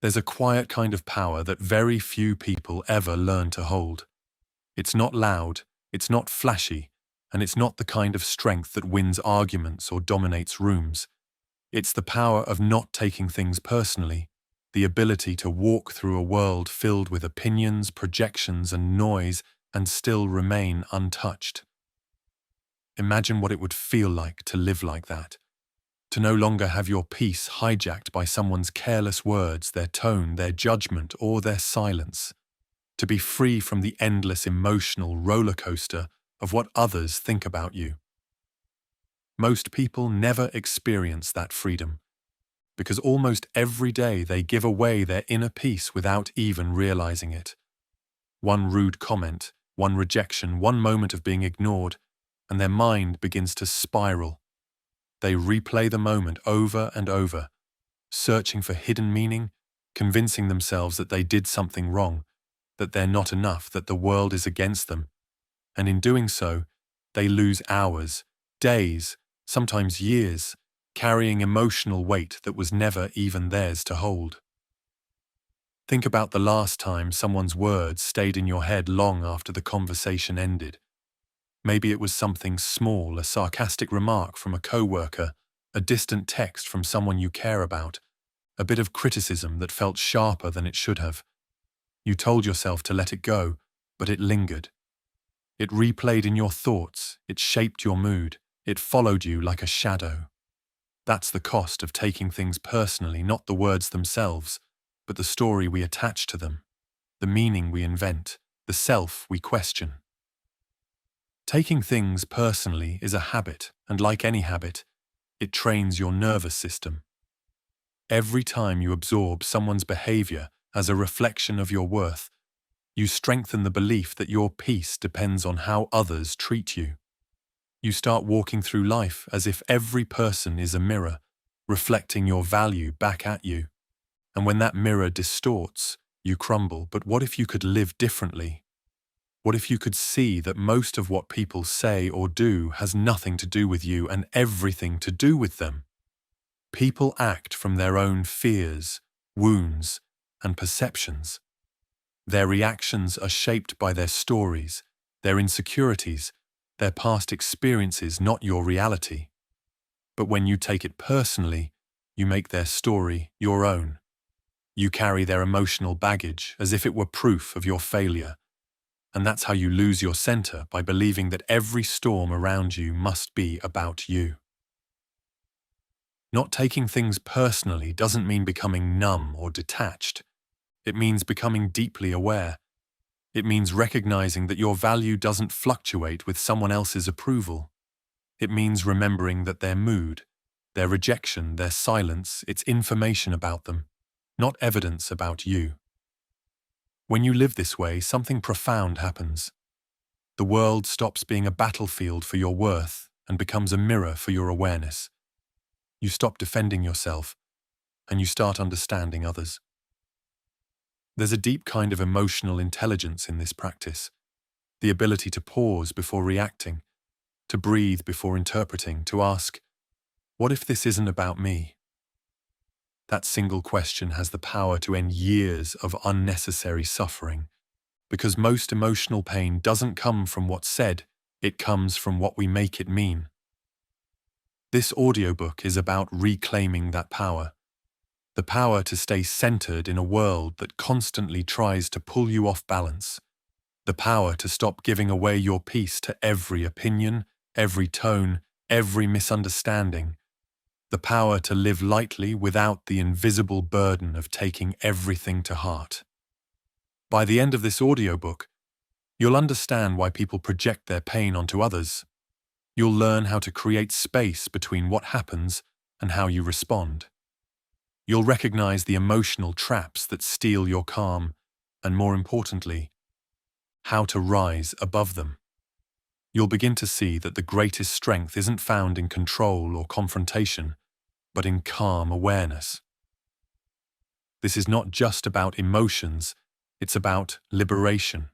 There's a quiet kind of power that very few people ever learn to hold. It's not loud, it's not flashy, and it's not the kind of strength that wins arguments or dominates rooms. It's the power of not taking things personally, the ability to walk through a world filled with opinions, projections, and noise and still remain untouched. Imagine what it would feel like to live like that. To no longer have your peace hijacked by someone's careless words, their tone, their judgment, or their silence. To be free from the endless emotional roller coaster of what others think about you. Most people never experience that freedom, because almost every day they give away their inner peace without even realizing it. One rude comment, one rejection, one moment of being ignored, and their mind begins to spiral. They replay the moment over and over, searching for hidden meaning, convincing themselves that they did something wrong, that they're not enough, that the world is against them. And in doing so, they lose hours, days, sometimes years, carrying emotional weight that was never even theirs to hold. Think about the last time someone's words stayed in your head long after the conversation ended. Maybe it was something small, a sarcastic remark from a coworker, a distant text from someone you care about, a bit of criticism that felt sharper than it should have. You told yourself to let it go, but it lingered. It replayed in your thoughts, it shaped your mood, it followed you like a shadow. That's the cost of taking things personally, not the words themselves, but the story we attach to them, the meaning we invent, the self we question. Taking things personally is a habit, and like any habit, it trains your nervous system. Every time you absorb someone's behavior as a reflection of your worth, you strengthen the belief that your peace depends on how others treat you. You start walking through life as if every person is a mirror, reflecting your value back at you. And when that mirror distorts, you crumble. But what if you could live differently? What if you could see that most of what people say or do has nothing to do with you and everything to do with them? People act from their own fears, wounds, and perceptions. Their reactions are shaped by their stories, their insecurities, their past experiences, not your reality. But when you take it personally, you make their story your own. You carry their emotional baggage as if it were proof of your failure. And that's how you lose your center, by believing that every storm around you must be about you. Not taking things personally doesn't mean becoming numb or detached. It means becoming deeply aware. It means recognizing that your value doesn't fluctuate with someone else's approval. It means remembering that their mood, their rejection, their silence, it's information about them, not evidence about you. When you live this way, something profound happens. The world stops being a battlefield for your worth and becomes a mirror for your awareness. You stop defending yourself, and you start understanding others. There's a deep kind of emotional intelligence in this practice, the ability to pause before reacting, to breathe before interpreting, to ask, what if this isn't about me? That single question has the power to end years of unnecessary suffering, because most emotional pain doesn't come from what's said, it comes from what we make it mean. This audiobook is about reclaiming that power, the power to stay centered in a world that constantly tries to pull you off balance, the power to stop giving away your peace to every opinion, every tone, every misunderstanding, the power to live lightly without the invisible burden of taking everything to heart. By the end of this audiobook, you'll understand why people project their pain onto others. You'll learn how to create space between what happens and how you respond. You'll recognize the emotional traps that steal your calm, and more importantly, how to rise above them. You'll begin to see that the greatest strength isn't found in control or confrontation, but in calm awareness. This is not just about emotions, it's about liberation.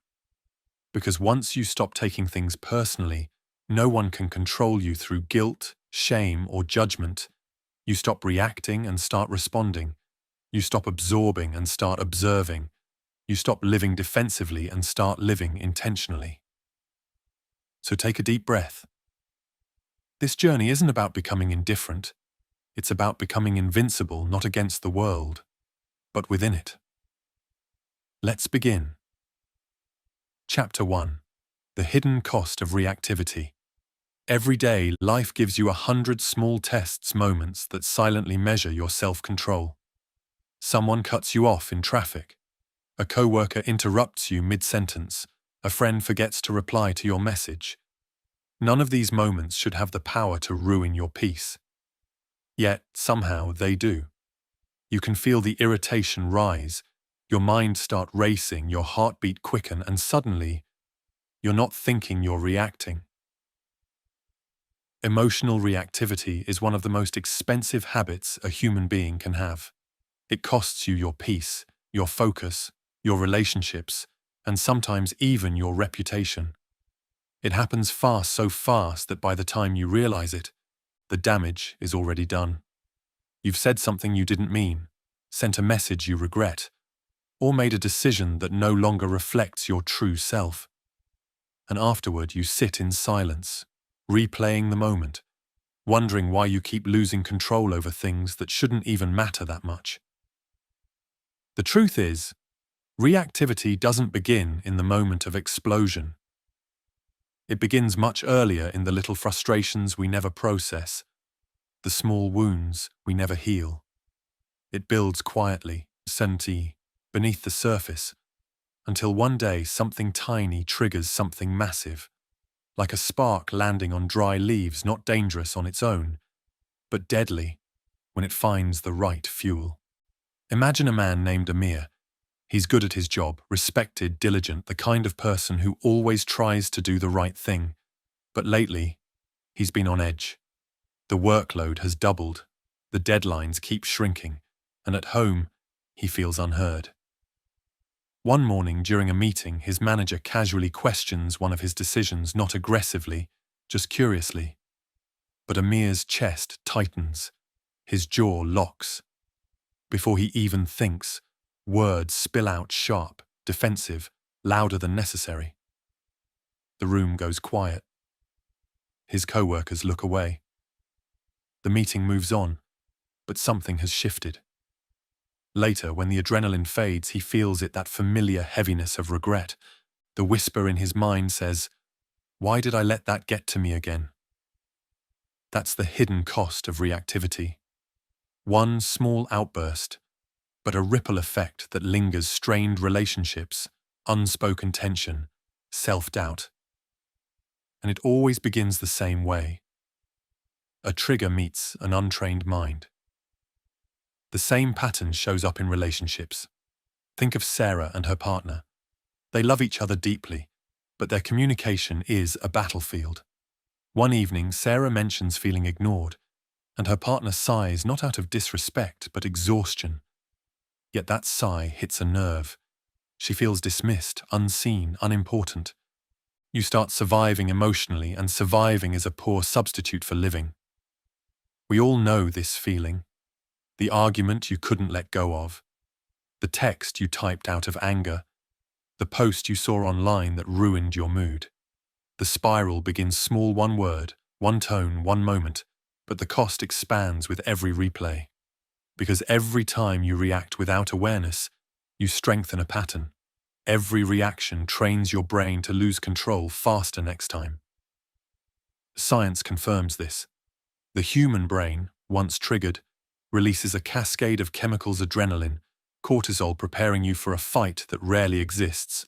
Because once you stop taking things personally, no one can control you through guilt, shame, or judgment. You stop reacting and start responding. You stop absorbing and start observing. You stop living defensively and start living intentionally. So take a deep breath. This journey isn't about becoming indifferent. It's about becoming invincible, not against the world, but within it. Let's begin. Chapter 1. The Hidden Cost of Reactivity. Every day, life gives you 100 small tests, moments that silently measure your self-control. Someone cuts you off in traffic. A coworker interrupts you mid-sentence. A friend forgets to reply to your message. None of these moments should have the power to ruin your peace. Yet, somehow, they do. You can feel the irritation rise, your mind start racing, your heartbeat quicken, and suddenly, you're not thinking, you're reacting. Emotional reactivity is one of the most expensive habits a human being can have. It costs you your peace, your focus, your relationships, and sometimes even your reputation. It happens fast, so fast that by the time you realize it, the damage is already done. You've said something you didn't mean, sent a message you regret, or made a decision that no longer reflects your true self. And afterward you sit in silence, replaying the moment, wondering why you keep losing control over things that shouldn't even matter that much. The truth is, reactivity doesn't begin in the moment of explosion. It begins much earlier in the little frustrations we never process, the small wounds we never heal. It builds quietly, silently, beneath the surface, until one day something tiny triggers something massive, like a spark landing on dry leaves, not dangerous on its own, but deadly when it finds the right fuel. Imagine a man named Amir. He's good at his job, respected, diligent, the kind of person who always tries to do the right thing. But lately, he's been on edge. The workload has doubled, the deadlines keep shrinking, and at home, he feels unheard. One morning during a meeting, his manager casually questions one of his decisions, not aggressively, just curiously. But Amir's chest tightens, his jaw locks. Before he even thinks, words spill out sharp, defensive, louder than necessary. The room goes quiet. His co-workers look away. The meeting moves on, but something has shifted. Later, when the adrenaline fades, he feels it, that familiar heaviness of regret. The whisper in his mind says, "Why did I let that get to me again?" That's the hidden cost of reactivity. One small outburst, but a ripple effect that lingers: strained relationships, unspoken tension, self-doubt. And it always begins the same way. A trigger meets an untrained mind. The same pattern shows up in relationships. Think of Sarah and her partner. They love each other deeply, but their communication is a battlefield. One evening, Sarah mentions feeling ignored, and her partner sighs, not out of disrespect, but exhaustion. Yet that sigh hits a nerve. She feels dismissed, unseen, unimportant. You start surviving emotionally, and surviving is a poor substitute for living. We all know this feeling. The argument you couldn't let go of. The text you typed out of anger. The post you saw online that ruined your mood. The spiral begins small: one word, one tone, one moment, but the cost expands with every replay. Because every time you react without awareness, you strengthen a pattern. Every reaction trains your brain to lose control faster next time. Science confirms this. The human brain, once triggered, releases a cascade of chemicals: adrenaline, cortisol, preparing you for a fight that rarely exists.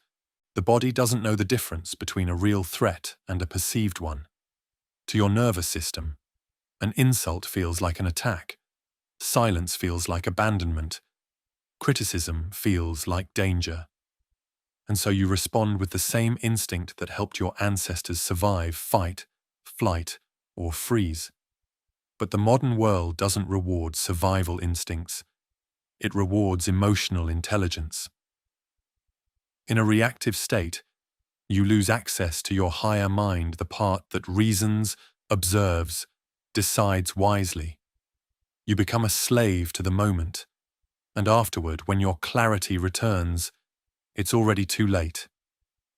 The body doesn't know the difference between a real threat and a perceived one. To your nervous system, an insult feels like an attack. Silence feels like abandonment. Criticism feels like danger. And so you respond with the same instinct that helped your ancestors survive: fight, flight, or freeze. But the modern world doesn't reward survival instincts. It rewards emotional intelligence. In a reactive state, you lose access to your higher mind, the part that reasons, observes, decides wisely. You become a slave to the moment, And afterward, when your clarity returns, it's already too late.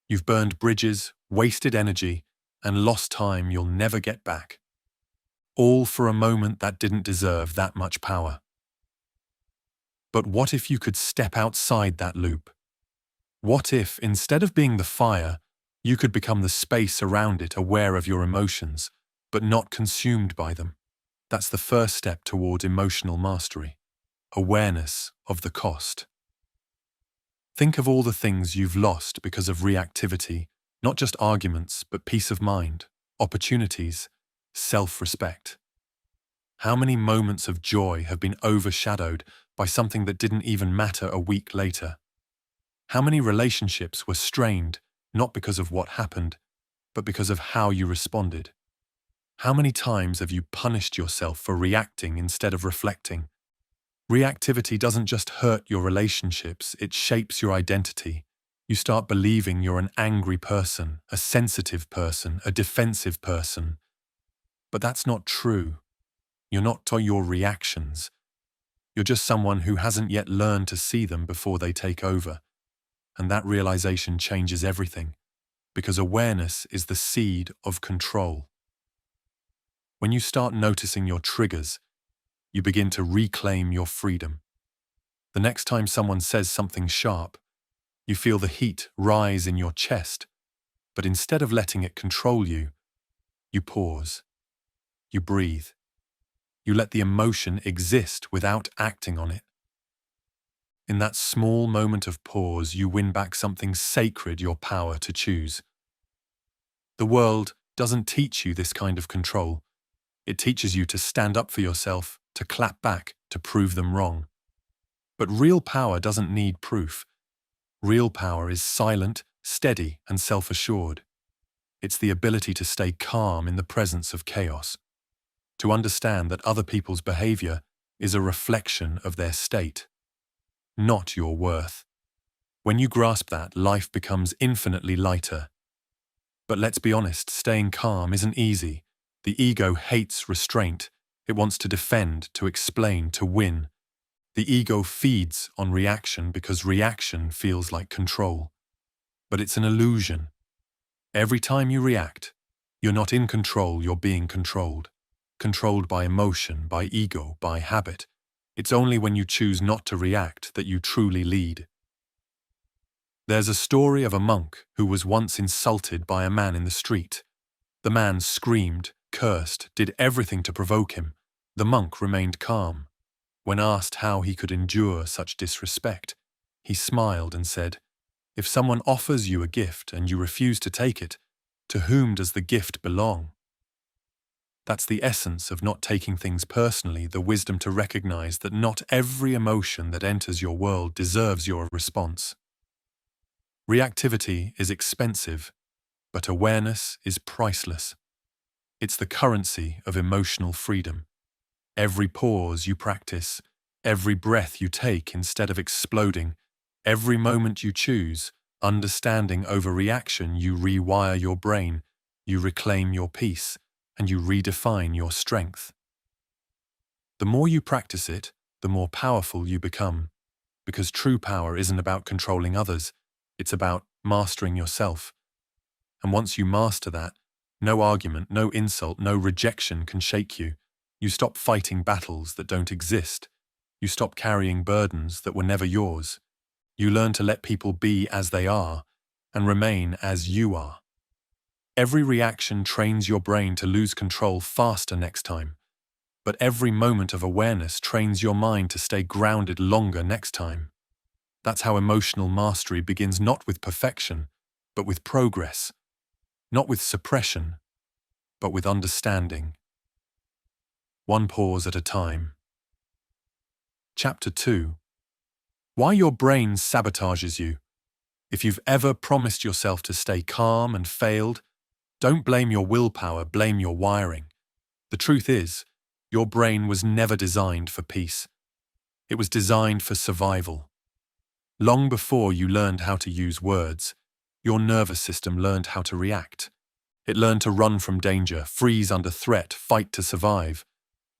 You've burned bridges, wasted energy, and lost time you'll never get back. All for a moment that didn't deserve that much power. But what if you could step outside that loop? What if, instead of being the fire, you could become the space around it, aware of your emotions, but not consumed by them? That's the first step toward emotional mastery. Awareness of the cost. Think of all the things you've lost because of reactivity, not just arguments, but peace of mind, opportunities, self-respect. How many moments of joy have been overshadowed by something that didn't even matter a week later? How many relationships were strained, not because of what happened, but because of how you responded? How many times have you punished yourself for reacting instead of reflecting? Reactivity doesn't just hurt your relationships, it shapes your identity. You start believing you're an angry person, a sensitive person, a defensive person. But that's not true. You're not your reactions. You're just someone who hasn't yet learned to see them before they take over. And that realization changes everything, because awareness is the seed of control. When you start noticing your triggers, you begin to reclaim your freedom. The next time someone says something sharp, you feel the heat rise in your chest, but instead of letting it control you, you pause. You breathe. You let the emotion exist without acting on it. In that small moment of pause, you win back something sacred, your power to choose. The world doesn't teach you this kind of control. It teaches you to stand up for yourself, to clap back, to prove them wrong. But real power doesn't need proof. Real power is silent, steady, and self-assured. It's the ability to stay calm in the presence of chaos, to understand that other people's behavior is a reflection of their state, not your worth. When you grasp that, life becomes infinitely lighter. But let's be honest, staying calm isn't easy. The ego hates restraint. It wants to defend, to explain, to win. The ego feeds on reaction because reaction feels like control. But it's an illusion. Every time you react, you're not in control, you're being controlled. Controlled by emotion, by ego, by habit. It's only when you choose not to react that you truly lead. There's a story of a monk who was once insulted by a man in the street. The man screamed, cursed, did everything to provoke him. The monk remained calm. When asked how he could endure such disrespect, he smiled and said, "If someone offers you a gift and you refuse to take it, to whom does the gift belong?" That's the essence of not taking things personally, the wisdom to recognize that not every emotion that enters your world deserves your response. Reactivity is expensive, but awareness is priceless. It's the currency of emotional freedom. Every pause you practice, every breath you take instead of exploding, every moment you choose, understanding over reaction, you rewire your brain, you reclaim your peace, and you redefine your strength. The more you practice it, the more powerful you become, because true power isn't about controlling others, it's about mastering yourself. And once you master that, no argument, no insult, no rejection can shake you. You stop fighting battles that don't exist. You stop carrying burdens that were never yours. You learn to let people be as they are and remain as you are. Every reaction trains your brain to lose control faster next time. But every moment of awareness trains your mind to stay grounded longer next time. That's how emotional mastery begins, not with perfection, but with progress. Not with suppression, but with understanding. One pause at a time. Chapter 2. Why your brain sabotages you. If you've ever promised yourself to stay calm and failed, don't blame your willpower, blame your wiring. The truth is, your brain was never designed for peace. It was designed for survival. Long before you learned how to use words, your nervous system learned how to react. It learned to run from danger, freeze under threat, fight to survive.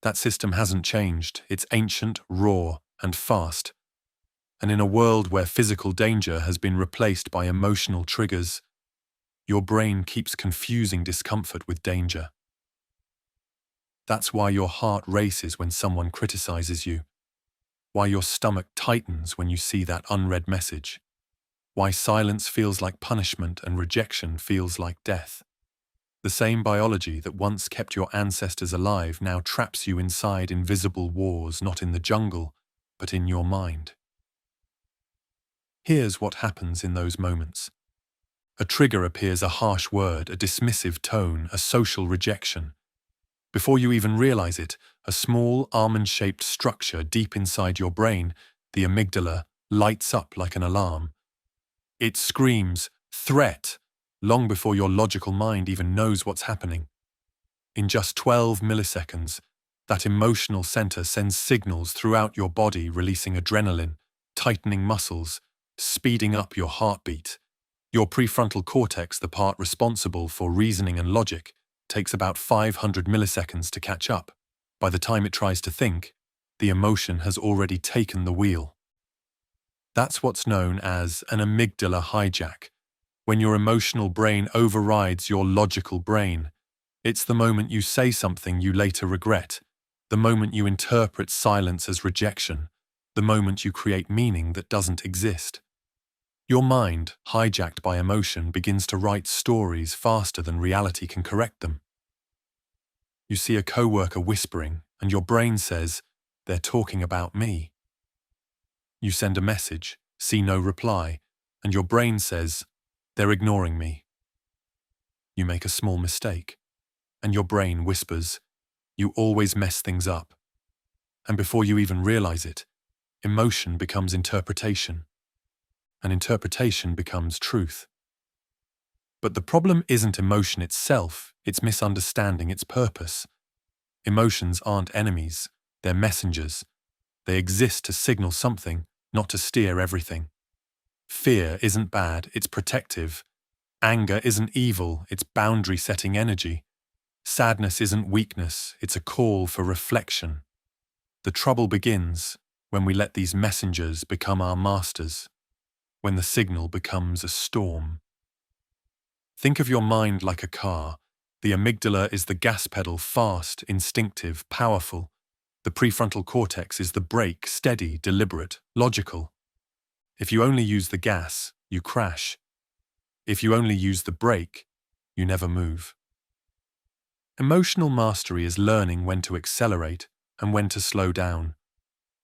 That system hasn't changed. It's ancient, raw, and fast. And in a world where physical danger has been replaced by emotional triggers, your brain keeps confusing discomfort with danger. That's why your heart races when someone criticizes you, why your stomach tightens when you see that unread message, why silence feels like punishment and rejection feels like death. The same biology that once kept your ancestors alive now traps you inside invisible wars, not in the jungle, but in your mind. Here's what happens in those moments. A trigger appears, a harsh word, a dismissive tone, a social rejection. Before you even realize it, a small almond-shaped structure deep inside your brain, the amygdala, lights up like an alarm. It screams, "Threat," long before your logical mind even knows what's happening. In just 12 milliseconds, that emotional center sends signals throughout your body, releasing adrenaline, tightening muscles, speeding up your heartbeat. Your prefrontal cortex, the part responsible for reasoning and logic, takes about 500 milliseconds to catch up. By the time it tries to think, the emotion has already taken the wheel. That's what's known as an amygdala hijack, when your emotional brain overrides your logical brain. It's the moment you say something you later regret, the moment you interpret silence as rejection, the moment you create meaning that doesn't exist. Your mind, hijacked by emotion, begins to write stories faster than reality can correct them. You see a coworker whispering, and your brain says, "They're talking about me." You send a message, see no reply, and your brain says, "They're ignoring me." You make a small mistake, and your brain whispers, "You always mess things up." And before you even realize it, emotion becomes interpretation, and interpretation becomes truth. But the problem isn't emotion itself, it's misunderstanding its purpose. Emotions aren't enemies, they're messengers. They exist to signal something, not to steer everything. Fear isn't bad, it's protective. Anger isn't evil, it's boundary-setting energy. Sadness isn't weakness, it's a call for reflection. The trouble begins when we let these messengers become our masters, when the signal becomes a storm. Think of your mind like a car. The amygdala is the gas pedal, fast, instinctive, powerful. The prefrontal cortex is the brake, steady, deliberate, logical. If you only use the gas, you crash. If you only use the brake, you never move. Emotional mastery is learning when to accelerate and when to slow down.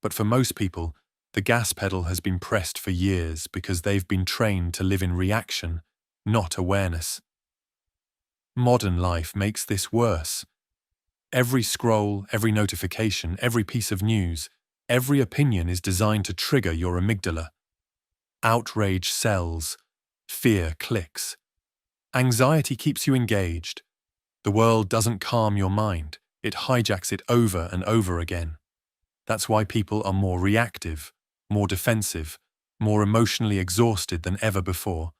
But for most people, the gas pedal has been pressed for years because they've been trained to live in reaction, not awareness. Modern life makes this worse. Every scroll, every notification, every piece of news, every opinion is designed to trigger your amygdala. Outrage sells, fear clicks. Anxiety keeps you engaged. The world doesn't calm your mind, it hijacks it over and over again. That's why people are more reactive, more defensive, more emotionally exhausted than ever before.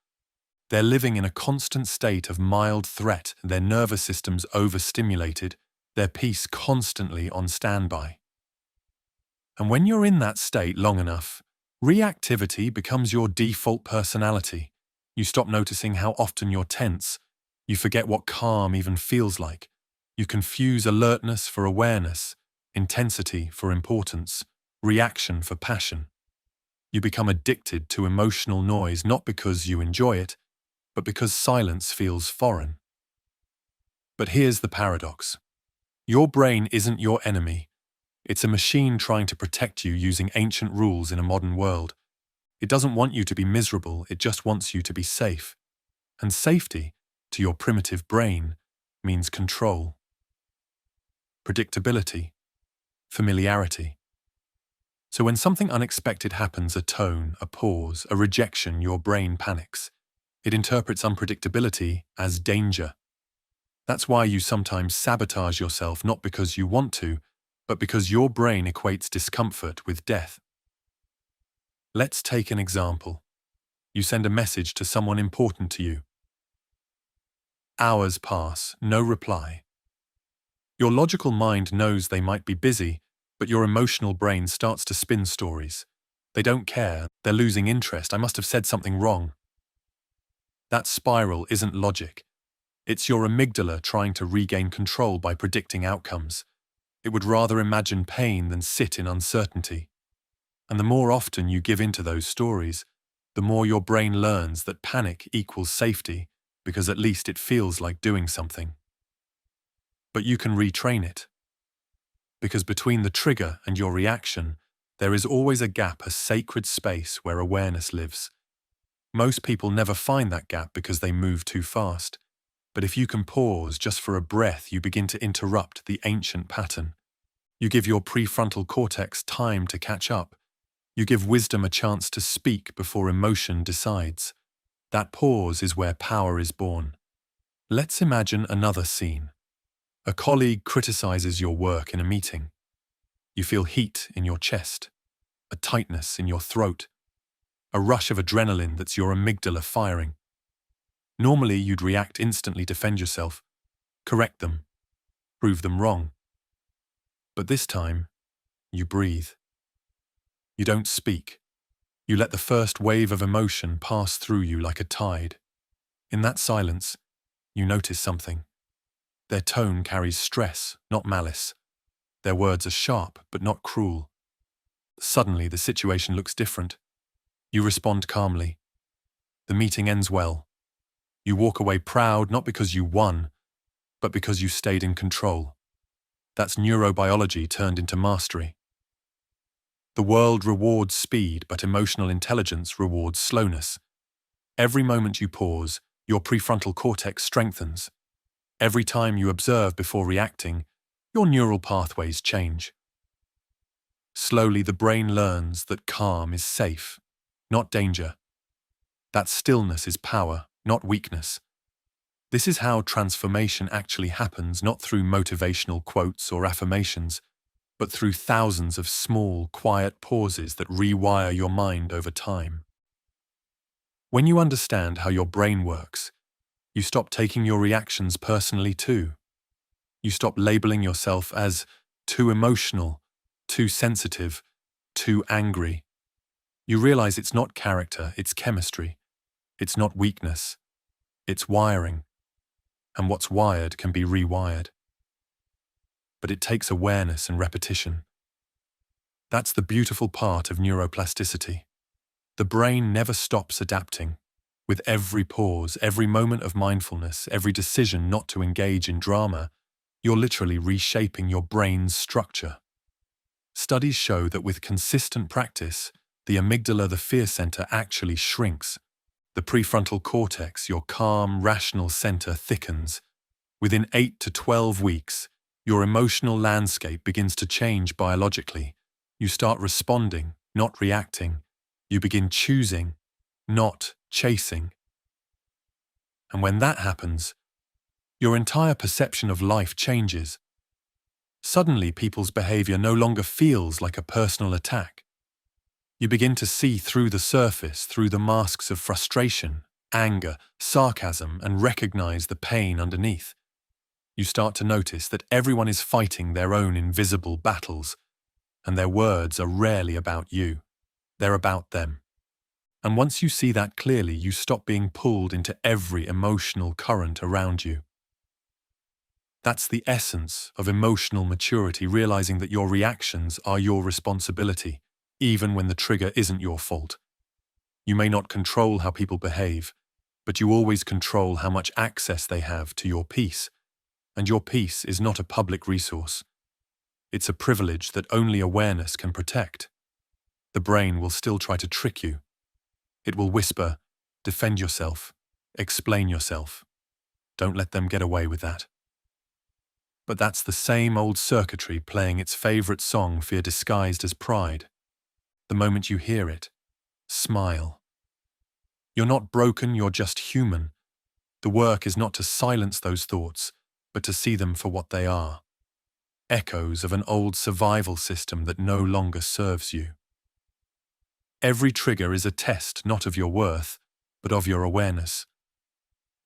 They're living in a constant state of mild threat, their nervous systems overstimulated, their peace constantly on standby. And when you're in that state long enough, reactivity becomes your default personality. You stop noticing how often you're tense. You forget what calm even feels like. You confuse alertness for awareness, intensity for importance, reaction for passion. You become addicted to emotional noise not because you enjoy it, but because silence feels foreign. But here's the paradox. Your brain isn't your enemy. It's a machine trying to protect you using ancient rules in a modern world. It doesn't want you to be miserable, it just wants you to be safe. And safety, to your primitive brain, means control, predictability, familiarity. So when something unexpected happens, a tone, a pause, a rejection, your brain panics. It interprets unpredictability as danger. That's why you sometimes sabotage yourself, not because you want to, but because your brain equates discomfort with death. Let's take an example. You send a message to someone important to you. Hours pass, no reply. Your logical mind knows they might be busy, but your emotional brain starts to spin stories. They don't care. They're losing interest. I must have said something wrong. That spiral isn't logic. It's your amygdala trying to regain control by predicting outcomes. It would rather imagine pain than sit in uncertainty. And the more often you give in to those stories, the more your brain learns that panic equals safety, because at least it feels like doing something. But you can retrain it. Because between the trigger and your reaction, there is always a gap, a sacred space where awareness lives. Most people never find that gap because they move too fast. But if you can pause just for a breath, you begin to interrupt the ancient pattern. You give your prefrontal cortex time to catch up. You give wisdom a chance to speak before emotion decides. That pause is where power is born. Let's imagine another scene. A colleague criticizes your work in a meeting. You feel heat in your chest, a tightness in your throat, a rush of adrenaline that's your amygdala firing. Normally, you'd react instantly, defend yourself, correct them, prove them wrong. But this time, you breathe. You don't speak. You let the first wave of emotion pass through you like a tide. In that silence, you notice something. Their tone carries stress, not malice. Their words are sharp, but not cruel. Suddenly, the situation looks different. You respond calmly. The meeting ends well. You walk away proud, not because you won, but because you stayed in control. That's neurobiology turned into mastery. The world rewards speed, but emotional intelligence rewards slowness. Every moment you pause, your prefrontal cortex strengthens. Every time you observe before reacting, your neural pathways change. Slowly, the brain learns that calm is safe, not danger. That stillness is power, not weakness. This is how transformation actually happens, not through motivational quotes or affirmations, but through thousands of small, quiet pauses that rewire your mind over time. When you understand how your brain works, you stop taking your reactions personally too. You stop labeling yourself as too emotional, too sensitive, too angry. You realize it's not character, it's chemistry. It's not weakness, it's wiring. And what's wired can be rewired. But it takes awareness and repetition. That's the beautiful part of neuroplasticity. The brain never stops adapting. With every pause, every moment of mindfulness, every decision not to engage in drama, you're literally reshaping your brain's structure. Studies show that with consistent practice, the amygdala, the fear center, actually shrinks. The prefrontal cortex, your calm, rational center, thickens. Within 8 to 12 weeks, your emotional landscape begins to change biologically. You start responding, not reacting. You begin choosing, not chasing. And when that happens, your entire perception of life changes. Suddenly, people's behavior no longer feels like a personal attack. You begin to see through the surface, through the masks of frustration, anger, sarcasm, and recognize the pain underneath. You start to notice that everyone is fighting their own invisible battles, and their words are rarely about you. They're about them. And once you see that clearly, you stop being pulled into every emotional current around you. That's the essence of emotional maturity, realizing that your reactions are your responsibility, even when the trigger isn't your fault. You may not control how people behave, but you always control how much access they have to your peace. And your peace is not a public resource. It's a privilege that only awareness can protect. The brain will still try to trick you. It will whisper, defend yourself, explain yourself. Don't let them get away with that. But that's the same old circuitry playing its favorite song, fear disguised as pride. The moment you hear it, smile. You're not broken, you're just human. The work is not to silence those thoughts, but to see them for what they are. Echoes of an old survival system that no longer serves you. Every trigger is a test not of your worth, but of your awareness.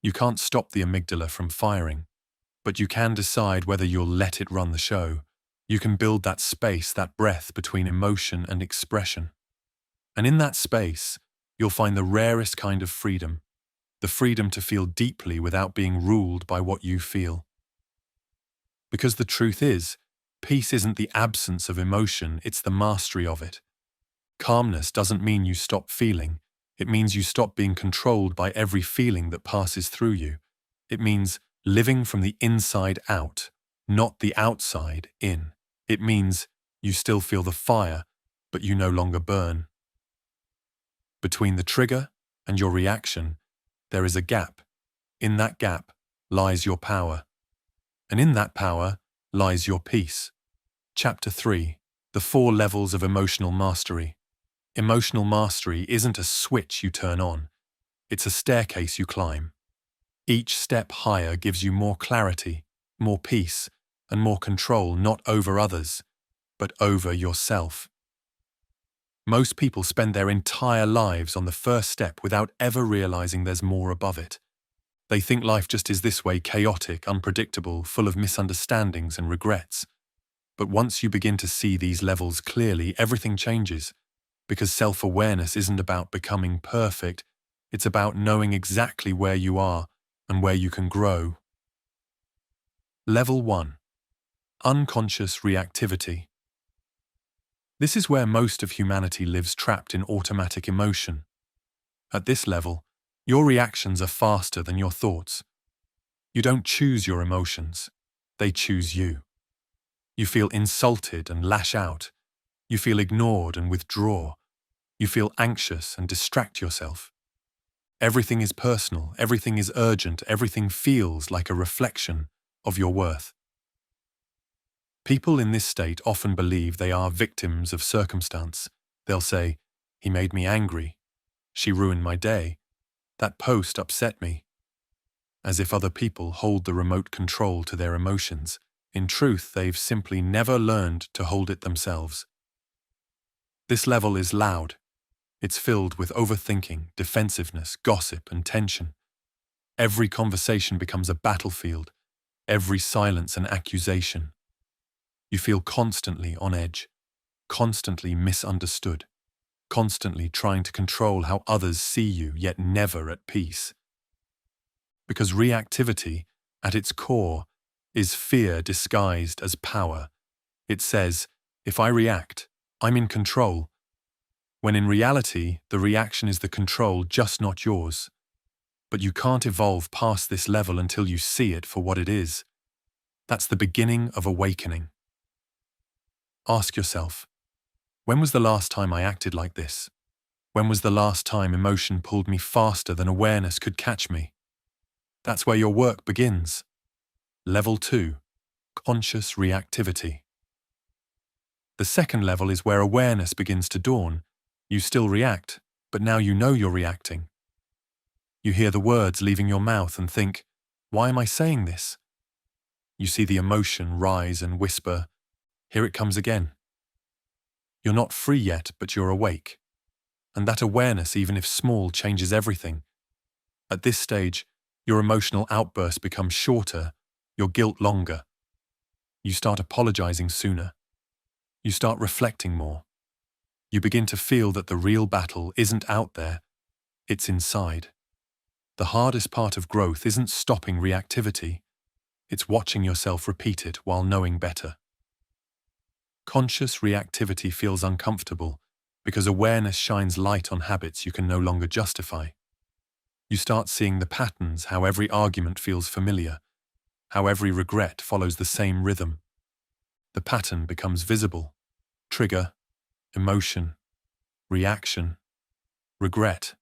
You can't stop the amygdala from firing, but you can decide whether you'll let it run the show. You can build that space, that breath between emotion and expression. And in that space, you'll find the rarest kind of freedom, the freedom to feel deeply without being ruled by what you feel. Because the truth is, peace isn't the absence of emotion, it's the mastery of it. Calmness doesn't mean you stop feeling. It means you stop being controlled by every feeling that passes through you. It means living from the inside out, not the outside in. It means you still feel the fire, but you no longer burn. Between the trigger and your reaction, there is a gap. In that gap lies your power. And in that power lies your peace. Chapter 3. The 4 Levels of Emotional Mastery. Emotional mastery isn't a switch you turn on. It's a staircase you climb. Each step higher gives you more clarity, more peace, and more control not over others, but over yourself. Most people spend their entire lives on the first step without ever realizing there's more above it. They think life just is this way, chaotic, unpredictable, full of misunderstandings and regrets. But once you begin to see these levels clearly, everything changes. Because self-awareness isn't about becoming perfect, it's about knowing exactly where you are and where you can grow. Level 1. Unconscious reactivity. This is where most of humanity lives trapped in automatic emotion. At this level, your reactions are faster than your thoughts. You don't choose your emotions, they choose you. You feel insulted and lash out. You feel ignored and withdraw. You feel anxious and distract yourself. Everything is personal, everything is urgent, everything feels like a reflection of your worth. People in this state often believe they are victims of circumstance. They'll say, "He made me angry. She ruined my day. That post upset me." As if other people hold the remote control to their emotions. In truth, they've simply never learned to hold it themselves. This level is loud. It's filled with overthinking, defensiveness, gossip, and tension. Every conversation becomes a battlefield, every silence an accusation. You feel constantly on edge, constantly misunderstood, constantly trying to control how others see you, yet never at peace. Because reactivity, at its core, is fear disguised as power. It says, if I react, I'm in control, when in reality, the reaction is the control, just not yours. But you can't evolve past this level until you see it for what it is. That's the beginning of awakening. Ask yourself, when was the last time I acted like this? When was the last time emotion pulled me faster than awareness could catch me? That's where your work begins. Level 2. Conscious reactivity. The second level is where awareness begins to dawn. You still react, but now you know you're reacting. You hear the words leaving your mouth and think, why am I saying this? You see the emotion rise and whisper, here it comes again. You're not free yet, but you're awake. And that awareness, even if small, changes everything. At this stage, your emotional outburst becomes shorter, your guilt longer. You start apologizing sooner. You start reflecting more. You begin to feel that the real battle isn't out there, it's inside. The hardest part of growth isn't stopping reactivity, it's watching yourself repeat it while knowing better. Conscious reactivity feels uncomfortable because awareness shines light on habits you can no longer justify. You start seeing the patterns, how every argument feels familiar, how every regret follows the same rhythm. The pattern becomes visible. Trigger, emotion, reaction, regret.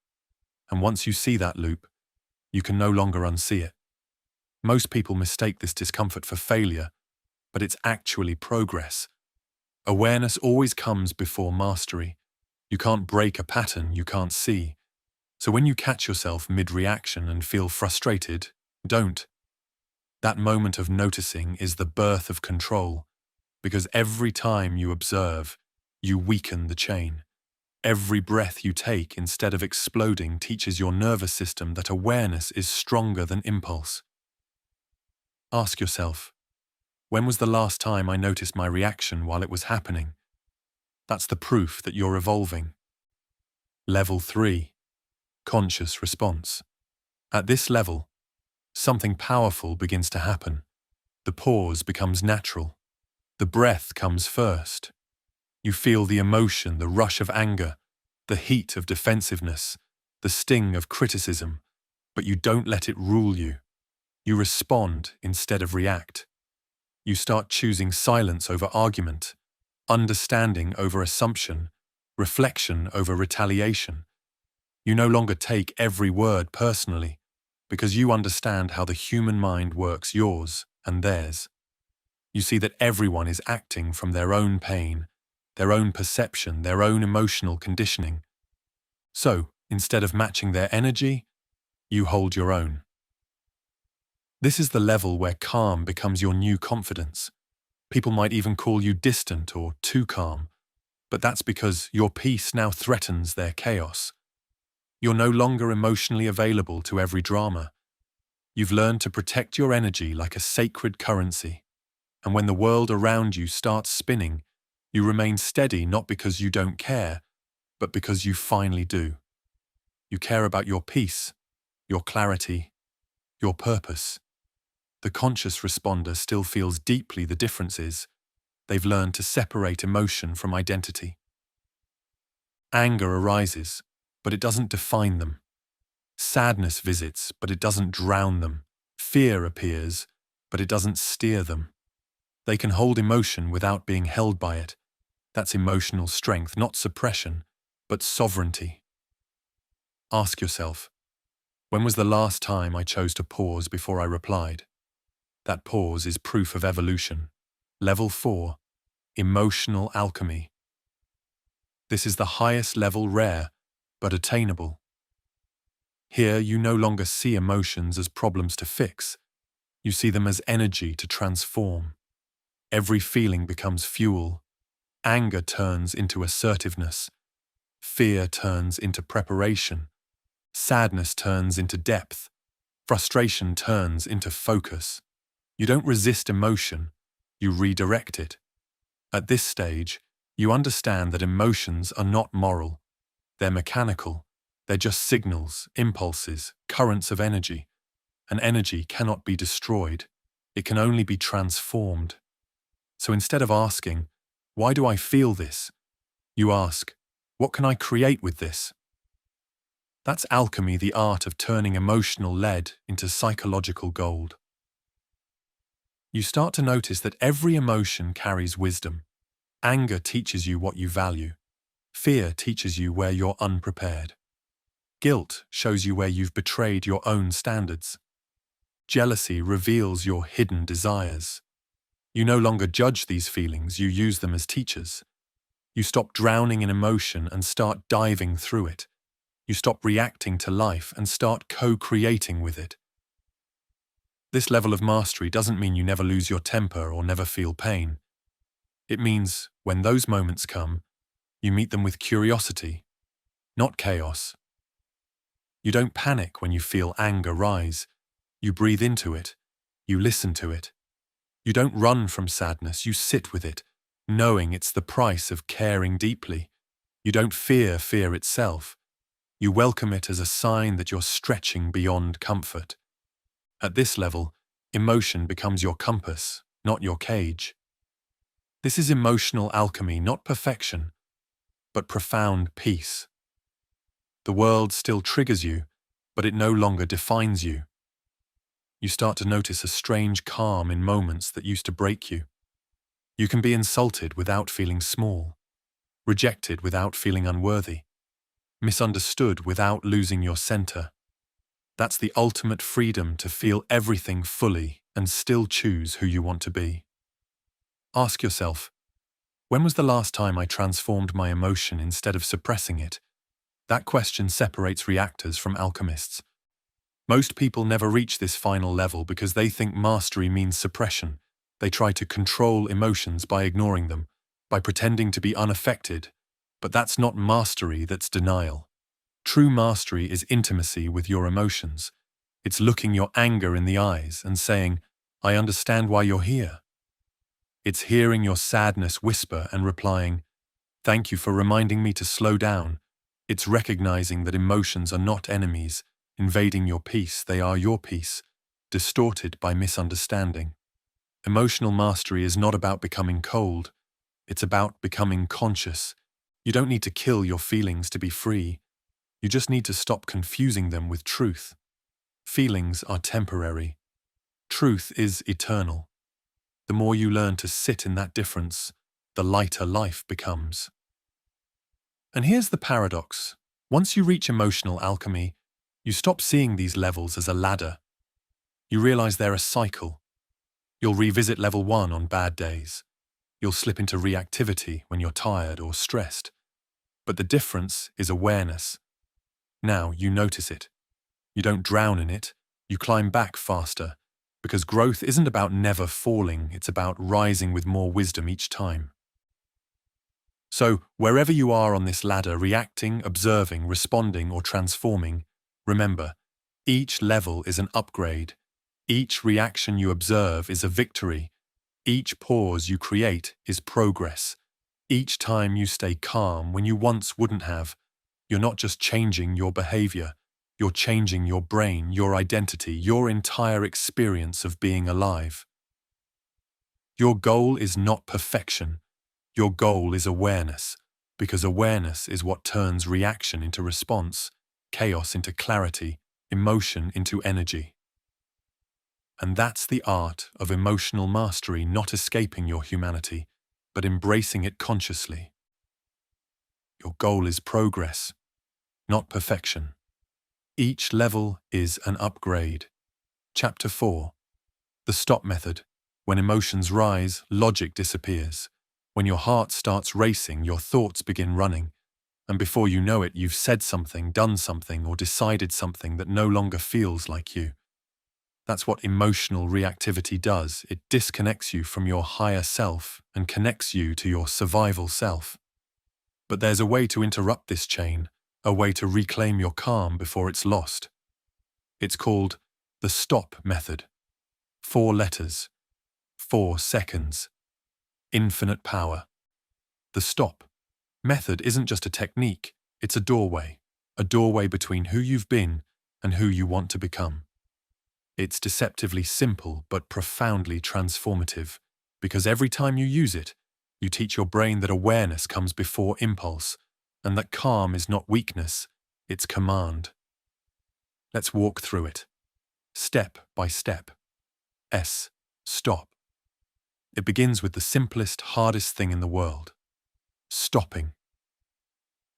And once you see that loop, you can no longer unsee it. Most people mistake this discomfort for failure, but it's actually progress. Awareness always comes before mastery. You can't break a pattern you can't see. So when you catch yourself mid-reaction and feel frustrated, don't. That moment of noticing is the birth of control, because every time you observe, you weaken the chain. Every breath you take instead of exploding teaches your nervous system that awareness is stronger than impulse. Ask yourself, when was the last time I noticed my reaction while it was happening? That's the proof that you're evolving. Level 3. Conscious response. At this level, something powerful begins to happen. The pause becomes natural. The breath comes first. You feel the emotion, the rush of anger, the heat of defensiveness, the sting of criticism, but you don't let it rule you. You respond instead of react. You start choosing silence over argument, understanding over assumption, reflection over retaliation. You no longer take every word personally, because you understand how the human mind works, yours and theirs. You see that everyone is acting from their own pain, their own perception, their own emotional conditioning. So, instead of matching their energy, you hold your own. This is the level where calm becomes your new confidence. People might even call you distant or too calm, but that's because your peace now threatens their chaos. You're no longer emotionally available to every drama. You've learned to protect your energy like a sacred currency. And when the world around you starts spinning, you remain steady not because you don't care, but because you finally do. You care about your peace, your clarity, your purpose. The conscious responder still feels deeply the differences. They've learned to separate emotion from identity. Anger arises, but it doesn't define them. Sadness visits, but it doesn't drown them. Fear appears, but it doesn't steer them. They can hold emotion without being held by it. That's emotional strength, not suppression, but sovereignty. Ask yourself, when was the last time I chose to pause before I replied? That pause is proof of evolution. Level 4. Emotional alchemy. This is the highest level, rare, but attainable. Here you no longer see emotions as problems to fix. You see them as energy to transform. Every feeling becomes fuel. Anger turns into assertiveness. Fear turns into preparation. Sadness turns into depth. Frustration turns into focus. You don't resist emotion, you redirect it. At this stage, you understand that emotions are not moral. They're mechanical. They're just signals, impulses, currents of energy. And energy cannot be destroyed. It can only be transformed. So instead of asking, why do I feel this? You ask, what can I create with this? That's alchemy, the art of turning emotional lead into psychological gold. You start to notice that every emotion carries wisdom. Anger teaches you what you value. Fear teaches you where you're unprepared. Guilt shows you where you've betrayed your own standards. Jealousy reveals your hidden desires. You no longer judge these feelings, you use them as teachers. You stop drowning in emotion and start diving through it. You stop reacting to life and start co-creating with it. This level of mastery doesn't mean you never lose your temper or never feel pain. It means, when those moments come, you meet them with curiosity, not chaos. You don't panic when you feel anger rise. You breathe into it. You listen to it. You don't run from sadness, you sit with it, knowing it's the price of caring deeply. You don't fear fear itself. You welcome it as a sign that you're stretching beyond comfort. At this level, emotion becomes your compass, not your cage. This is emotional alchemy, not perfection, but profound peace. The world still triggers you, but it no longer defines you. You start to notice a strange calm in moments that used to break you. You can be insulted without feeling small, rejected without feeling unworthy, misunderstood without losing your center. That's the ultimate freedom, to feel everything fully and still choose who you want to be. Ask yourself, when was the last time I transformed my emotion instead of suppressing it? That question separates reactors from alchemists. Most people never reach this final level because they think mastery means suppression. They try to control emotions by ignoring them, by pretending to be unaffected. But that's not mastery, that's denial. True mastery is intimacy with your emotions. It's looking your anger in the eyes and saying, I understand why you're here. It's hearing your sadness whisper and replying, thank you for reminding me to slow down. It's recognizing that emotions are not enemies, invading your peace. They are your peace, distorted by misunderstanding. Emotional mastery is not about becoming cold. It's about becoming conscious. You don't need to kill your feelings to be free. You just need to stop confusing them with truth. Feelings are temporary. Truth is eternal. The more you learn to sit in that difference, the lighter life becomes. And here's the paradox. Once you reach emotional alchemy, you stop seeing these levels as a ladder. You realize they're a cycle. You'll revisit level 1 on bad days. You'll slip into reactivity when you're tired or stressed. But the difference is awareness. Now you notice it. You don't drown in it. You climb back faster. Because growth isn't about never falling, it's about rising with more wisdom each time. So, wherever you are on this ladder, reacting, observing, responding, or transforming, remember, each level is an upgrade. Each reaction you observe is a victory. Each pause you create is progress. Each time you stay calm when you once wouldn't have, you're not just changing your behavior, you're changing your brain, your identity, your entire experience of being alive. Your goal is not perfection. Your goal is awareness, because awareness is what turns reaction into response, chaos into clarity, emotion into energy. And that's the art of emotional mastery, not escaping your humanity, but embracing it consciously. Your goal is progress, not perfection. Each level is an upgrade. Chapter 4. The stop method. When emotions rise, logic disappears. When your heart starts racing, your thoughts begin running. And before you know it, you've said something, done something, or decided something that no longer feels like you. That's what emotional reactivity does. It disconnects you from your higher self and connects you to your survival self. But there's a way to interrupt this chain, a way to reclaim your calm before it's lost. It's called the stop method. 4 letters, 4 seconds, infinite power. The stop method isn't just a technique, it's a doorway between who you've been and who you want to become. It's deceptively simple but profoundly transformative, because every time you use it, you teach your brain that awareness comes before impulse, and that calm is not weakness, it's command. Let's walk through it. Step by step. S. Stop. It begins with the simplest, hardest thing in the world. Stopping.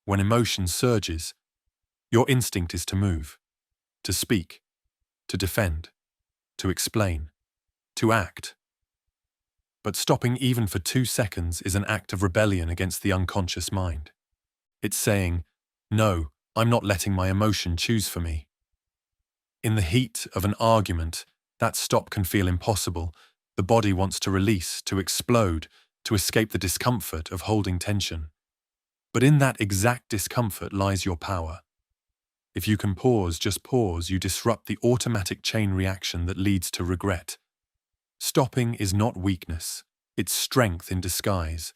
When emotion surges, your instinct is to move, to speak, to defend, to explain, to act. But stopping even for 2 seconds is an act of rebellion against the unconscious mind. It's saying, no, I'm not letting my emotion choose for me. In the heat of an argument, that stop can feel impossible. The body wants to release, to explode, to escape the discomfort of holding tension. But in that exact discomfort lies your power. If you can pause, just pause, you disrupt the automatic chain reaction that leads to regret. Stopping is not weakness, it's strength in disguise.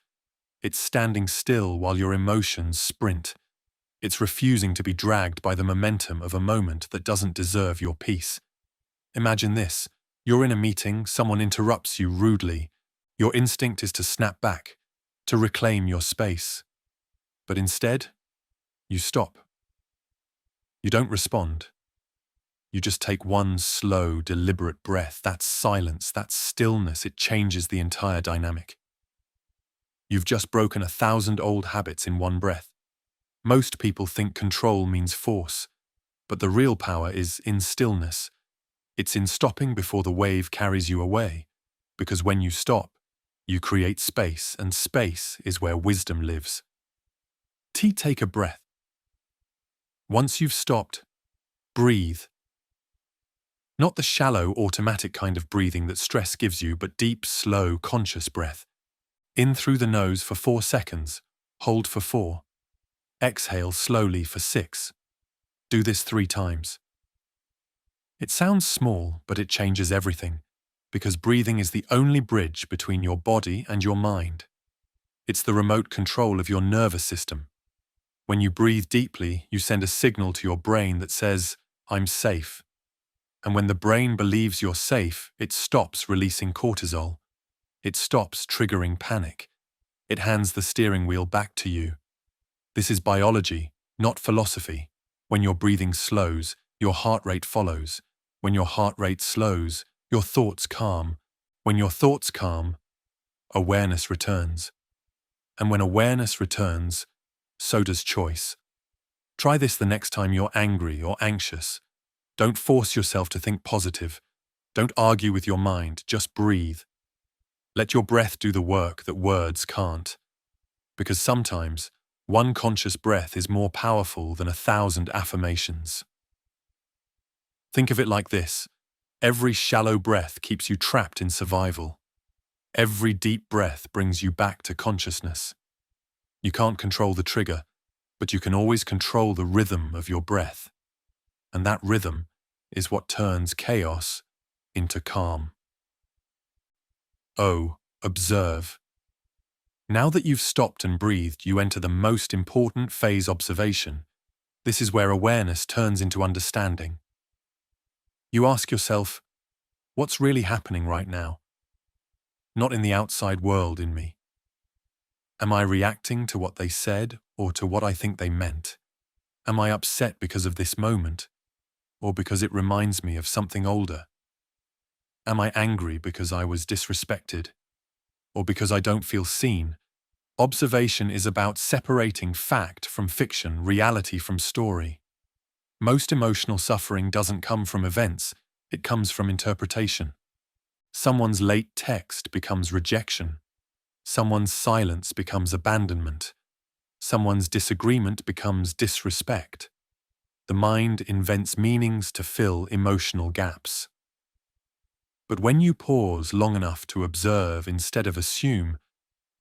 It's standing still while your emotions sprint. It's refusing to be dragged by the momentum of a moment that doesn't deserve your peace. Imagine this. You're in a meeting, someone interrupts you rudely. Your instinct is to snap back, to reclaim your space. But instead, you stop. You don't respond. You just take one slow, deliberate breath. That silence, that stillness, it changes the entire dynamic. You've just broken 1,000 old habits in one breath. Most people think control means force, but the real power is in stillness. It's in stopping before the wave carries you away, because when you stop, you create space, and space is where wisdom lives. Take a breath. Once you've stopped, breathe. Not the shallow, automatic kind of breathing that stress gives you, but deep, slow, conscious breath. In through the nose for 4 seconds, hold for 4. Exhale slowly for 6. Do this 3 times. It sounds small, but it changes everything, because breathing is the only bridge between your body and your mind. It's the remote control of your nervous system. When you breathe deeply, you send a signal to your brain that says, "I'm safe." And when the brain believes you're safe, it stops releasing cortisol. It stops triggering panic. It hands the steering wheel back to you. This is biology, not philosophy. When your breathing slows, your heart rate follows. When your heart rate slows, your thoughts calm. When your thoughts calm, awareness returns. And when awareness returns, so does choice. Try this the next time you're angry or anxious. Don't force yourself to think positive. Don't argue with your mind, just breathe. Let your breath do the work that words can't. Because sometimes, one conscious breath is more powerful than 1,000 affirmations. Think of it like this. Every shallow breath keeps you trapped in survival. Every deep breath brings you back to consciousness. You can't control the trigger, but you can always control the rhythm of your breath. And that rhythm is what turns chaos into calm. Oh, observe. Now that you've stopped and breathed, you enter the most important phase, observation. This is where awareness turns into understanding. You ask yourself, what's really happening right now? Not in the outside world, in me. Am I reacting to what they said or to what I think they meant? Am I upset because of this moment or because it reminds me of something older? Am I angry because I was disrespected or because I don't feel seen? Observation is about separating fact from fiction, reality from story. Most emotional suffering doesn't come from events, it comes from interpretation. Someone's late text becomes rejection. Someone's silence becomes abandonment. Someone's disagreement becomes disrespect. The mind invents meanings to fill emotional gaps. But when you pause long enough to observe instead of assume,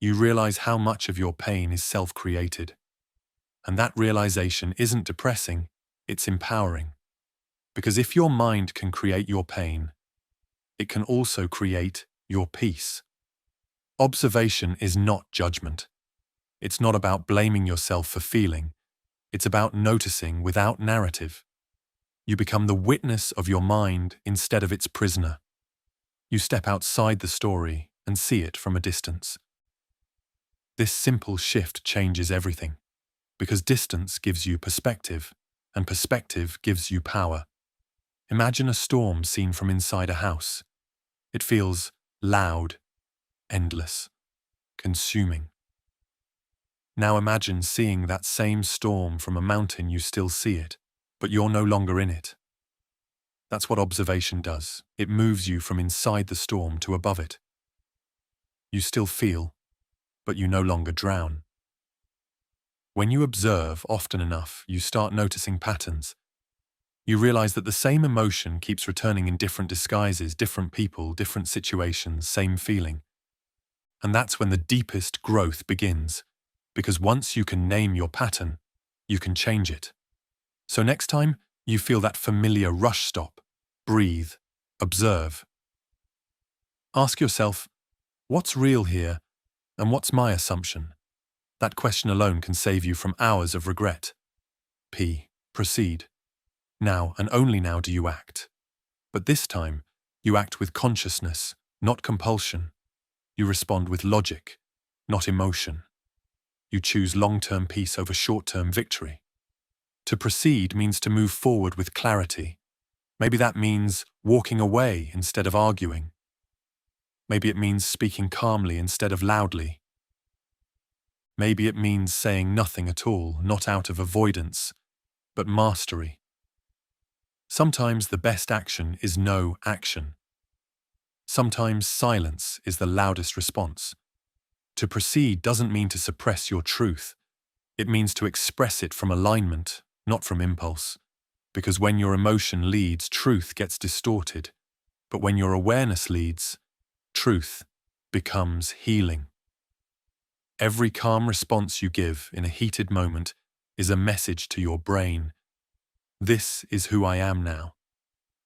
you realize how much of your pain is self-created. And that realization isn't depressing, it's empowering. Because if your mind can create your pain, it can also create your peace. Observation is not judgment. It's not about blaming yourself for feeling. It's about noticing without narrative. You become the witness of your mind instead of its prisoner. You step outside the story and see it from a distance. This simple shift changes everything, because distance gives you perspective, and perspective gives you power. Imagine a storm seen from inside a house. It feels loud, endless, consuming. Now imagine seeing that same storm from a mountain. You still see it, but you're no longer in it. That's what observation does. It moves you from inside the storm to above it. You still feel, but you no longer drown. When you observe often enough, you start noticing patterns. You realize that the same emotion keeps returning in different disguises, different people, different situations, same feeling. And that's when the deepest growth begins, because once you can name your pattern, you can change it. So next time you feel that familiar rush, stop, breathe, observe. Ask yourself, what's real here and what's my assumption? That question alone can save you from hours of regret. Proceed. Now and only now do you act. But this time, you act with consciousness, not compulsion. You respond with logic, not emotion. You choose long-term peace over short-term victory. To proceed means to move forward with clarity. Maybe that means walking away instead of arguing. Maybe it means speaking calmly instead of loudly. Maybe it means saying nothing at all, not out of avoidance, but mastery. Sometimes the best action is no action. Sometimes silence is the loudest response. To proceed doesn't mean to suppress your truth. It means to express it from alignment, not from impulse. Because when your emotion leads, truth gets distorted. But when your awareness leads, truth becomes healing. Every calm response you give in a heated moment is a message to your brain. This is who I am now.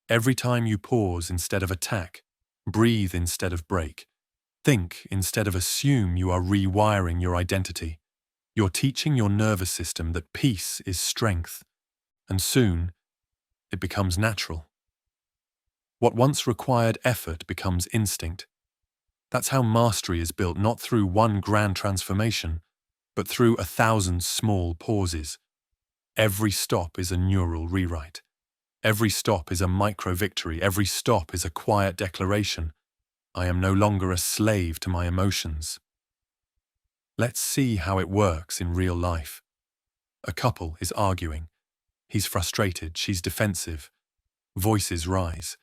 Every time you pause instead of attack, breathe instead of break, think instead of assume, you are rewiring your identity. You're teaching your nervous system that peace is strength, and soon it becomes natural. What once required effort becomes instinct. That's how mastery is built, not through one grand transformation, but through 1,000 small pauses. Every stop is a neural rewrite. Every stop is a micro-victory. Every stop is a quiet declaration. I am no longer a slave to my emotions. Let's see how it works in real life. A couple is arguing. He's frustrated, she's defensive. Voices rise.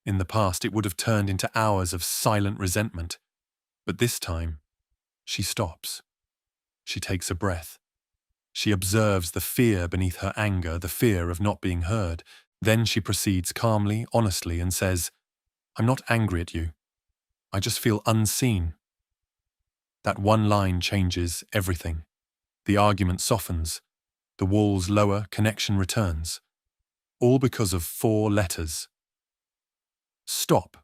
In the past, it would have turned into hours of silent resentment. But this time, she stops. She takes a breath. She observes the fear beneath her anger, the fear of not being heard. Then she proceeds calmly, honestly, and says, I'm not angry at you. I just feel unseen. That one line changes everything. The argument softens. The walls lower, connection returns. All because of 4 letters. Stop.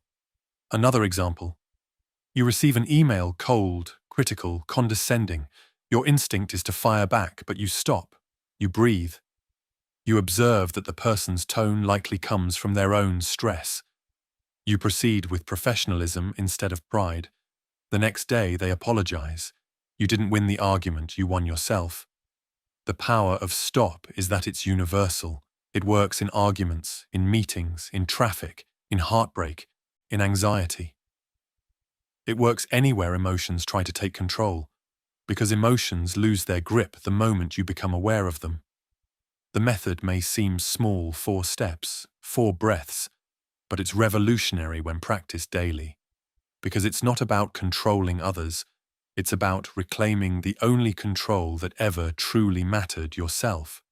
Another example. You receive an email cold, critical, condescending. Your instinct is to fire back, but you stop. You breathe. You observe that the person's tone likely comes from their own stress. You proceed with professionalism instead of pride. The next day, they apologize. You didn't win the argument, you won yourself. The power of stop is that it's universal. It works in arguments, in meetings, in traffic, in heartbreak, in anxiety. It works anywhere emotions try to take control, because emotions lose their grip the moment you become aware of them. The method may seem small, 4 steps, 4 breaths, but it's revolutionary when practiced daily, because it's not about controlling others, it's about reclaiming the only control that ever truly mattered, yourself.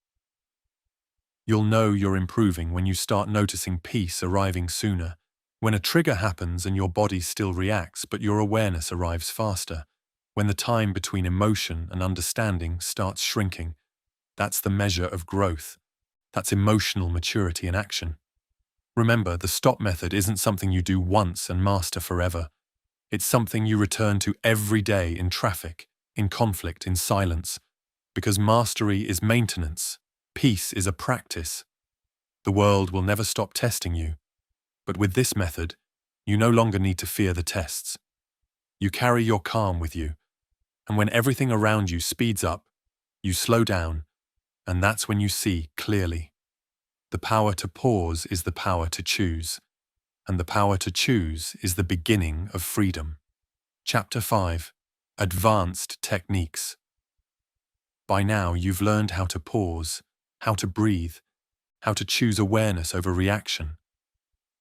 You'll know you're improving when you start noticing peace arriving sooner, when a trigger happens and your body still reacts but your awareness arrives faster, when the time between emotion and understanding starts shrinking. That's the measure of growth. That's emotional maturity in action. Remember, the stop method isn't something you do once and master forever. It's something you return to every day in traffic, in conflict, in silence, because mastery is maintenance. Peace is a practice. The world will never stop testing you. But with this method, you no longer need to fear the tests. You carry your calm with you, and when everything around you speeds up, you slow down, and that's when you see clearly. The power to pause is the power to choose, and the power to choose is the beginning of freedom. Chapter 5. Advanced Techniques. By now, you've learned how to pause, how to breathe, how to choose awareness over reaction.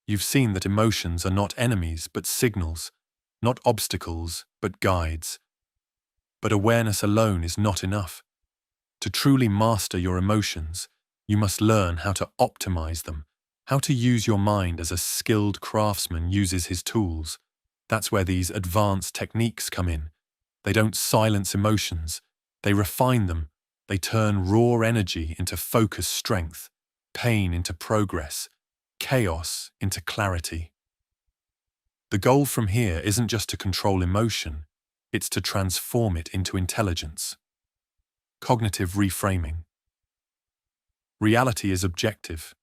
You've seen that emotions are not enemies but signals, not obstacles but guides. But awareness alone is not enough. To truly master your emotions, you must learn how to optimize them, how to use your mind as a skilled craftsman uses his tools. That's where these advanced techniques come in. They don't silence emotions, they refine them. They turn raw energy into focused strength, pain into progress, chaos into clarity. The goal from here isn't just to control emotion, it's to transform it into intelligence. Cognitive reframing. Reality is objective,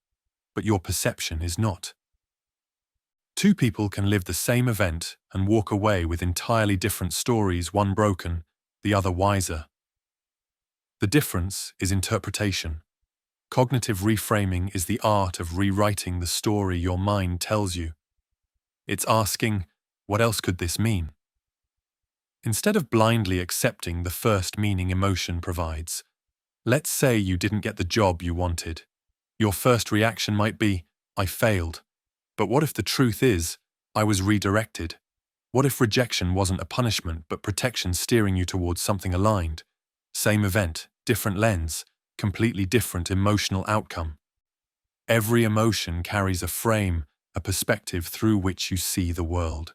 but your perception is not. 2 people can live the same event and walk away with entirely different stories, one broken, the other wiser. The difference is interpretation. Cognitive reframing is the art of rewriting the story your mind tells you. It's asking, what else could this mean? Instead of blindly accepting the first meaning emotion provides, let's say you didn't get the job you wanted. Your first reaction might be, I failed. But what if the truth is, I was redirected? What if rejection wasn't a punishment but protection steering you towards something aligned? Same event, different lens, completely different emotional outcome. Every emotion carries a frame, a perspective through which you see the world.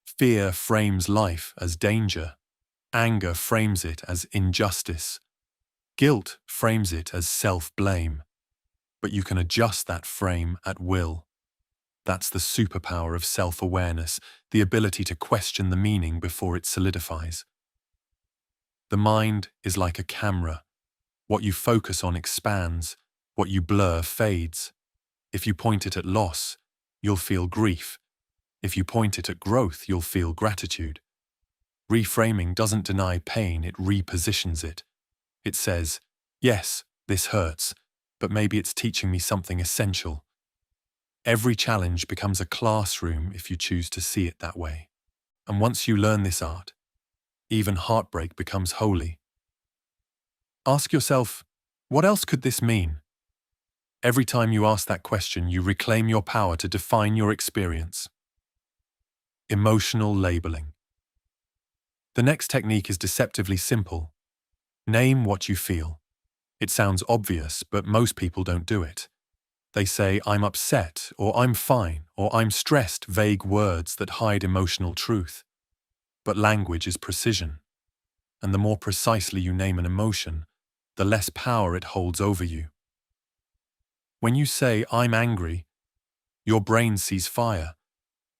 Fear frames life as danger. Anger frames it as injustice. Guilt frames it as self-blame. But you can adjust that frame at will. That's the superpower of self-awareness, the ability to question the meaning before it solidifies. The mind is like a camera. What you focus on expands, what you blur fades. If you point it at loss, you'll feel grief. If you point it at growth, you'll feel gratitude. Reframing doesn't deny pain, it repositions it. It says, yes, this hurts, but maybe it's teaching me something essential. Every challenge becomes a classroom if you choose to see it that way. And once you learn this art, even heartbreak becomes holy. Ask yourself, what else could this mean? Every time you ask that question, you reclaim your power to define your experience. Emotional labeling. The next technique is deceptively simple. Name what you feel. It sounds obvious, but most people don't do it. They say, I'm upset, or I'm fine, or I'm stressed, vague words that hide emotional truth. But language is precision. And the more precisely you name an emotion, the less power it holds over you. When you say, I'm angry, your brain sees fire.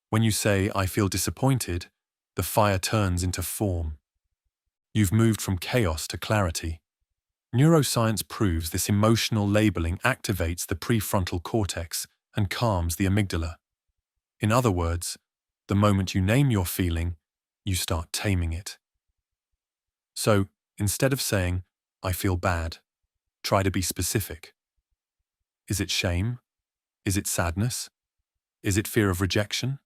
When you say, I feel disappointed, the fire turns into form. You've moved from chaos to clarity. Neuroscience proves this emotional labeling activates the prefrontal cortex and calms the amygdala. In other words, the moment you name your feeling, you start taming it. So, instead of saying, I feel bad, try to be specific. Is it shame? Is it sadness? Is it fear of rejection?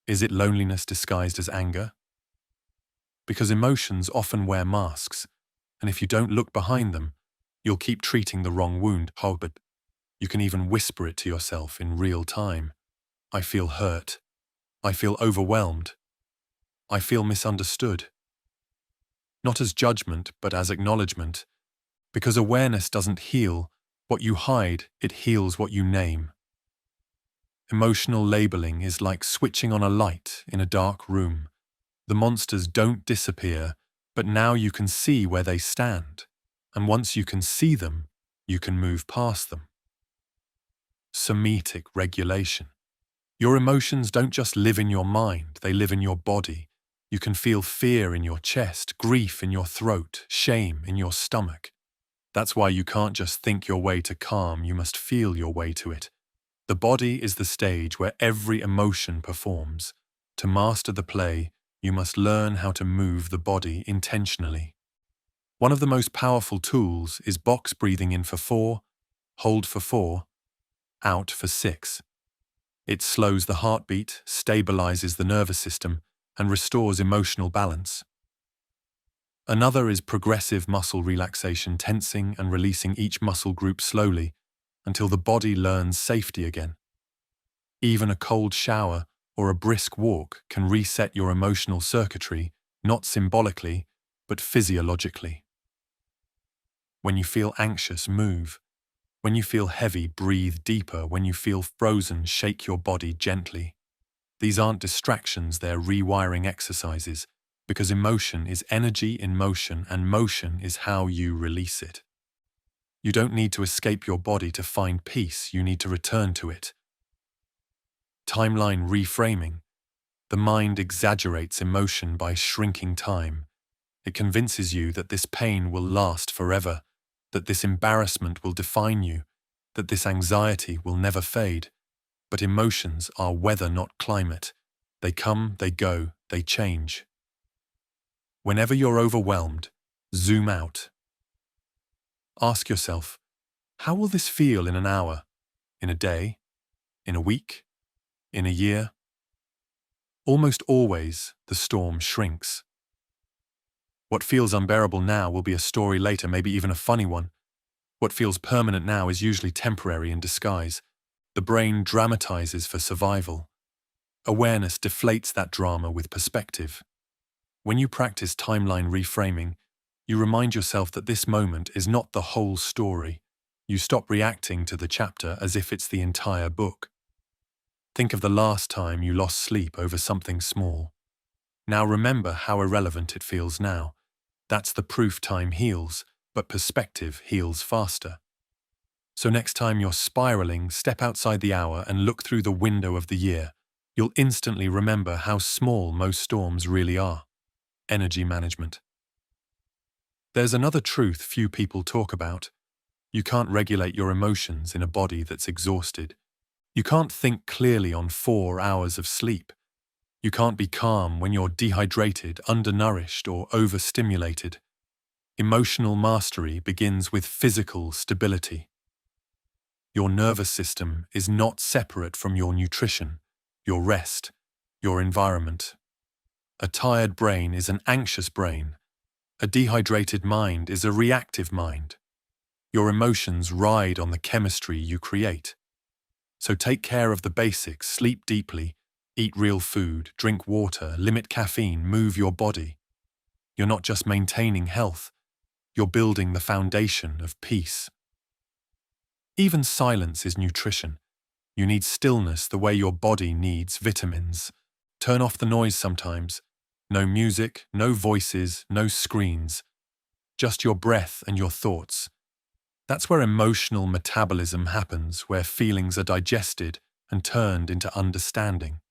Is it loneliness disguised as anger? Because emotions often wear masks, and if you don't look behind them, you'll keep treating the wrong wound. But you can even whisper it to yourself in real time. I feel hurt. I feel overwhelmed. I feel misunderstood. Not as judgment, but as acknowledgement. Because awareness doesn't heal what you hide, it heals what you name. Emotional labeling is like switching on a light in a dark room. The monsters don't disappear, but now you can see where they stand. And once you can see them, you can move past them. Somatic regulation. Your emotions don't just live in your mind, they live in your body. You can feel fear in your chest, grief in your throat, shame in your stomach. That's why you can't just think your way to calm, you must feel your way to it. The body is the stage where every emotion performs. To master the play, you must learn how to move the body intentionally. One of the most powerful tools is box breathing in for 4, hold for 4, out for 6. It slows the heartbeat, stabilizes the nervous system, and restores emotional balance. Another is progressive muscle relaxation, tensing and releasing each muscle group slowly until the body learns safety again. Even a cold shower or a brisk walk can reset your emotional circuitry, not symbolically, but physiologically. When you feel anxious, move. When you feel heavy, breathe deeper. When you feel frozen, shake your body gently. These aren't distractions, they're rewiring exercises, because emotion is energy in motion, and motion is how you release it. You don't need to escape your body to find peace, you need to return to it. Timeline reframing. The mind exaggerates emotion by shrinking time. It convinces you that this pain will last forever, that this embarrassment will define you, that this anxiety will never fade. But emotions are weather, not climate. They come, they go, they change. Whenever you're overwhelmed, zoom out. Ask yourself, how will this feel in an hour, in a day, in a week, in a year? Almost always, the storm shrinks. What feels unbearable now will be a story later, maybe even a funny one. What feels permanent now is usually temporary in disguise. The brain dramatizes for survival. Awareness deflates that drama with perspective. When you practice timeline reframing, you remind yourself that this moment is not the whole story. You stop reacting to the chapter as if it's the entire book. Think of the last time you lost sleep over something small. Now remember how irrelevant it feels now. That's the proof time heals, but perspective heals faster. So next time you're spiraling, step outside the hour and look through the window of the year. You'll instantly remember how small most storms really are. Energy management. There's another truth few people talk about. You can't regulate your emotions in a body that's exhausted. You can't think clearly on 4 hours of sleep. You can't be calm when you're dehydrated, undernourished, or overstimulated. Emotional mastery begins with physical stability. Your nervous system is not separate from your nutrition, your rest, your environment. A tired brain is an anxious brain. A dehydrated mind is a reactive mind. Your emotions ride on the chemistry you create. So take care of the basics, sleep deeply, eat real food, drink water, limit caffeine, move your body. You're not just maintaining health, you're building the foundation of peace. Even silence is nutrition. You need stillness the way your body needs vitamins. Turn off the noise sometimes. No music, no voices, no screens. Just your breath and your thoughts. That's where emotional metabolism happens, where feelings are digested and turned into understanding.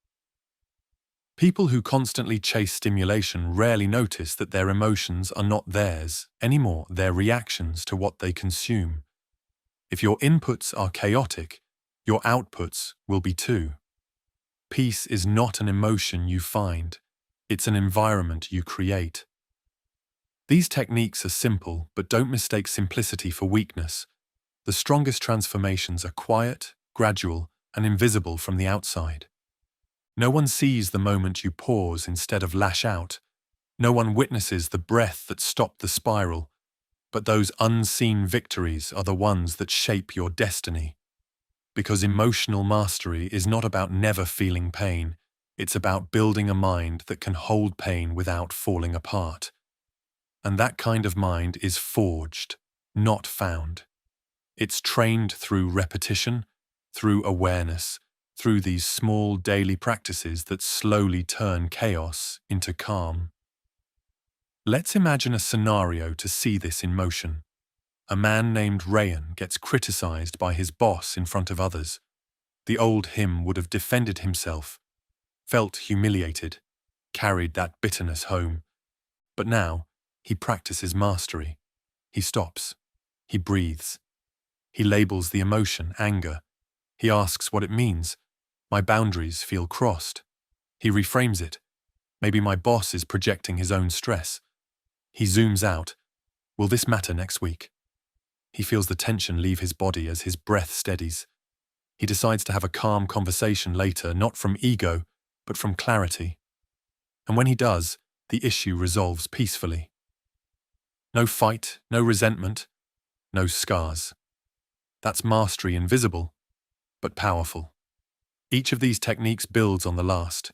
People who constantly chase stimulation rarely notice that their emotions are not theirs anymore, they're reactions to what they consume. If your inputs are chaotic, your outputs will be too. Peace is not an emotion you find, it's an environment you create. These techniques are simple, but don't mistake simplicity for weakness. The strongest transformations are quiet, gradual, and invisible from the outside. No one sees the moment you pause instead of lash out. No one witnesses the breath that stopped the spiral. But those unseen victories are the ones that shape your destiny. Because emotional mastery is not about never feeling pain, it's about building a mind that can hold pain without falling apart. And that kind of mind is forged, not found. It's trained through repetition, through awareness, through these small daily practices that slowly turn chaos into calm. Let's imagine a scenario to see this in motion. A man named Rayan gets criticized by his boss in front of others. The old him would have defended himself, felt humiliated, carried that bitterness home. But now, he practices mastery. He stops. He breathes. He labels the emotion, anger. He asks what it means. My boundaries feel crossed. He reframes it. Maybe my boss is projecting his own stress. He zooms out. Will this matter next week? He feels the tension leave his body as his breath steadies. He decides to have a calm conversation later, not from ego, but from clarity. And when he does, the issue resolves peacefully. No fight, no resentment, no scars. That's mastery invisible, but powerful. Each of these techniques builds on the last.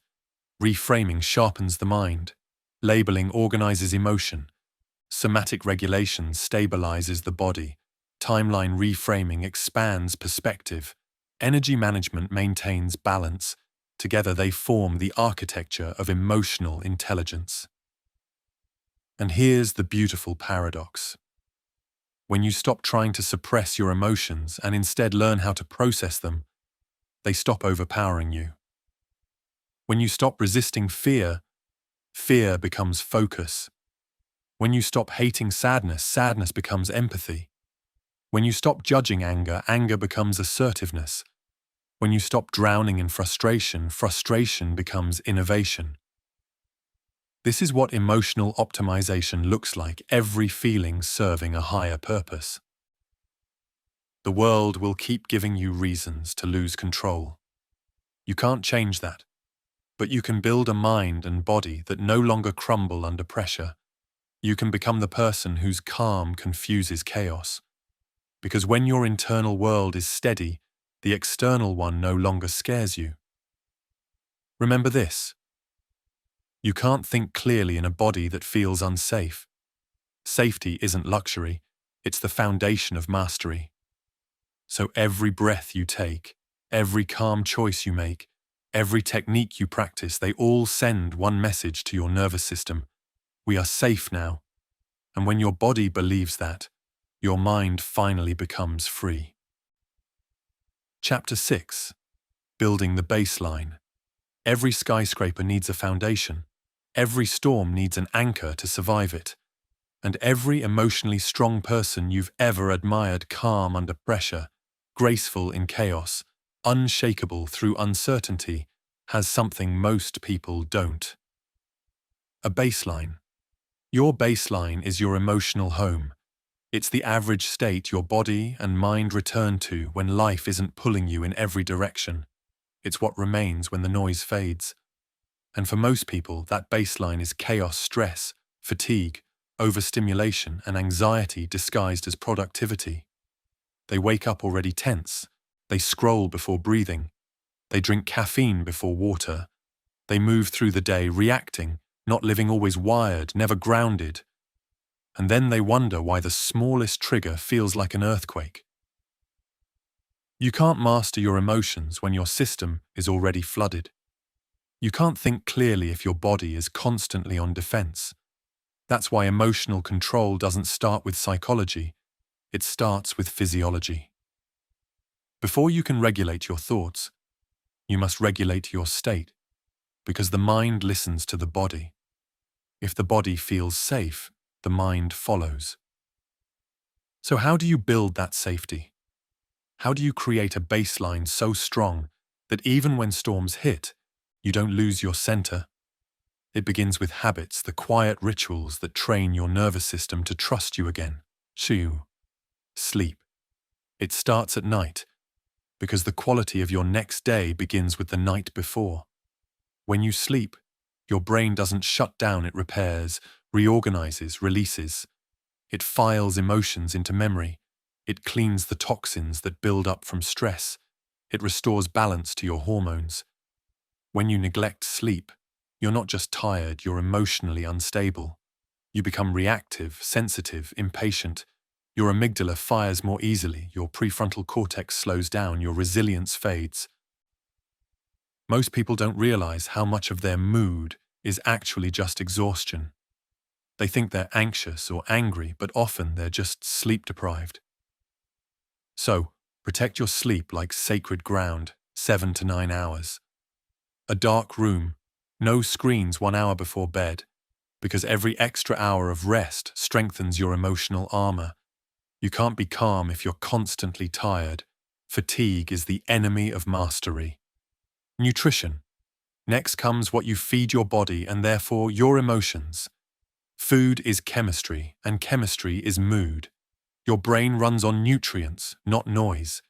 Reframing sharpens the mind. Labeling organizes emotion. Somatic regulation stabilizes the body. Timeline reframing expands perspective. Energy management maintains balance. Together they form the architecture of emotional intelligence. And here's the beautiful paradox. When you stop trying to suppress your emotions and instead learn how to process them, they stop overpowering you. When you stop resisting fear, fear becomes focus. When you stop hating sadness, sadness becomes empathy. When you stop judging anger, anger becomes assertiveness. When you stop drowning in frustration, frustration becomes innovation. This is what emotional optimization looks like, every feeling serving a higher purpose. The world will keep giving you reasons to lose control. You can't change that, but you can build a mind and body that no longer crumble under pressure. You can become the person whose calm confuses chaos. Because when your internal world is steady, the external one no longer scares you. Remember this. You can't think clearly in a body that feels unsafe. Safety isn't luxury, it's the foundation of mastery. So every breath you take, every calm choice you make, every technique you practice, they all send one message to your nervous system. We are safe now. And when your body believes that, your mind finally becomes free. Chapter 6. Building the baseline. Every skyscraper needs a foundation. Every storm needs an anchor to survive it. And every emotionally strong person you've ever admired, calm under pressure, graceful in chaos, unshakable through uncertainty, has something most people don't. A baseline. Your baseline is your emotional home. It's the average state your body and mind return to when life isn't pulling you in every direction. It's what remains when the noise fades. And for most people, that baseline is chaos, stress, fatigue, overstimulation, and anxiety disguised as productivity. They wake up already tense. They scroll before breathing. They drink caffeine before water. They move through the day reacting, not living, always wired, never grounded. And then they wonder why the smallest trigger feels like an earthquake. You can't master your emotions when your system is already flooded. You can't think clearly if your body is constantly on defense. That's why emotional control doesn't start with psychology. It starts with physiology. Before you can regulate your thoughts, you must regulate your state, because the mind listens to the body. If the body feels safe, the mind follows. So how do you build that safety? How do you create a baseline so strong that even when storms hit, you don't lose your center? It begins with habits, the quiet rituals that train your nervous system to trust you again. Sleep. It starts at night, because the quality of your next day begins with the night before. When you sleep, your brain doesn't shut down, it repairs, reorganizes, releases. It files emotions into memory. It cleans the toxins that build up from stress. It restores balance to your hormones. When you neglect sleep, you're not just tired, you're emotionally unstable. You become reactive, sensitive, impatient. Your amygdala fires more easily, your prefrontal cortex slows down, your resilience fades. Most people don't realize how much of their mood is actually just exhaustion. They think they're anxious or angry, but often they're just sleep-deprived. So, protect your sleep like sacred ground, 7 to 9 hours. A dark room, no screens 1 hour before bed, because every extra hour of rest strengthens your emotional armor. You can't be calm if you're constantly tired. Fatigue is the enemy of mastery. Nutrition. Next comes what you feed your body and therefore your emotions. Food is chemistry, and chemistry is mood. Your brain runs on nutrients, not noise.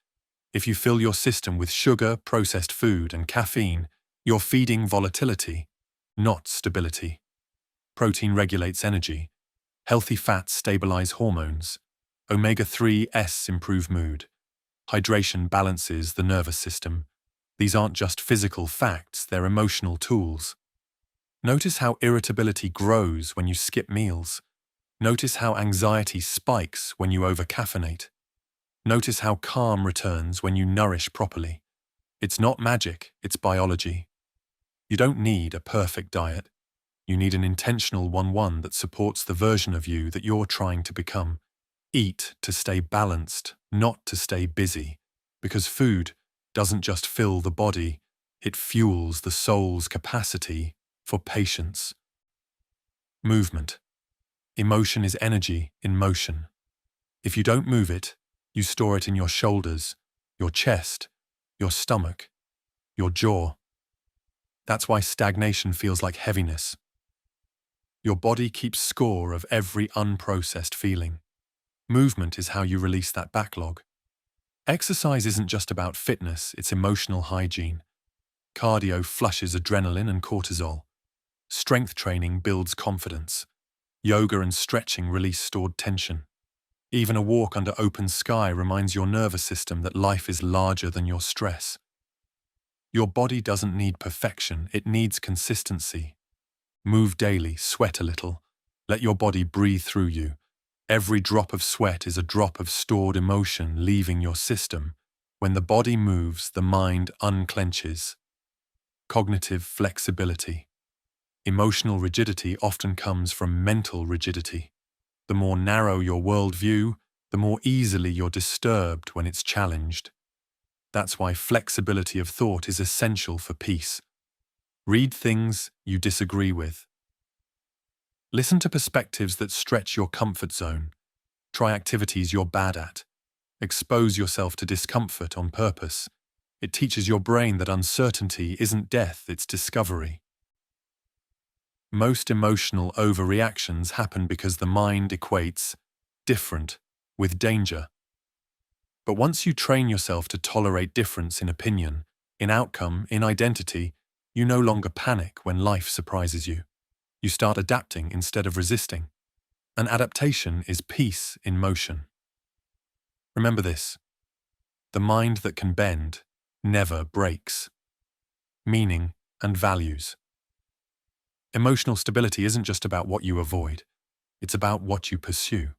If you fill your system with sugar, processed food, and caffeine, you're feeding volatility, not stability. Protein regulates energy. Healthy fats stabilize hormones. Omega-3s improve mood. Hydration balances the nervous system. These aren't just physical facts, they're emotional tools. Notice how irritability grows when you skip meals. Notice how anxiety spikes when you overcaffeinate. Notice how calm returns when you nourish properly. It's not magic, it's biology. You don't need a perfect diet. You need an intentional one that supports the version of you that you're trying to become. Eat to stay balanced, not to stay busy, because food doesn't just fill the body, it fuels the soul's capacity for patience. Movement. Emotion is energy in motion. If you don't move it, you store it in your shoulders, your chest, your stomach, your jaw. That's why stagnation feels like heaviness. Your body keeps score of every unprocessed feeling. Movement is how you release that backlog. Exercise isn't just about fitness, it's emotional hygiene. Cardio flushes adrenaline and cortisol. Strength training builds confidence. Yoga and stretching release stored tension. Even a walk under open sky reminds your nervous system that life is larger than your stress. Your body doesn't need perfection, it needs consistency. Move daily, sweat a little. Let your body breathe through you. Every drop of sweat is a drop of stored emotion leaving your system. When the body moves, the mind unclenches. Cognitive flexibility. Emotional rigidity often comes from mental rigidity. The more narrow your worldview, the more easily you're disturbed when it's challenged. That's why flexibility of thought is essential for peace. Read things you disagree with. Listen to perspectives that stretch your comfort zone. Try activities you're bad at. Expose yourself to discomfort on purpose. It teaches your brain that uncertainty isn't death, it's discovery. Most emotional overreactions happen because the mind equates different with danger. But once you train yourself to tolerate difference in opinion, in outcome, in identity, you no longer panic when life surprises you. You start adapting instead of resisting. An adaptation is peace in motion. Remember this: the mind that can bend never breaks. Meaning and values. Emotional stability isn't just about what you avoid, it's about what you pursue.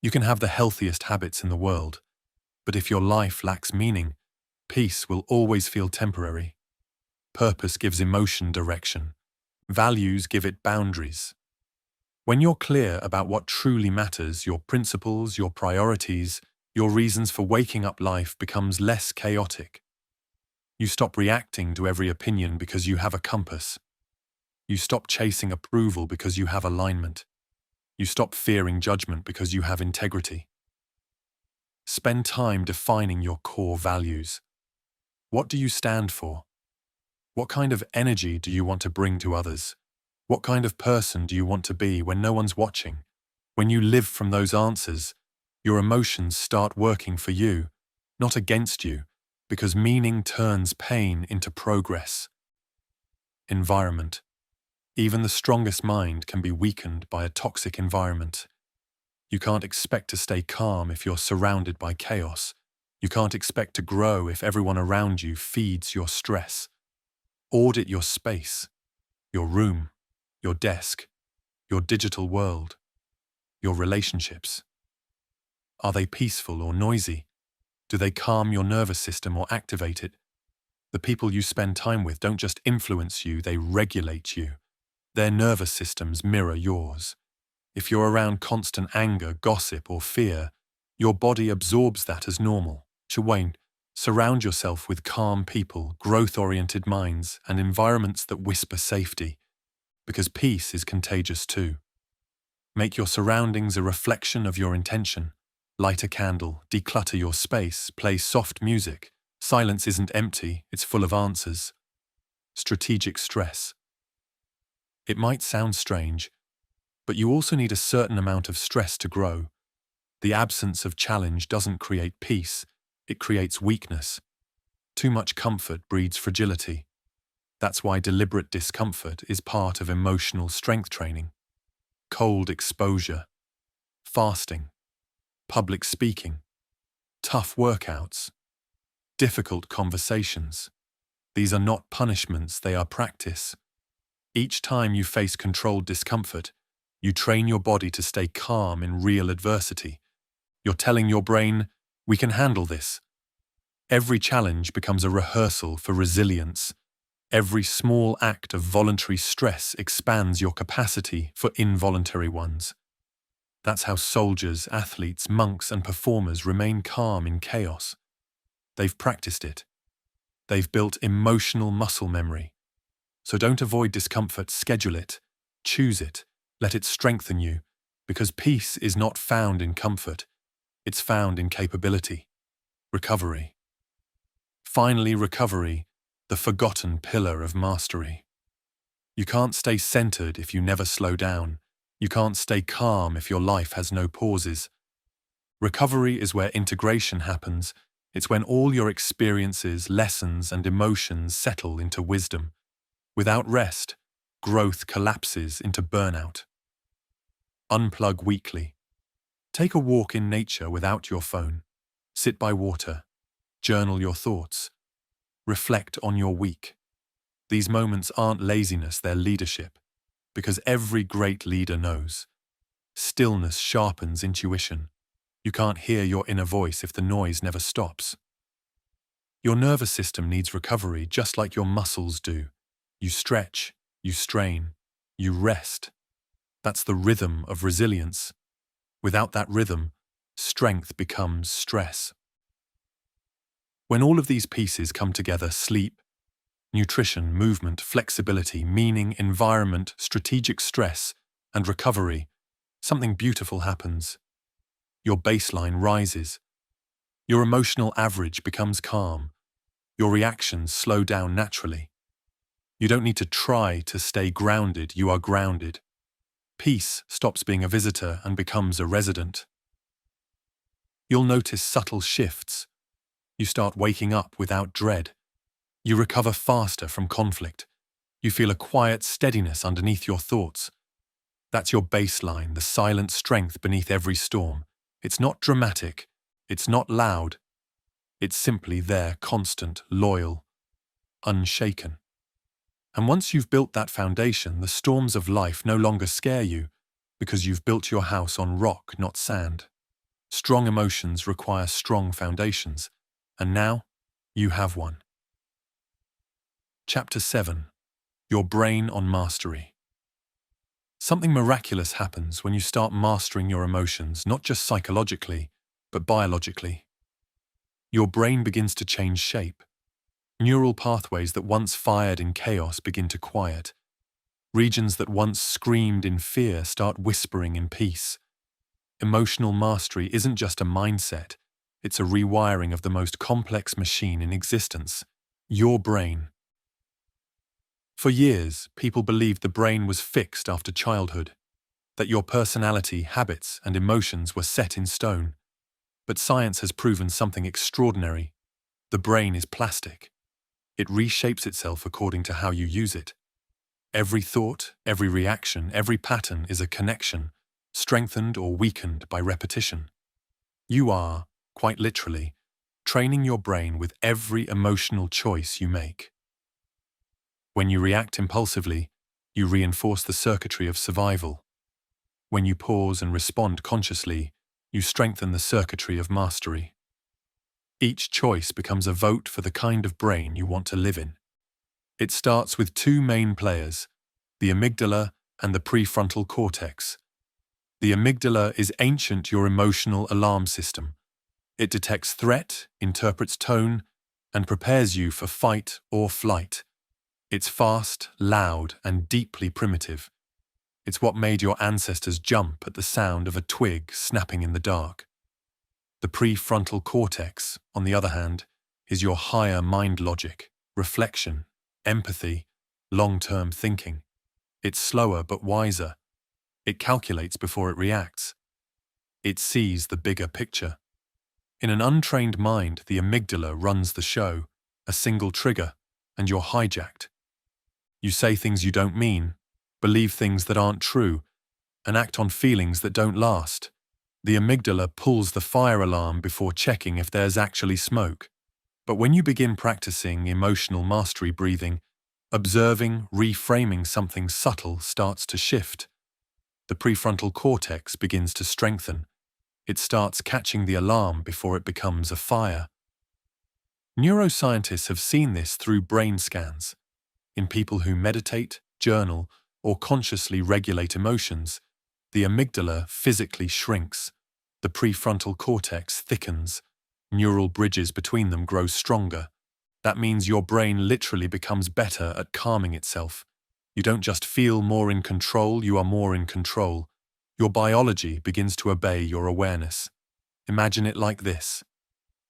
You can have the healthiest habits in the world, but if your life lacks meaning, peace will always feel temporary. Purpose gives emotion direction. Values give it boundaries. When you're clear about what truly matters, your principles, your priorities, your reasons for waking up, life becomes less chaotic. You stop reacting to every opinion because you have a compass. You stop chasing approval because you have alignment. You stop fearing judgment because you have integrity. Spend time defining your core values. What do you stand for? What kind of energy do you want to bring to others? What kind of person do you want to be when no one's watching? When you live from those answers, your emotions start working for you, not against you, because meaning turns pain into progress. Environment. Even the strongest mind can be weakened by a toxic environment. You can't expect to stay calm if you're surrounded by chaos. You can't expect to grow if everyone around you feeds your stress. Audit your space, your room, your desk, your digital world, your relationships. Are they peaceful or noisy? Do they calm your nervous system or activate it? The people you spend time with don't just influence you, they regulate you. Their nervous systems mirror yours. If you're around constant anger, gossip, or fear, your body absorbs that as normal. Wayne, surround yourself with calm people, growth-oriented minds, and environments that whisper safety, because peace is contagious too. Make your surroundings a reflection of your intention. Light a candle, declutter your space, play soft music. Silence isn't empty, it's full of answers. Strategic stress. It might sound strange, but you also need a certain amount of stress to grow. The absence of challenge doesn't create peace, it creates weakness. Too much comfort breeds fragility. That's why deliberate discomfort is part of emotional strength training. Cold exposure, fasting, public speaking, tough workouts, difficult conversations. These are not punishments, they are practice. Each time you face controlled discomfort, you train your body to stay calm in real adversity. You're telling your brain, we can handle this. Every challenge becomes a rehearsal for resilience. Every small act of voluntary stress expands your capacity for involuntary ones. That's how soldiers, athletes, monks, and performers remain calm in chaos. They've practiced it. They've built emotional muscle memory. So don't avoid discomfort, schedule it, choose it, let it strengthen you, because peace is not found in comfort, it's found in capability. Recovery. Finally, recovery, the forgotten pillar of mastery. You can't stay centered if you never slow down. You can't stay calm if your life has no pauses. Recovery is where integration happens. It's when all your experiences, lessons, and emotions settle into wisdom. Without rest, growth collapses into burnout. Unplug weekly. Take a walk in nature without your phone. Sit by water. Journal your thoughts. Reflect on your week. These moments aren't laziness, they're leadership. Because every great leader knows. Stillness sharpens intuition. You can't hear your inner voice if the noise never stops. Your nervous system needs recovery just like your muscles do. You stretch, you strain, you rest. That's the rhythm of resilience. Without that rhythm, strength becomes stress. When all of these pieces come together, sleep, nutrition, movement, flexibility, meaning, environment, strategic stress, and recovery, something beautiful happens. Your baseline rises. Your emotional average becomes calm. Your reactions slow down naturally. You don't need to try to stay grounded, you are grounded. Peace stops being a visitor and becomes a resident. You'll notice subtle shifts. You start waking up without dread. You recover faster from conflict. You feel a quiet steadiness underneath your thoughts. That's your baseline, the silent strength beneath every storm. It's not dramatic. It's not loud. It's simply there, constant, loyal, unshaken. And once you've built that foundation, the storms of life no longer scare you because you've built your house on rock, not sand. Strong emotions require strong foundations, and now you have one. Chapter 7. Your Brain on Mastery. Something miraculous happens when you start mastering your emotions, not just psychologically, but biologically. Your brain begins to change shape. Neural pathways that once fired in chaos begin to quiet. Regions that once screamed in fear start whispering in peace. Emotional mastery isn't just a mindset, it's a rewiring of the most complex machine in existence, your brain. For years, people believed the brain was fixed after childhood, that your personality, habits, and emotions were set in stone. But science has proven something extraordinary. The brain is plastic. It reshapes itself according to how you use it. Every thought, every reaction, every pattern is a connection, strengthened or weakened by repetition. You are, quite literally, training your brain with every emotional choice you make. When you react impulsively, you reinforce the circuitry of survival. When you pause and respond consciously, you strengthen the circuitry of mastery. Each choice becomes a vote for the kind of brain you want to live in. It starts with two main players, the amygdala and the prefrontal cortex. The amygdala is ancient, your emotional alarm system. It detects threat, interprets tone, and prepares you for fight or flight. It's fast, loud, and deeply primitive. It's what made your ancestors jump at the sound of a twig snapping in the dark. The prefrontal cortex, on the other hand, is your higher mind logic, reflection, empathy, long-term thinking. It's slower but wiser. It calculates before it reacts. It sees the bigger picture. In an untrained mind, the amygdala runs the show, a single trigger, and you're hijacked. You say things you don't mean, believe things that aren't true, and act on feelings that don't last. The amygdala pulls the fire alarm before checking if there's actually smoke. But when you begin practicing emotional mastery breathing, observing, reframing something subtle starts to shift. The prefrontal cortex begins to strengthen. It starts catching the alarm before it becomes a fire. Neuroscientists have seen this through brain scans. In people who meditate, journal, or consciously regulate emotions, the amygdala physically shrinks. The prefrontal cortex thickens. Neural bridges between them grow stronger. That means your brain literally becomes better at calming itself. You don't just feel more in control, you are more in control. Your biology begins to obey your awareness. Imagine it like this.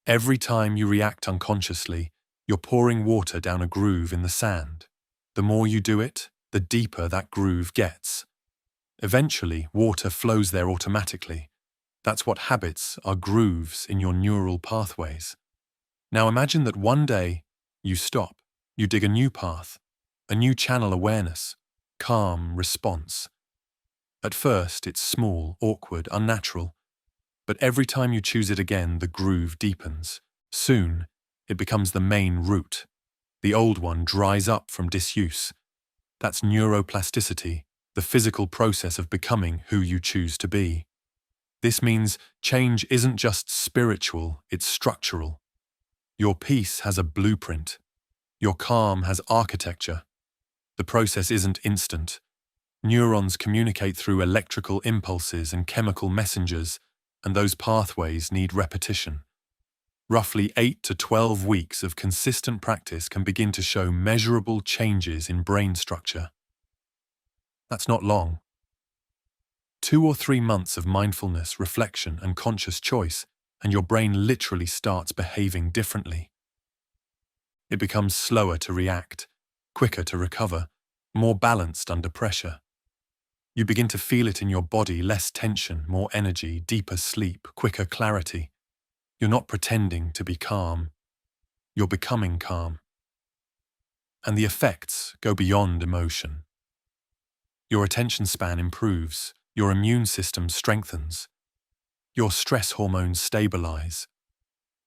Every time you react unconsciously, you're pouring water down a groove in the sand. The more you do it, the deeper that groove gets. Eventually, water flows there automatically. That's what habits are, grooves in your neural pathways. Now imagine that one day, you stop, you dig a new path, a new channel awareness, calm response. At first, it's small, awkward, unnatural. But every time you choose it again, the groove deepens. Soon, it becomes the main route. The old one dries up from disuse. That's neuroplasticity, the physical process of becoming who you choose to be. This means change isn't just spiritual, it's structural. Your peace has a blueprint. Your calm has architecture. The process isn't instant. Neurons communicate through electrical impulses and chemical messengers, and those pathways need repetition. Roughly 8 to 12 weeks of consistent practice can begin to show measurable changes in brain structure. That's not long. 2 or 3 months of mindfulness, reflection, and conscious choice, and your brain literally starts behaving differently. It becomes slower to react, quicker to recover, more balanced under pressure. You begin to feel it in your body, less tension, more energy, deeper sleep, quicker clarity. You're not pretending to be calm. You're becoming calm. And the effects go beyond emotion. Your attention span improves, your immune system strengthens, your stress hormones stabilize,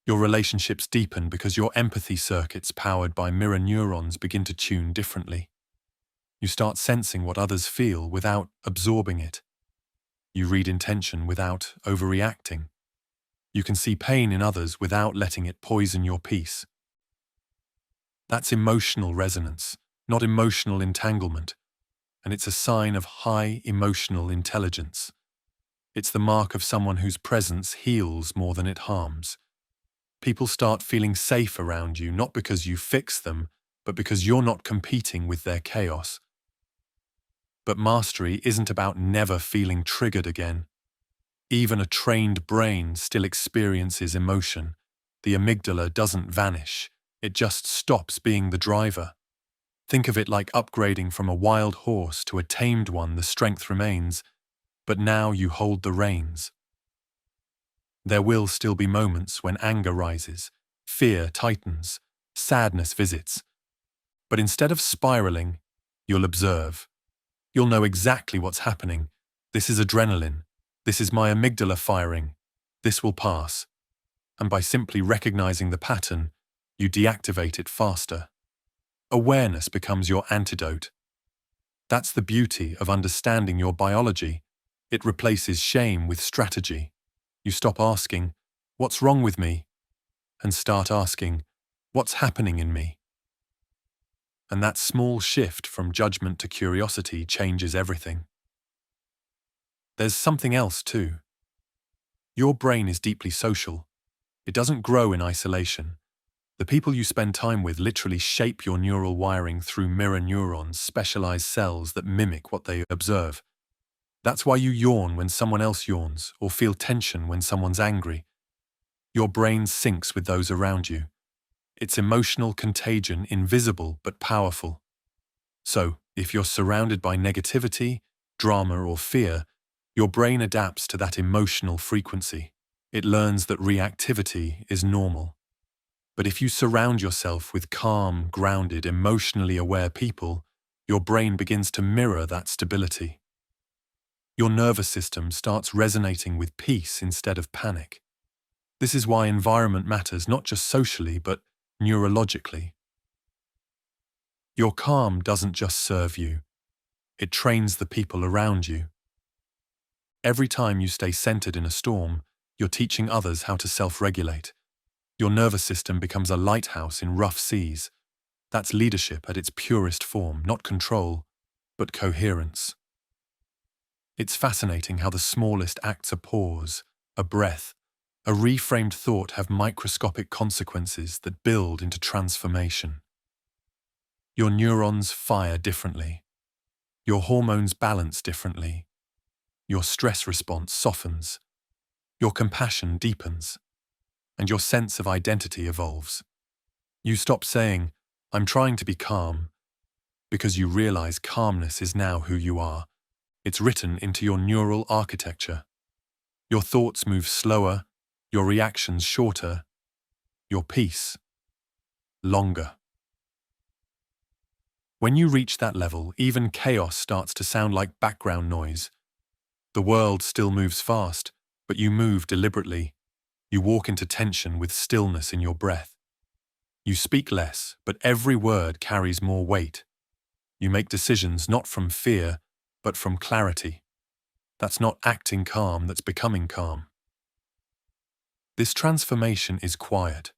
your relationships deepen because your empathy circuits powered by mirror neurons begin to tune differently. You start sensing what others feel without absorbing it. You read intention without overreacting. You can see pain in others without letting it poison your peace. That's emotional resonance, not emotional entanglement, and it's a sign of high emotional intelligence. It's the mark of someone whose presence heals more than it harms. People start feeling safe around you, not because you fix them, but because you're not competing with their chaos. But mastery isn't about never feeling triggered again. Even a trained brain still experiences emotion. The amygdala doesn't vanish. It just stops being the driver. Think of it like upgrading from a wild horse to a tamed one. The strength remains, but now you hold the reins. There will still be moments when anger rises, fear tightens, sadness visits. But instead of spiraling, you'll observe. You'll know exactly what's happening. This is adrenaline. This is my amygdala firing. This will pass. And by simply recognizing the pattern, you deactivate it faster. Awareness becomes your antidote. That's the beauty of understanding your biology. It replaces shame with strategy. You stop asking, "What's wrong with me?" and start asking, "What's happening in me?" And that small shift from judgment to curiosity changes everything. There's something else too. Your brain is deeply social. It doesn't grow in isolation. The people you spend time with literally shape your neural wiring through mirror neurons, specialized cells that mimic what they observe. That's why you yawn when someone else yawns, or feel tension when someone's angry. Your brain syncs with those around you. It's emotional contagion, invisible but powerful. So, if you're surrounded by negativity, drama, or fear, your brain adapts to that emotional frequency. It learns that reactivity is normal. But if you surround yourself with calm, grounded, emotionally aware people, your brain begins to mirror that stability. Your nervous system starts resonating with peace instead of panic. This is why environment matters, not just socially, but neurologically. Your calm doesn't just serve you. It trains the people around you. Every time you stay centered in a storm, you're teaching others how to self-regulate. Your nervous system becomes a lighthouse in rough seas. That's leadership at its purest form, not control, but coherence. It's fascinating how the smallest acts, a pause, a breath, a reframed thought have microscopic consequences that build into transformation. Your neurons fire differently. Your hormones balance differently. Your stress response softens. Your compassion deepens. And your sense of identity evolves. You stop saying, "I'm trying to be calm," because you realize calmness is now who you are. It's written into your neural architecture. Your thoughts move slower, your reactions shorter, your peace longer. When you reach that level, even chaos starts to sound like background noise. The world still moves fast, but you move deliberately. You walk into tension with stillness in your breath. You speak less, but every word carries more weight. You make decisions not from fear, but from clarity. That's not acting calm, that's becoming calm. This transformation is quiet.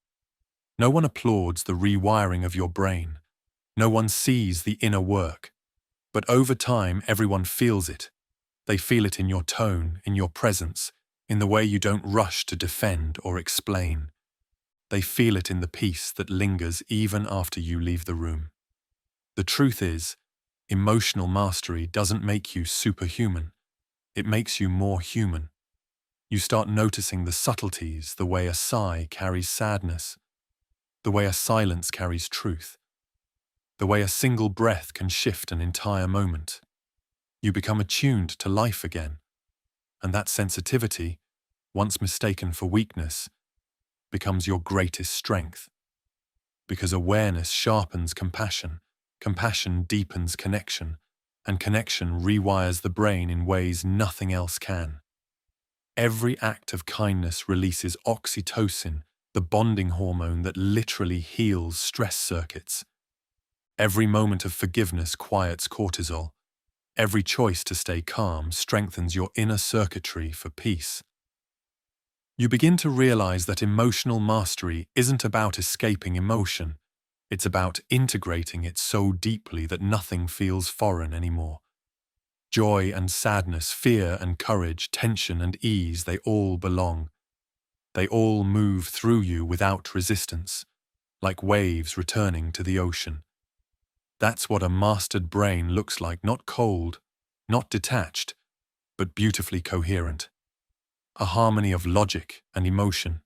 No one applauds the rewiring of your brain. No one sees the inner work. But over time, everyone feels it. They feel it in your tone, in your presence, in the way you don't rush to defend or explain. They feel it in the peace that lingers even after you leave the room. The truth is, emotional mastery doesn't make you superhuman. It makes you more human. You start noticing the subtleties, the way a sigh carries sadness, the way a silence carries truth, the way a single breath can shift an entire moment. You become attuned to life again, and that sensitivity, once mistaken for weakness, becomes your greatest strength. Because awareness sharpens compassion, compassion deepens connection, and connection rewires the brain in ways nothing else can. Every act of kindness releases oxytocin, the bonding hormone that literally heals stress circuits. Every moment of forgiveness quiets cortisol. Every choice to stay calm strengthens your inner circuitry for peace. You begin to realize that emotional mastery isn't about escaping emotion. It's about integrating it so deeply that nothing feels foreign anymore. Joy and sadness, fear and courage, tension and ease, they all belong. They all move through you without resistance, like waves returning to the ocean. That's what a mastered brain looks like, not cold, not detached, but beautifully coherent. A harmony of logic and emotion.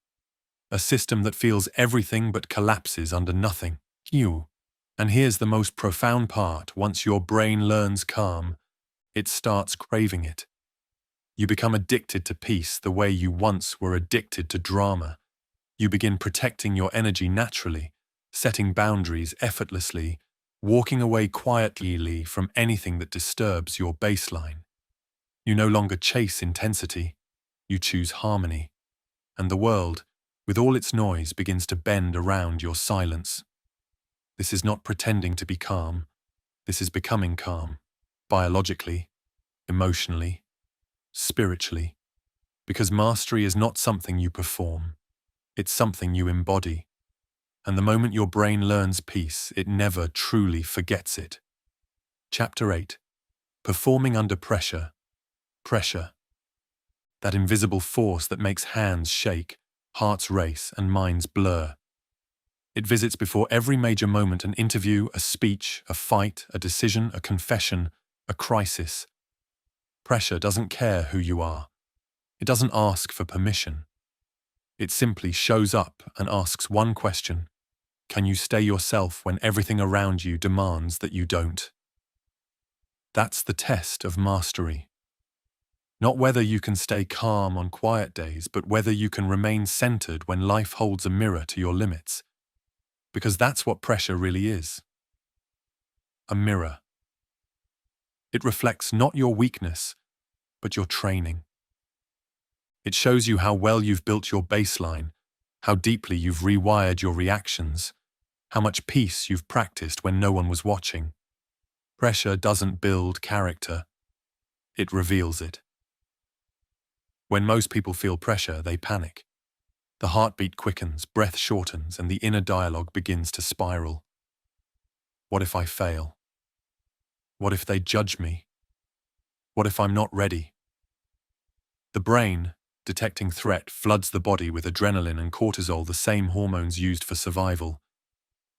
A system that feels everything but collapses under nothing. And here's the most profound part: once your brain learns calm, it starts craving it. You become addicted to peace the way you once were addicted to drama. You begin protecting your energy naturally, setting boundaries effortlessly, walking away quietly from anything that disturbs your baseline. You no longer chase intensity, you choose harmony. And the world, with all its noise, begins to bend around your silence. This is not pretending to be calm. This is becoming calm, biologically, emotionally, spiritually. Because mastery is not something you perform. It's something you embody. And the moment your brain learns peace, it never truly forgets it. Chapter 8. Performing under pressure. Pressure. That invisible force that makes hands shake, hearts race, and minds blur. It visits before every major moment: an interview, a speech, a fight, a decision, a confession, a crisis. Pressure doesn't care who you are. It doesn't ask for permission. It simply shows up and asks one question: can you stay yourself when everything around you demands that you don't? That's the test of mastery. Not whether you can stay calm on quiet days, but whether you can remain centered when life holds a mirror to your limits. Because that's what pressure really is. A mirror. It reflects not your weakness, but your training. It shows you how well you've built your baseline, how deeply you've rewired your reactions, how much peace you've practiced when no one was watching. Pressure doesn't build character, it reveals it. When most people feel pressure, they panic. The heartbeat quickens, breath shortens, and the inner dialogue begins to spiral. What if I fail? What if they judge me? What if I'm not ready? The brain, detecting threat, floods the body with adrenaline and cortisol, the same hormones used for survival.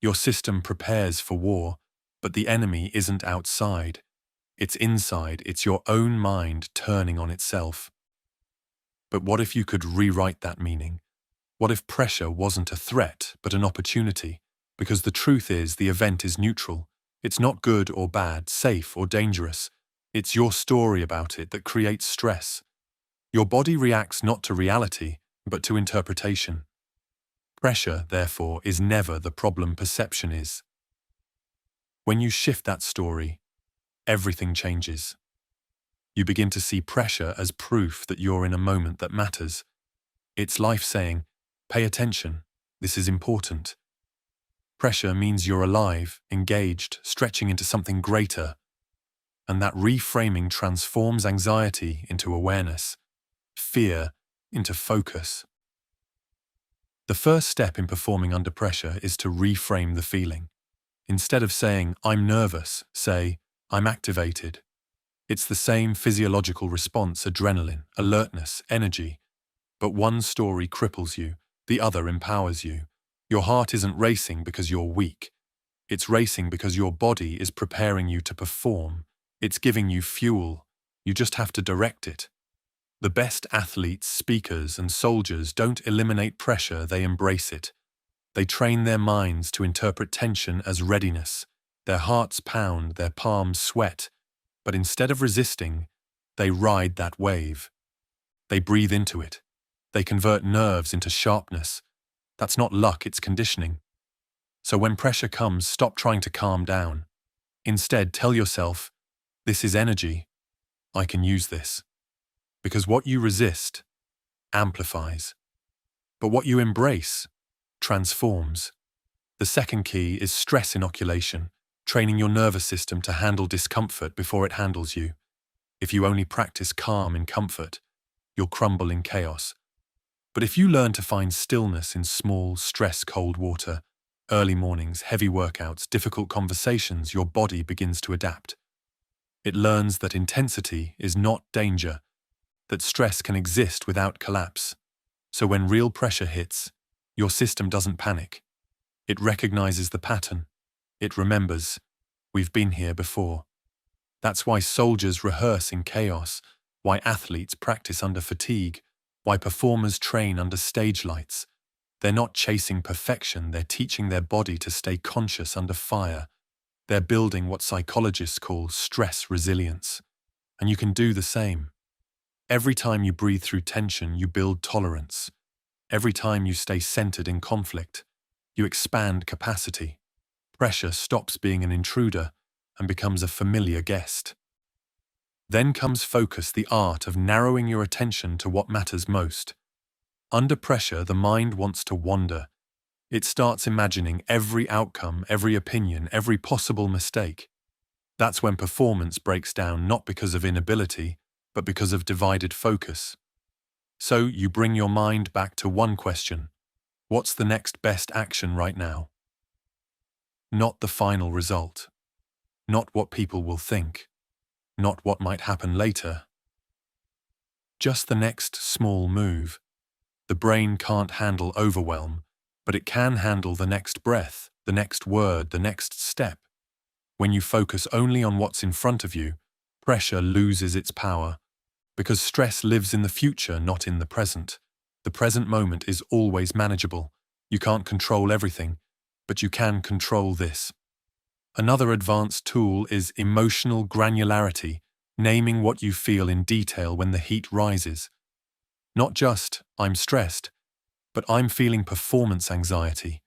Your system prepares for war, but the enemy isn't outside. It's inside. It's your own mind turning on itself. But what if you could rewrite that meaning? What if pressure wasn't a threat, but an opportunity? Because the truth is, the event is neutral. It's not good or bad, safe or dangerous. It's your story about it that creates stress. Your body reacts not to reality, but to interpretation. Pressure, therefore, is never the problem, perception is. When you shift that story, everything changes. You begin to see pressure as proof that you're in a moment that matters. It's life saying, pay attention, this is important. Pressure means you're alive, engaged, stretching into something greater. And that reframing transforms anxiety into awareness, fear into focus. The first step in performing under pressure is to reframe the feeling. Instead of saying, I'm nervous, say, I'm activated. It's the same physiological response: adrenaline, alertness, energy. But one story cripples you, the other empowers you. Your heart isn't racing because you're weak. It's racing because your body is preparing you to perform. It's giving you fuel, You just have to direct it. The best athletes, speakers, and soldiers don't eliminate pressure, they embrace it. They train their minds to interpret tension as readiness. Their hearts pound, their palms sweat, but instead of resisting, they ride that wave. They breathe into it. They convert nerves into sharpness. That's not luck, it's conditioning. So when pressure comes, stop trying to calm down. Instead, tell yourself, this is energy. I can use this. Because what you resist amplifies. But what you embrace transforms. The second key is stress inoculation, training your nervous system to handle discomfort before it handles you. If you only practice calm in comfort, you'll crumble in chaos. But if you learn to find stillness in small, stress-cold water, early mornings, heavy workouts, difficult conversations, your body begins to adapt. It learns that intensity is not danger, that stress can exist without collapse. So when real pressure hits, your system doesn't panic. It recognizes the pattern. It remembers, we've been here before. That's why soldiers rehearse in chaos, why athletes practice under fatigue, why performers train under stage lights. They're not chasing perfection, they're teaching their body to stay conscious under fire. They're building what psychologists call stress resilience. And you can do the same. Every time you breathe through tension, you build tolerance. Every time you stay centered in conflict, you expand capacity. Pressure stops being an intruder and becomes a familiar guest. Then comes focus, the art of narrowing your attention to what matters most. Under pressure, the mind wants to wander. It starts imagining every outcome, every opinion, every possible mistake. That's when performance breaks down, not because of inability, but because of divided focus. So you bring your mind back to one question. What's the next best action right now? Not the final result. Not what people will think. Not what might happen later. Just the next small move. The brain can't handle overwhelm, but it can handle the next breath, the next word, the next step. When you focus only on what's in front of you, pressure loses its power. Because stress lives in the future, not in the present. The present moment is always manageable. You can't control everything, but you can control this. Another advanced tool is emotional granularity, naming what you feel in detail when the heat rises. Not just, I'm stressed, but I'm feeling performance anxiety.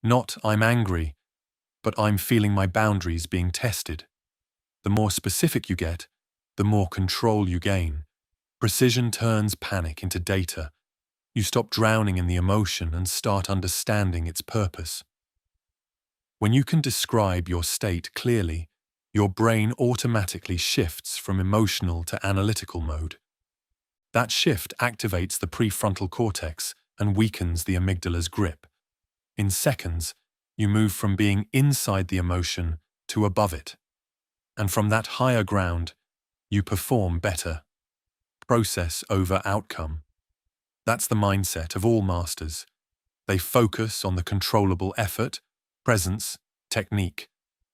Not, I'm angry, but I'm feeling my boundaries being tested. The more specific you get, the more control you gain. Precision turns panic into data. You stop drowning in the emotion and start understanding its purpose. When you can describe your state clearly, your brain automatically shifts from emotional to analytical mode. That shift activates the prefrontal cortex and weakens the amygdala's grip. In seconds, you move from being inside the emotion to above it. And from that higher ground, you perform better. Process over outcome. That's the mindset of all masters. They focus on the controllable effort, presence, technique,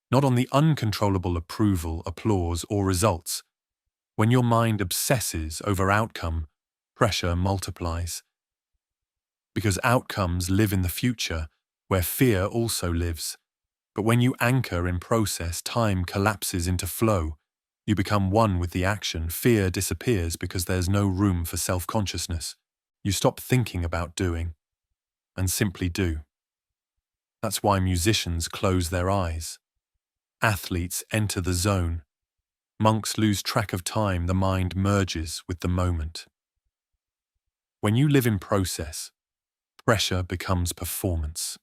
not on the uncontrollable approval, applause, or results. When your mind obsesses over outcome, pressure multiplies. Because outcomes live in the future, where fear also lives. But when you anchor in process, time collapses into flow. You become one with the action. Fear disappears because there's no room for self-consciousness. You stop thinking about doing and simply do. That's why musicians close their eyes. Athletes enter the zone. Monks lose track of time. The mind merges with the moment. When you live in process, pressure becomes performance.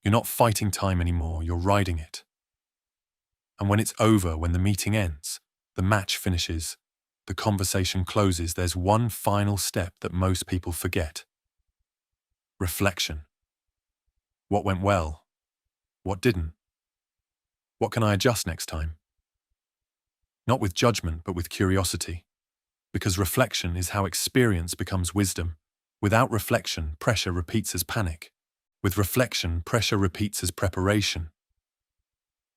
You're not fighting time anymore, you're riding it. And when it's over, when the meeting ends, the match finishes, the conversation closes, there's one final step that most people forget. Reflection. What went well? What didn't? What can I adjust next time? Not with judgment, but with curiosity. Because reflection is how experience becomes wisdom. Without reflection, pressure repeats as panic. With reflection, pressure repeats as preparation.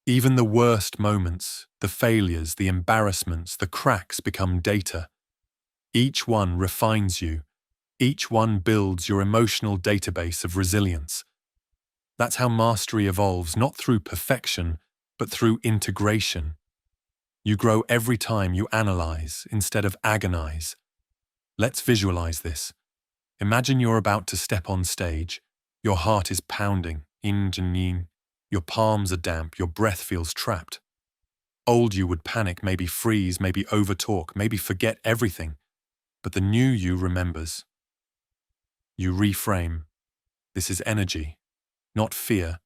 Even the worst moments, the failures, the embarrassments, the cracks become data. Each one refines you. Each one builds your emotional database of resilience. That's how mastery evolves, not through perfection, but through integration. You grow every time you analyze instead of agonize. Let's visualize this. Imagine you're about to step on stage. Your heart is pounding, yin. Your palms are damp, your breath feels trapped. Old you would panic, maybe freeze, maybe overtalk, maybe forget everything. But the new you remembers. You reframe. This is energy, not fear.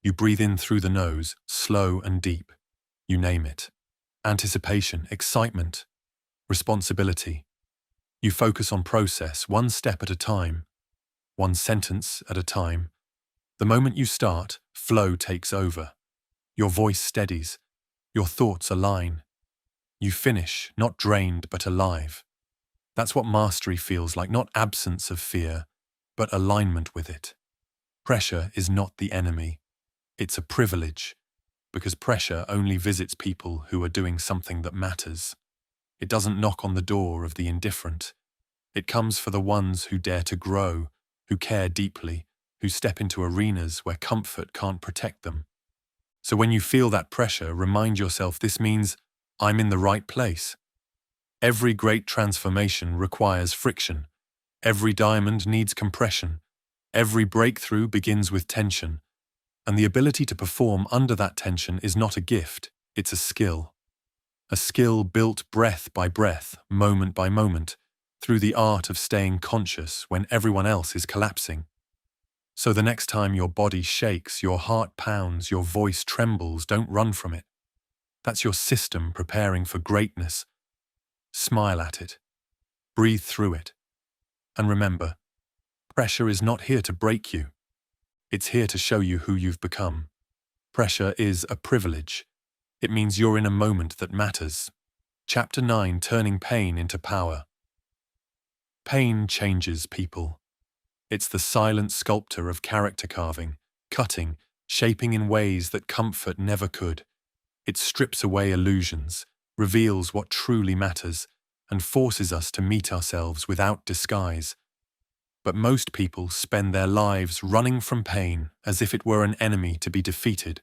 You breathe in through the nose, slow and deep. You name it. Anticipation, excitement, responsibility. You focus on process, one step at a time, one sentence at a time. The moment you start, flow takes over. Your voice steadies. Your thoughts align. You finish, not drained but alive. That's what mastery feels like, not absence of fear, but alignment with it. Pressure is not the enemy. It's a privilege, because pressure only visits people who are doing something that matters. It doesn't knock on the door of the indifferent. It comes for the ones who dare to grow, who care deeply, who step into arenas where comfort can't protect them. So when you feel that pressure, remind yourself this means I'm in the right place. Every great transformation requires friction. Every diamond needs compression. Every breakthrough begins with tension. And the ability to perform under that tension is not a gift, it's a skill. A skill built breath by breath, moment by moment, through the art of staying conscious when everyone else is collapsing. So the next time your body shakes, your heart pounds, your voice trembles, don't run from it. That's your system preparing for greatness. Smile at it. Breathe through it. And remember, pressure is not here to break you. It's here to show you who you've become. Pressure is a privilege. It means you're in a moment that matters. Chapter 9, Turning Pain into Power. Pain changes people. It's the silent sculptor of character carving, cutting, shaping in ways that comfort never could. It strips away illusions, reveals what truly matters, and forces us to meet ourselves without disguise. But most people spend their lives running from pain as if it were an enemy to be defeated,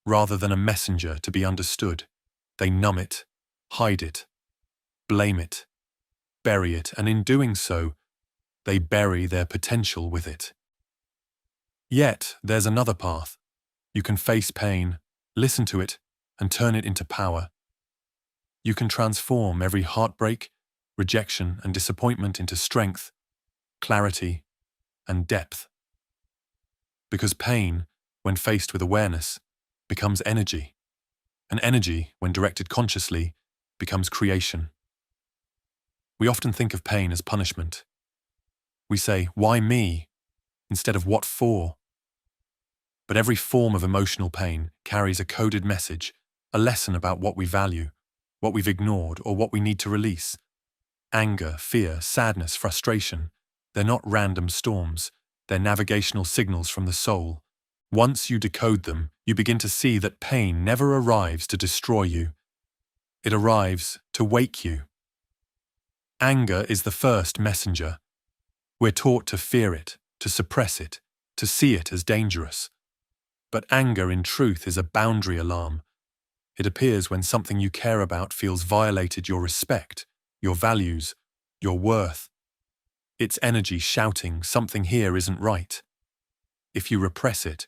rather than a messenger to be understood. They numb it, hide it, blame it, bury it, and in doing so, they bury their potential with it. Yet, there's another path. You can face pain, listen to it, and turn it into power. You can transform every heartbreak, rejection, and disappointment into strength, clarity, and depth. Because pain, when faced with awareness, becomes energy. And energy, when directed consciously, becomes creation. We often think of pain as punishment. We say, "Why me?" instead of "What for?" But every form of emotional pain carries a coded message, a lesson about what we value, what we've ignored, or what we need to release. Anger, fear, sadness, frustration, they're not random storms, they're navigational signals from the soul. Once you decode them, you begin to see that pain never arrives to destroy you. It arrives to wake you. Anger is the first messenger. We're taught to fear it, to suppress it, to see it as dangerous. But anger, in truth, is a boundary alarm. It appears when something you care about feels violated your respect, your values, your worth. It's energy shouting, something here isn't right. If you repress it,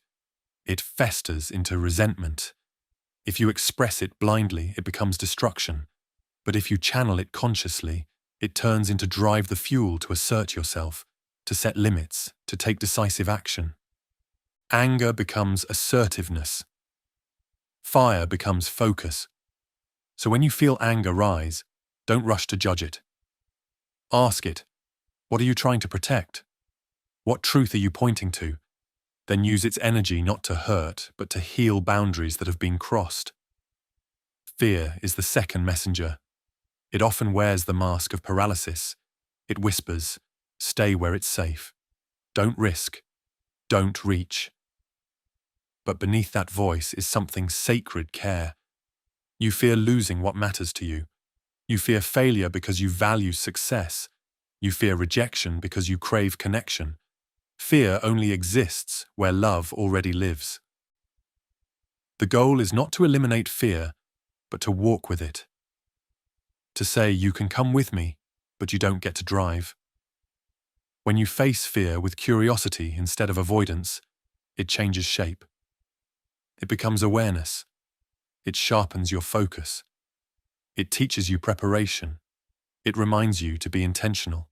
it festers into resentment. If you express it blindly, it becomes destruction. But if you channel it consciously, it turns into drive the fuel to assert yourself, to set limits, to take decisive action. Anger becomes assertiveness. Fire becomes focus. So when you feel anger rise, don't rush to judge it. Ask it, what are you trying to protect? What truth are you pointing to? Then use its energy not to hurt, but to heal boundaries that have been crossed. Fear is the second messenger. It often wears the mask of paralysis. It whispers, stay where it's safe. Don't risk. Don't reach. but beneath that voice is something sacred: care. You fear losing what matters to you. You fear failure because you value success. You fear rejection because you crave connection. Fear only exists where love already lives. The goal is not to eliminate fear, but to walk with it. To say, you can come with me, but you don't get to drive. When you face fear with curiosity instead of avoidance, it changes shape. It becomes awareness. It sharpens your focus. It teaches you preparation. It reminds you to be intentional.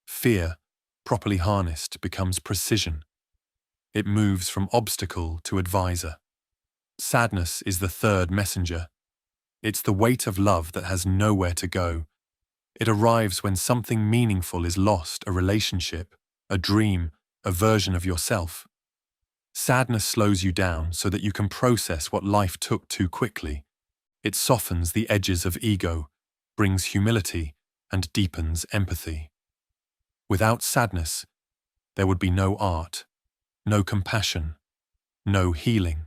Fear, properly harnessed, becomes precision. It moves from obstacle to advisor. Sadness is the third messenger. It's the weight of love that has nowhere to go. It arrives when something meaningful is lost: a relationship, a dream, a version of yourself. Sadness slows you down so that you can process what life took too quickly. It softens the edges of ego, brings humility, and deepens empathy. Without sadness, there would be no art, no compassion, no healing.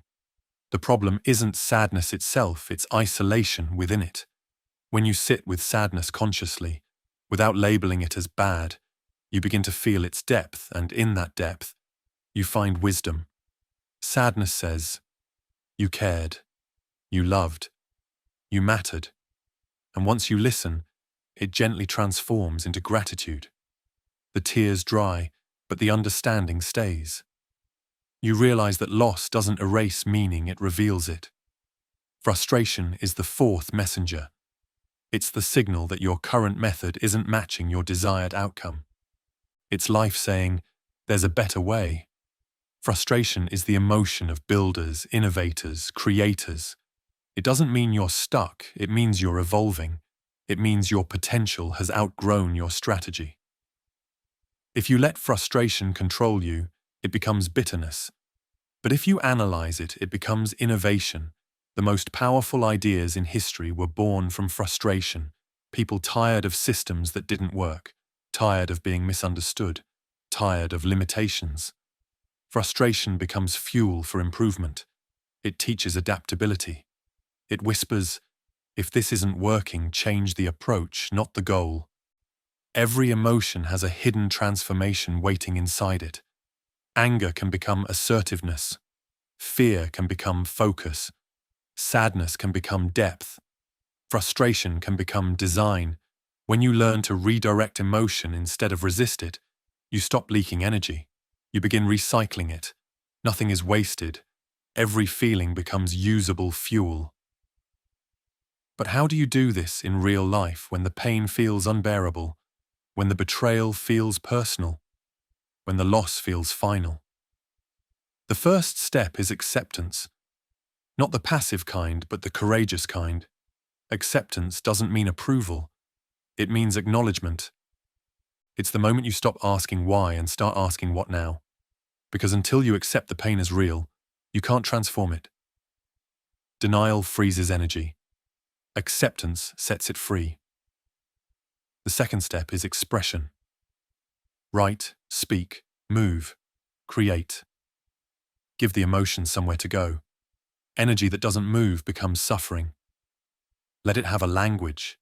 The problem isn't sadness itself, it's isolation within it. When you sit with sadness consciously, without labeling it as bad, you begin to feel its depth, and in that depth, you find wisdom. Sadness says, you cared, you loved, you mattered. And once you listen, it gently transforms into gratitude. The tears dry, but the understanding stays. You realize that loss doesn't erase meaning, it reveals it. Frustration is the fourth messenger. It's the signal that your current method isn't matching your desired outcome. It's life saying, there's a better way. Frustration is the emotion of builders, innovators, creators. It doesn't mean you're stuck, it means you're evolving. It means your potential has outgrown your strategy. If you let frustration control you, it becomes bitterness. But if you analyze it, it becomes innovation. The most powerful ideas in history were born from frustration. People tired of systems that didn't work, tired of being misunderstood, tired of limitations. Frustration becomes fuel for improvement. It teaches adaptability. It whispers, if this isn't working, change the approach, not the goal. Every emotion has a hidden transformation waiting inside it. Anger can become assertiveness. Fear can become focus. Sadness can become depth. Frustration can become design. When you learn to redirect emotion instead of resist it, you stop leaking energy. You begin recycling it. Nothing is wasted. Every feeling becomes usable fuel. But how do you do this in real life when the pain feels unbearable, when the betrayal feels personal, when the loss feels final? The first step is acceptance. Not the passive kind, but the courageous kind. Acceptance doesn't mean approval. It means acknowledgement. It's the moment you stop asking why and start asking what now. Because until you accept the pain as real, you can't transform it. Denial freezes energy. Acceptance sets it free. The second step is expression. Write, speak, move, create. Give the emotion somewhere to go. Energy that doesn't move becomes suffering. Let it have a language.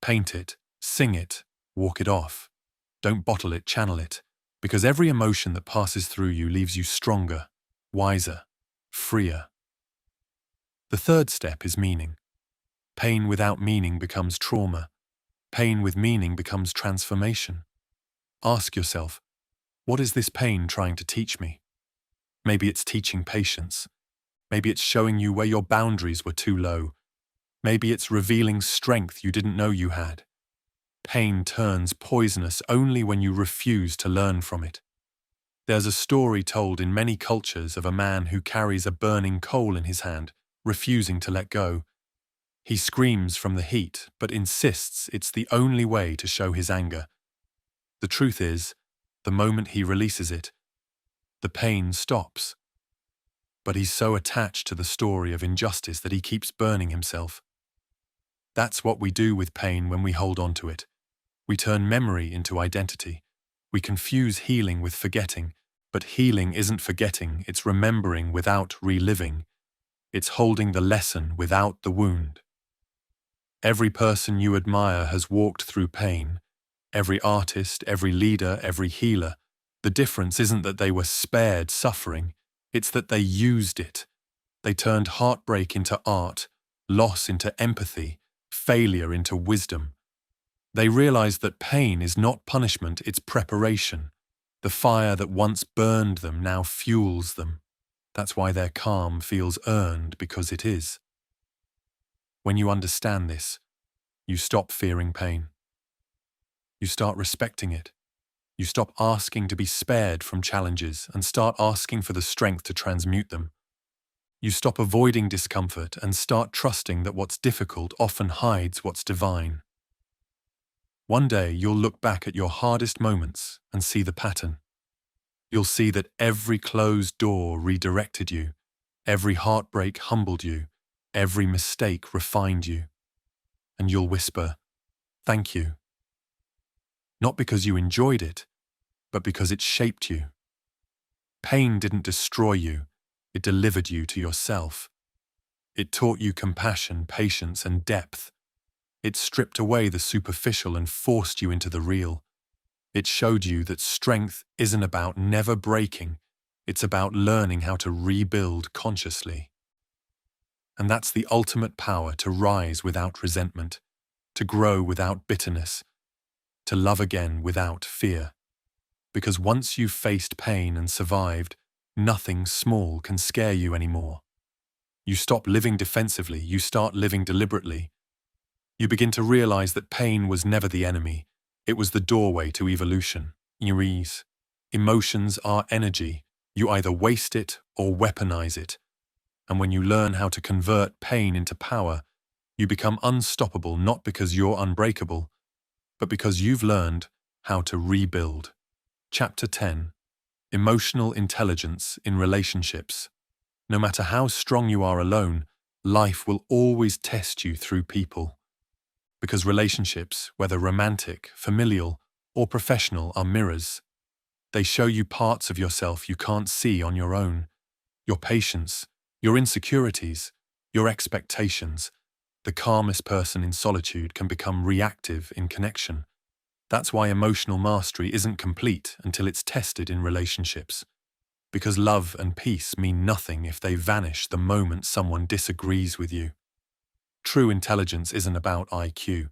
Paint it, sing it, walk it off. Don't bottle it, channel it, because every emotion that passes through you leaves you stronger, wiser, freer. The third step is meaning. Pain without meaning becomes trauma. Pain with meaning becomes transformation. Ask yourself, what is this pain trying to teach me? Maybe it's teaching patience. Maybe it's showing you where your boundaries were too low. Maybe it's revealing strength you didn't know you had. Pain turns poisonous only when you refuse to learn from it. There's a story told in many cultures of a man who carries a burning coal in his hand, refusing to let go. He screams from the heat, but insists it's the only way to show his anger. The truth is, the moment he releases it, the pain stops. But he's so attached to the story of injustice that he keeps burning himself. That's what we do with pain when we hold on to it. We turn memory into identity. We confuse healing with forgetting, But healing isn't forgetting, it's remembering without reliving. It's holding the lesson without the wound. Every person you admire has walked through pain. Every artist, every leader, every healer. The difference isn't that they were spared suffering, it's that they used it. They turned heartbreak into art, loss into empathy, failure into wisdom. They realized that pain is not punishment, it's preparation. The fire that once burned them now fuels them. That's why their calm feels earned, because it is. When you understand this, you stop fearing pain. You start respecting it. You stop asking to be spared from challenges and start asking for the strength to transmute them. You stop avoiding discomfort and start trusting that what's difficult often hides what's divine. One day you'll look back at your hardest moments and see the pattern. You'll see that every closed door redirected you, every heartbreak humbled you, every mistake refined you. And you'll whisper, "Thank you." Not because you enjoyed it, but because it shaped you. Pain didn't destroy you, it delivered you to yourself. It taught you compassion, patience, and depth. It stripped away the superficial and forced you into the real. It showed you that strength isn't about never breaking, it's about learning how to rebuild consciously. And that's the ultimate power, to rise without resentment, to grow without bitterness, to love again without fear. Because once you've faced pain and survived, nothing small can scare you anymore. You stop living defensively, you start living deliberately. You begin to realize that pain was never the enemy, it was the doorway to evolution. Emotions are energy. You either waste it or weaponize it. And when you learn how to convert pain into power, you become unstoppable, not because you're unbreakable, but because you've learned how to rebuild. Chapter 10. Emotional Intelligence in Relationships. No matter how strong you are alone, life will always test you through people. Because relationships, whether romantic, familial, or professional, are mirrors. They show you parts of yourself you can't see on your own. Your patience, your insecurities, your expectations. The calmest person in solitude can become reactive in connection. That's why emotional mastery isn't complete until it's tested in relationships. Because love and peace mean nothing if they vanish the moment someone disagrees with you. True intelligence isn't about IQ.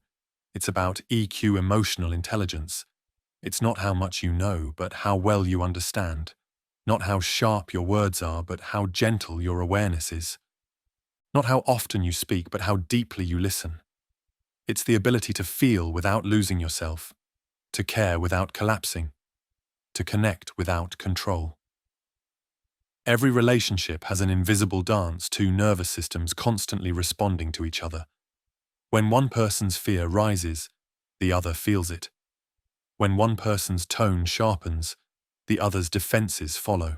It's about EQ, emotional intelligence. It's not how much you know, but how well you understand. Not how sharp your words are, but how gentle your awareness is. Not how often you speak, but how deeply you listen. It's the ability to feel without losing yourself, to care without collapsing, to connect without control. Every relationship has an invisible dance, two nervous systems constantly responding to each other. When one person's fear rises, the other feels it. When one person's tone sharpens, the other's defenses follow.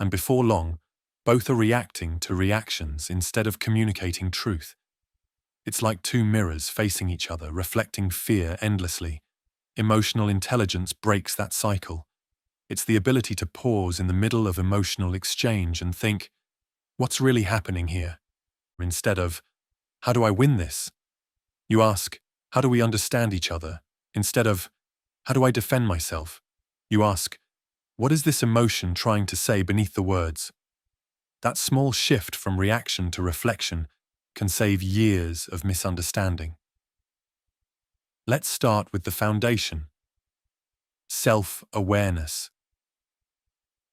And before long, both are reacting to reactions instead of communicating truth. It's like two mirrors facing each other, reflecting fear endlessly. Emotional intelligence breaks that cycle. It's the ability to pause in the middle of emotional exchange and think, what's really happening here? Instead of, how do I win this? You ask, how do we understand each other? Instead of, how do I defend myself? You ask, what is this emotion trying to say beneath the words? That small shift from reaction to reflection can save years of misunderstanding. Let's start with the foundation. Self-awareness.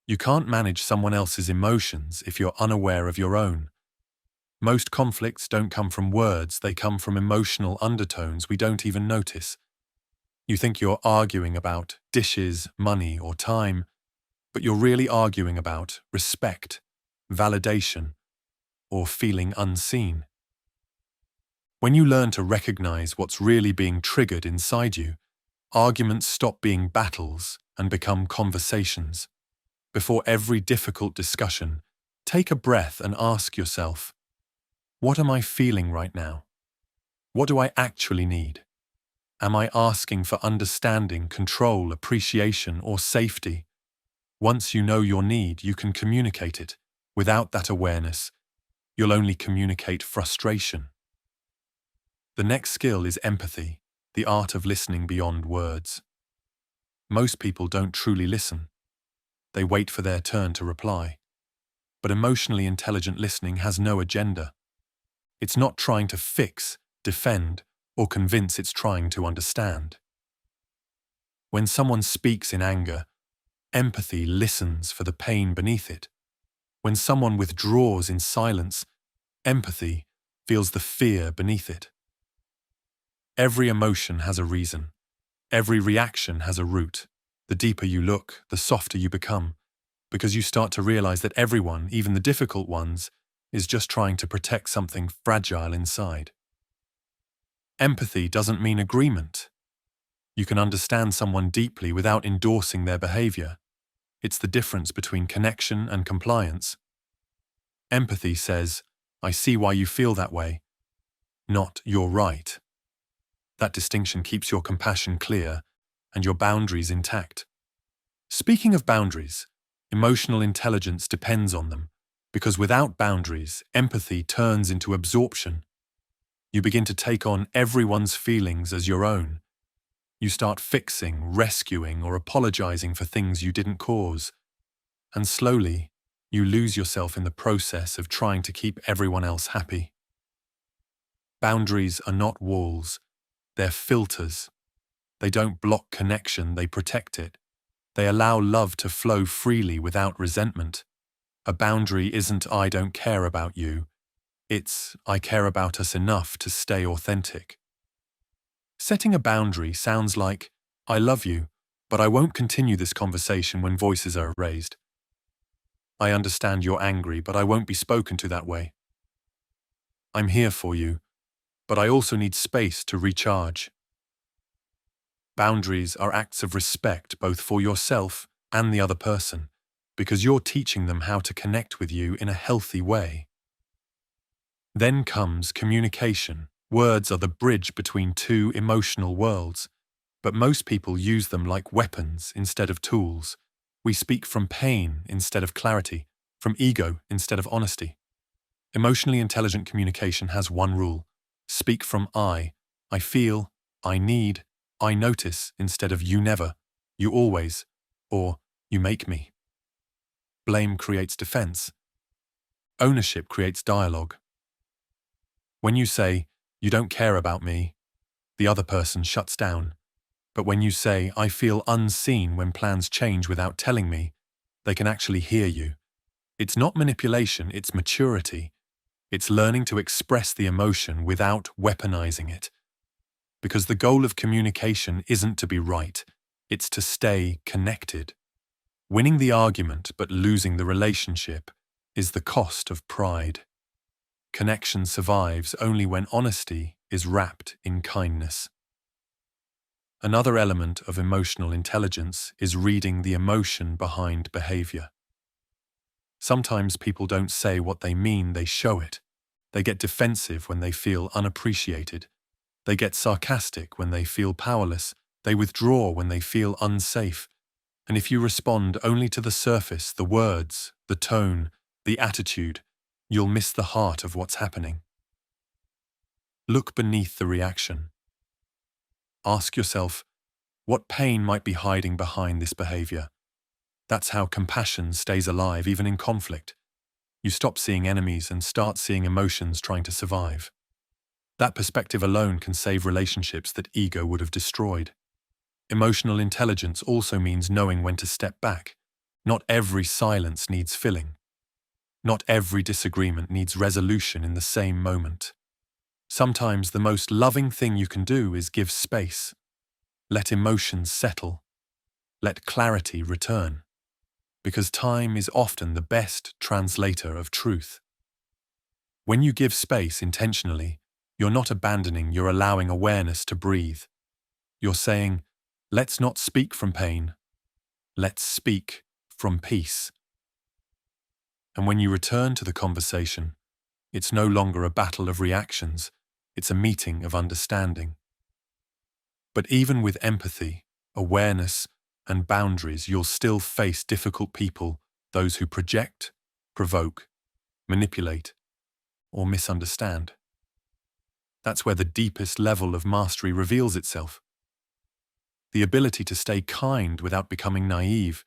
You can't manage someone else's emotions if you're unaware of your own. Most conflicts don't come from words, they come from emotional undertones we don't even notice. You think you're arguing about dishes, money, or time, but you're really arguing about respect, validation, or feeling unseen. When you learn to recognize what's really being triggered inside you, arguments stop being battles and become conversations. Before every difficult discussion, take a breath and ask yourself, what am I feeling right now? What do I actually need? Am I asking for understanding, control, appreciation, or safety? Once you know your need, you can communicate it. Without that awareness, you'll only communicate frustration. The next skill is empathy, the art of listening beyond words. Most people don't truly listen. They wait for their turn to reply. But emotionally intelligent listening has no agenda. It's not trying to fix, defend, or convince, it's trying to understand. When someone speaks in anger, empathy listens for the pain beneath it. When someone withdraws in silence, empathy feels the fear beneath it. Every emotion has a reason. Every reaction has a root. The deeper you look, the softer you become, because you start to realize that everyone, even the difficult ones, is just trying to protect something fragile inside. Empathy doesn't mean agreement. You can understand someone deeply without endorsing their behavior. It's the difference between connection and compliance. Empathy says, "I see why you feel that way," not "you're right." That distinction keeps your compassion clear and your boundaries intact. Speaking of boundaries, emotional intelligence depends on them, because without boundaries, empathy turns into absorption. You begin to take on everyone's feelings as your own. You start fixing, rescuing, or apologizing for things you didn't cause. And slowly, you lose yourself in the process of trying to keep everyone else happy. Boundaries are not walls. They're filters. They don't block connection, they protect it. They allow love to flow freely without resentment. A boundary isn't "I don't care about you." It's "I care about us enough to stay authentic." Setting a boundary sounds like, "I love you, but I won't continue this conversation when voices are raised. I understand you're angry, but I won't be spoken to that way. I'm here for you, but I also need space to recharge." Boundaries are acts of respect both for yourself and the other person, because you're teaching them how to connect with you in a healthy way. Then comes communication. Words are the bridge between two emotional worlds, but most people use them like weapons instead of tools. We speak from pain instead of clarity, from ego instead of honesty. Emotionally intelligent communication has one rule: speak from I feel, I need, I notice, instead of you never, you always, or you make me. Blame creates defense. Ownership creates dialogue. When you say, "You don't care about me," the other person shuts down. But when you say, "I feel unseen when plans change without telling me," they can actually hear you. It's not manipulation, it's maturity. It's learning to express the emotion without weaponizing it. Because the goal of communication isn't to be right, it's to stay connected. Winning the argument but losing the relationship is the cost of pride. Connection survives only when honesty is wrapped in kindness. Another element of emotional intelligence is reading the emotion behind behavior. Sometimes people don't say what they mean, they show it. They get defensive when they feel unappreciated. They get sarcastic when they feel powerless. They withdraw when they feel unsafe. And if you respond only to the surface, the words, the tone, the attitude, you'll miss the heart of what's happening. Look beneath the reaction. Ask yourself, what pain might be hiding behind this behavior? That's how compassion stays alive even in conflict. You stop seeing enemies and start seeing emotions trying to survive. That perspective alone can save relationships that ego would have destroyed. Emotional intelligence also means knowing when to step back. Not every silence needs filling. Not every disagreement needs resolution in the same moment. Sometimes the most loving thing you can do is give space. Let emotions settle. Let clarity return. Because time is often the best translator of truth. When you give space intentionally, you're not abandoning, you're allowing awareness to breathe. You're saying, let's not speak from pain. Let's speak from peace. And when you return to the conversation, it's no longer a battle of reactions, it's a meeting of understanding. But even with empathy, awareness, and boundaries, you'll still face difficult people, those who project, provoke, manipulate, or misunderstand. That's where the deepest level of mastery reveals itself. The ability to stay kind without becoming naive,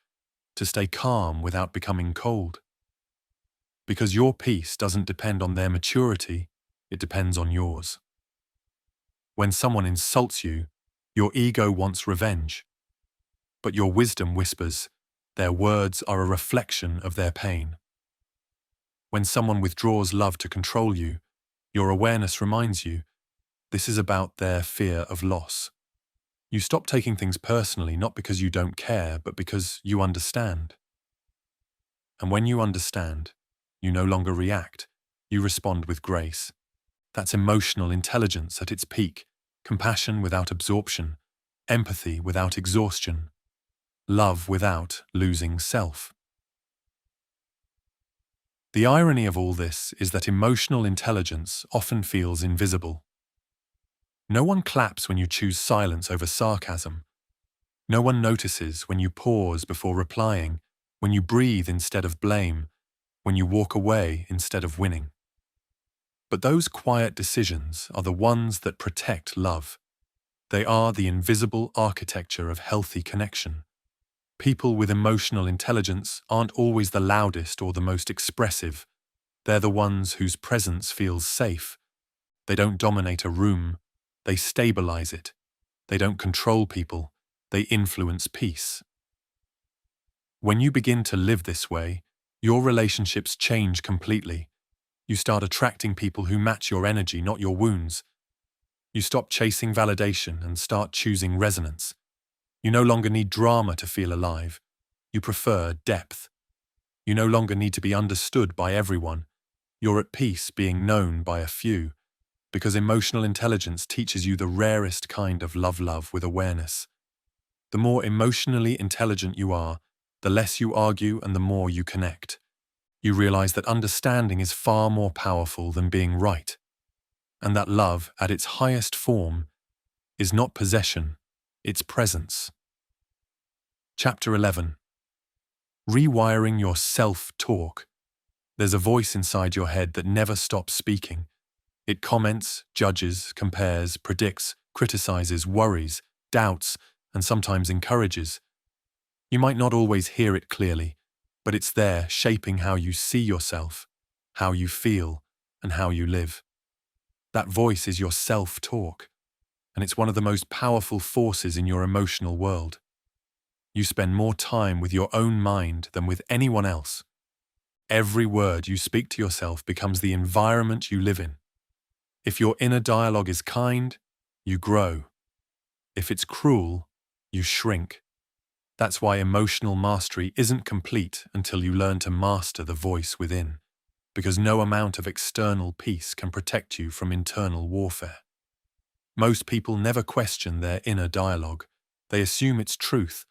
to stay calm without becoming cold. Because your peace doesn't depend on their maturity, it depends on yours. When someone insults you, your ego wants revenge. But your wisdom whispers, their words are a reflection of their pain. When someone withdraws love to control you, your awareness reminds you, this is about their fear of loss. You stop taking things personally, not because you don't care, but because you understand. And when you understand, you no longer react, you respond with grace. That's emotional intelligence at its peak, compassion without absorption, empathy without exhaustion, love without losing self. The irony of all this is that emotional intelligence often feels invisible. No one claps when you choose silence over sarcasm. No one notices when you pause before replying, when you breathe instead of blame, when you walk away instead of winning. But those quiet decisions are the ones that protect love. They are the invisible architecture of healthy connection. People with emotional intelligence aren't always the loudest or the most expressive. They're the ones whose presence feels safe. They don't dominate a room. They stabilize it. They don't control people. They influence peace. When you begin to live this way, your relationships change completely. You start attracting people who match your energy, not your wounds. You stop chasing validation and start choosing resonance. You no longer need drama to feel alive. You prefer depth. You no longer need to be understood by everyone. You're at peace being known by a few, because emotional intelligence teaches you the rarest kind of love with awareness. The more emotionally intelligent you are, the less you argue and the more you connect. You realize that understanding is far more powerful than being right, and that love, at its highest form, is not possession, it's presence. Chapter 11. Rewiring your self-talk. There's a voice inside your head that never stops speaking. It comments, judges, compares, predicts, criticizes, worries, doubts, and sometimes encourages. You might not always hear it clearly, but it's there shaping how you see yourself, how you feel, and how you live. That voice is your self-talk, and it's one of the most powerful forces in your emotional world. You spend more time with your own mind than with anyone else. Every word you speak to yourself becomes the environment you live in. If your inner dialogue is kind, you grow. If it's cruel, you shrink. That's why emotional mastery isn't complete until you learn to master the voice within, because no amount of external peace can protect you from internal warfare. Most people never question their inner dialogue. They assume it's truth,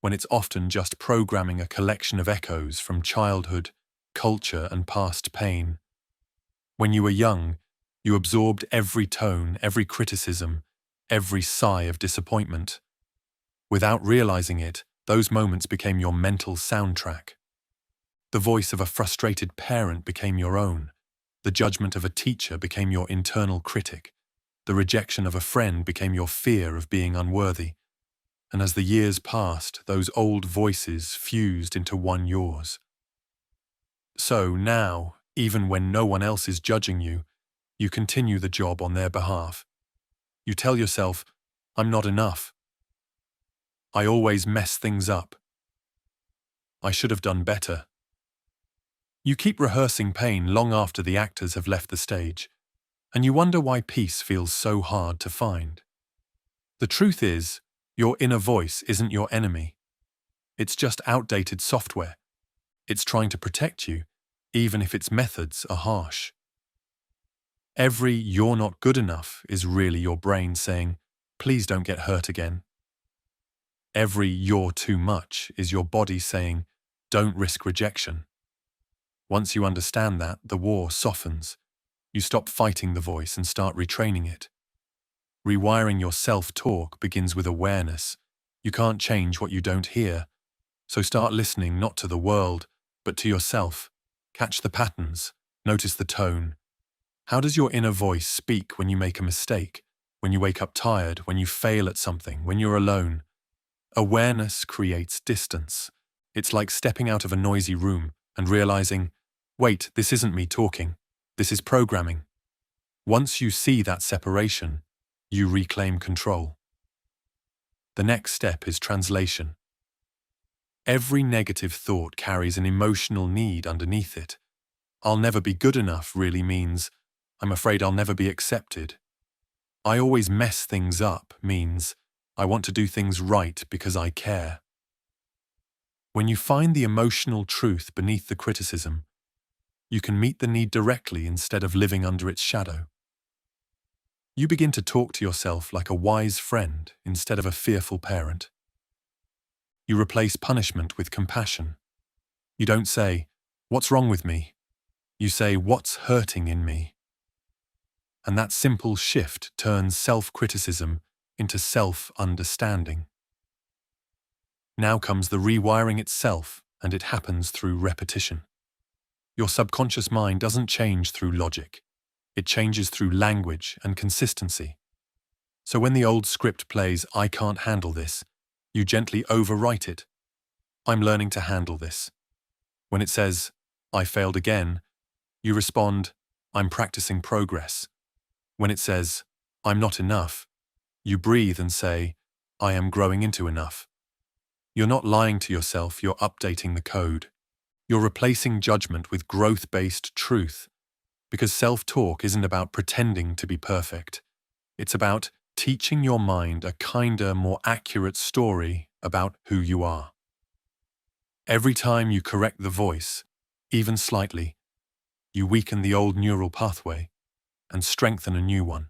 when it's often just programming a collection of echoes from childhood, culture, and past pain. When you were young, you absorbed every tone, every criticism, every sigh of disappointment. Without realizing it, those moments became your mental soundtrack. The voice of a frustrated parent became your own. The judgment of a teacher became your internal critic. The rejection of a friend became your fear of being unworthy. And as the years passed, those old voices fused into one yours. So now, even when no one else is judging you, you continue the job on their behalf. You tell yourself, I'm not enough. I always mess things up. I should have done better. You keep rehearsing pain long after the actors have left the stage, and you wonder why peace feels so hard to find. The truth is, your inner voice isn't your enemy. It's just outdated software. It's trying to protect you, even if its methods are harsh. Every "you're not good enough" is really your brain saying, please don't get hurt again. Every "you're too much" is your body saying, don't risk rejection. Once you understand that, the war softens. You stop fighting the voice and start retraining it. Rewiring your self-talk begins with awareness. You can't change what you don't hear. So start listening not to the world, but to yourself. Catch the patterns. Notice the tone. How does your inner voice speak when you make a mistake? When you wake up tired? When you fail at something? When you're alone? Awareness creates distance. It's like stepping out of a noisy room and realizing, wait, this isn't me talking. This is programming. Once you see that separation, you reclaim control. The next step is translation. Every negative thought carries an emotional need underneath it. I'll never be good enough really means, I'm afraid I'll never be accepted. I always mess things up means, I want to do things right because I care. When you find the emotional truth beneath the criticism, you can meet the need directly instead of living under its shadow. You begin to talk to yourself like a wise friend instead of a fearful parent. You replace punishment with compassion. You don't say, "What's wrong with me?" You say, "What's hurting in me?" And that simple shift turns self-criticism into self-understanding. Now comes the rewiring itself, and it happens through repetition. Your subconscious mind doesn't change through logic. It changes through language and consistency. So when the old script plays, "I can't handle this," you gently overwrite it. "I'm learning to handle this." When it says, "I failed again," you respond, "I'm practicing progress." When it says, "I'm not enough," you breathe and say, "I am growing into enough." You're not lying to yourself, you're updating the code. You're replacing judgment with growth-based truth, because self-talk isn't about pretending to be perfect. It's about teaching your mind a kinder, more accurate story about who you are. Every time you correct the voice, even slightly, you weaken the old neural pathway and strengthen a new one.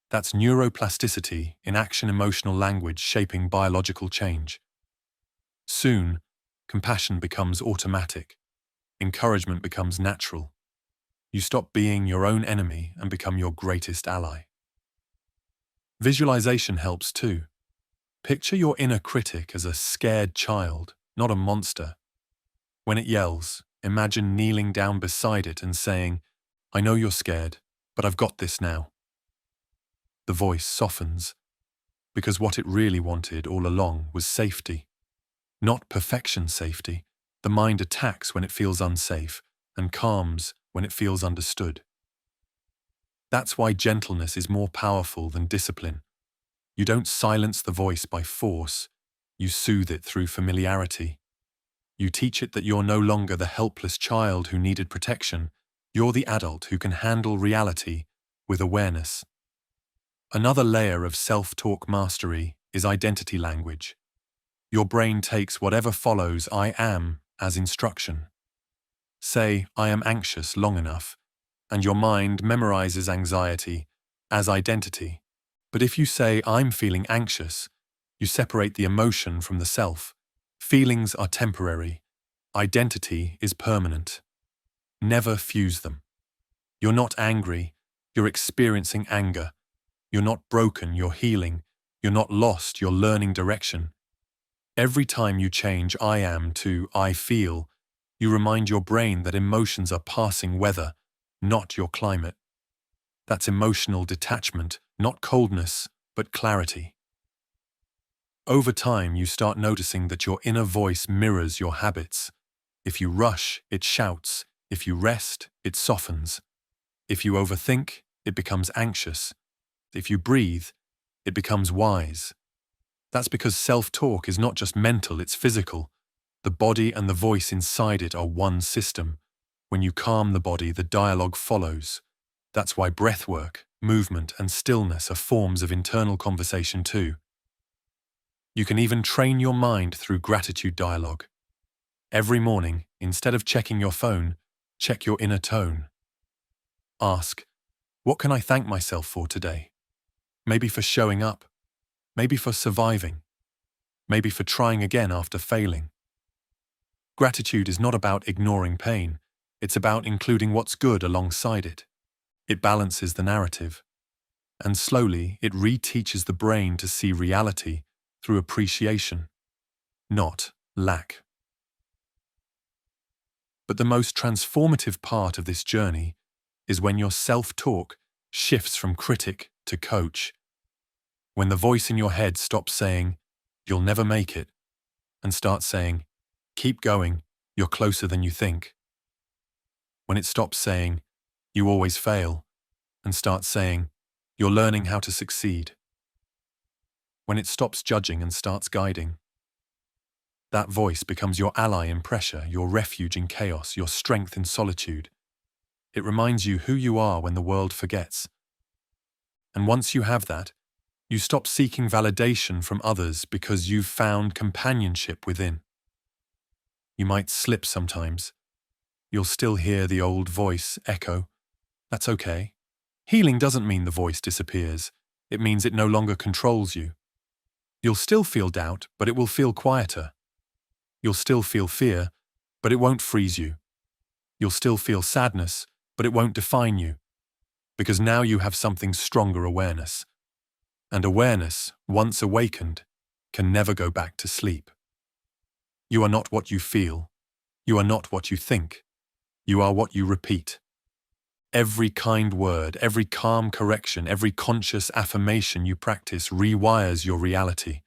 That's neuroplasticity in action, emotional language shaping biological change. Soon, compassion becomes automatic. Encouragement becomes natural. You stop being your own enemy and become your greatest ally. Visualization helps too. Picture your inner critic as a scared child, not a monster. When it yells, imagine kneeling down beside it and saying, "I know you're scared, but I've got this now." The voice softens, because what it really wanted all along was safety. Not perfection safety. The mind attacks when it feels unsafe and calms when it feels understood. That's why gentleness is more powerful than discipline. You don't silence the voice by force, you soothe it through familiarity. You teach it that you're no longer the helpless child who needed protection, you're the adult who can handle reality with awareness. Another layer of self-talk mastery is identity language. Your brain takes whatever follows "I am" as instruction. Say, "I am anxious" long enough, and your mind memorizes anxiety as identity. But if you say, "I'm feeling anxious," you separate the emotion from the self. Feelings are temporary. Identity is permanent. Never fuse them. You're not angry, you're experiencing anger. You're not broken, you're healing. You're not lost, you're learning direction. Every time you change "I am" to "I feel," you remind your brain that emotions are passing weather, not your climate. That's emotional detachment, not coldness, but clarity. Over time, you start noticing that your inner voice mirrors your habits. If you rush, it shouts. If you rest, it softens. If you overthink, it becomes anxious. If you breathe, it becomes wise. That's because self-talk is not just mental, it's physical. The body and the voice inside it are one system. When you calm the body, the dialogue follows. That's why breathwork, movement, and stillness are forms of internal conversation too. You can even train your mind through gratitude dialogue. Every morning, instead of checking your phone, check your inner tone. Ask, "What can I thank myself for today?" Maybe for showing up. Maybe for surviving. Maybe for trying again after failing. Gratitude is not about ignoring pain. It's about including what's good alongside it. It balances the narrative. And slowly, it reteaches the brain to see reality through appreciation, not lack. But the most transformative part of this journey is when your self-talk shifts from critic to coach, when the voice in your head stops saying, "You'll never make it," and starts saying, "Keep going, you're closer than you think." When it stops saying, "You always fail," and starts saying, "You're learning how to succeed." When it stops judging and starts guiding. That voice becomes your ally in pressure, your refuge in chaos, your strength in solitude. It reminds you who you are when the world forgets. And once you have that, you stop seeking validation from others because you've found companionship within. You might slip sometimes. You'll still hear the old voice echo. That's okay. Healing doesn't mean the voice disappears. It means it no longer controls you. You'll still feel doubt, but it will feel quieter. You'll still feel fear, but it won't freeze you. You'll still feel sadness, but it won't define you. Because now you have something stronger awareness. And awareness, once awakened, can never go back to sleep. You are not what you feel. You are not what you think. You are what you repeat. Every kind word, every calm correction, every conscious affirmation you practice rewires your reality.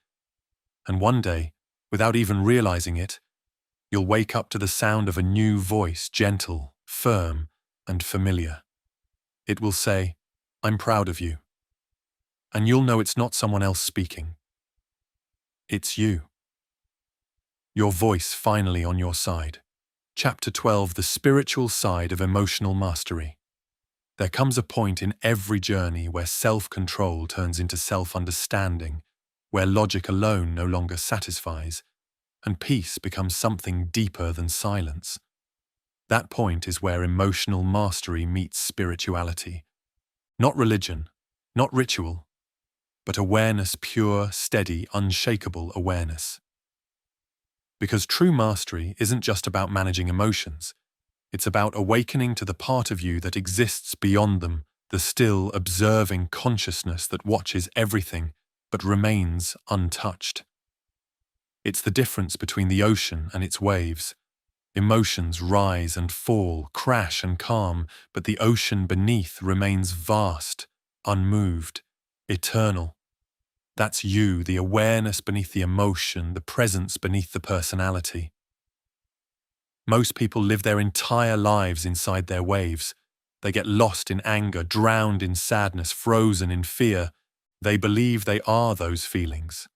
And one day, without even realizing it, you'll wake up to the sound of a new voice, gentle, firm, and familiar. It will say, "I'm proud of you." And you'll know it's not someone else speaking. It's you. Your voice finally on your side. Chapter 12, The Spiritual Side of Emotional Mastery. There comes a point in every journey where self-control turns into self-understanding, where logic alone no longer satisfies, and peace becomes something deeper than silence. That point is where emotional mastery meets spirituality. Not religion, not ritual, but awareness, pure, steady, unshakable awareness. Because true mastery isn't just about managing emotions. It's about awakening to the part of you that exists beyond them, the still, observing consciousness that watches everything but remains untouched. It's the difference between the ocean and its waves. Emotions rise and fall, crash and calm, but the ocean beneath remains vast, unmoved, eternal. That's you, the awareness beneath the emotion, the presence beneath the personality. Most people live their entire lives inside their waves. They get lost in anger, drowned in sadness, frozen in fear. They believe they are those feelings.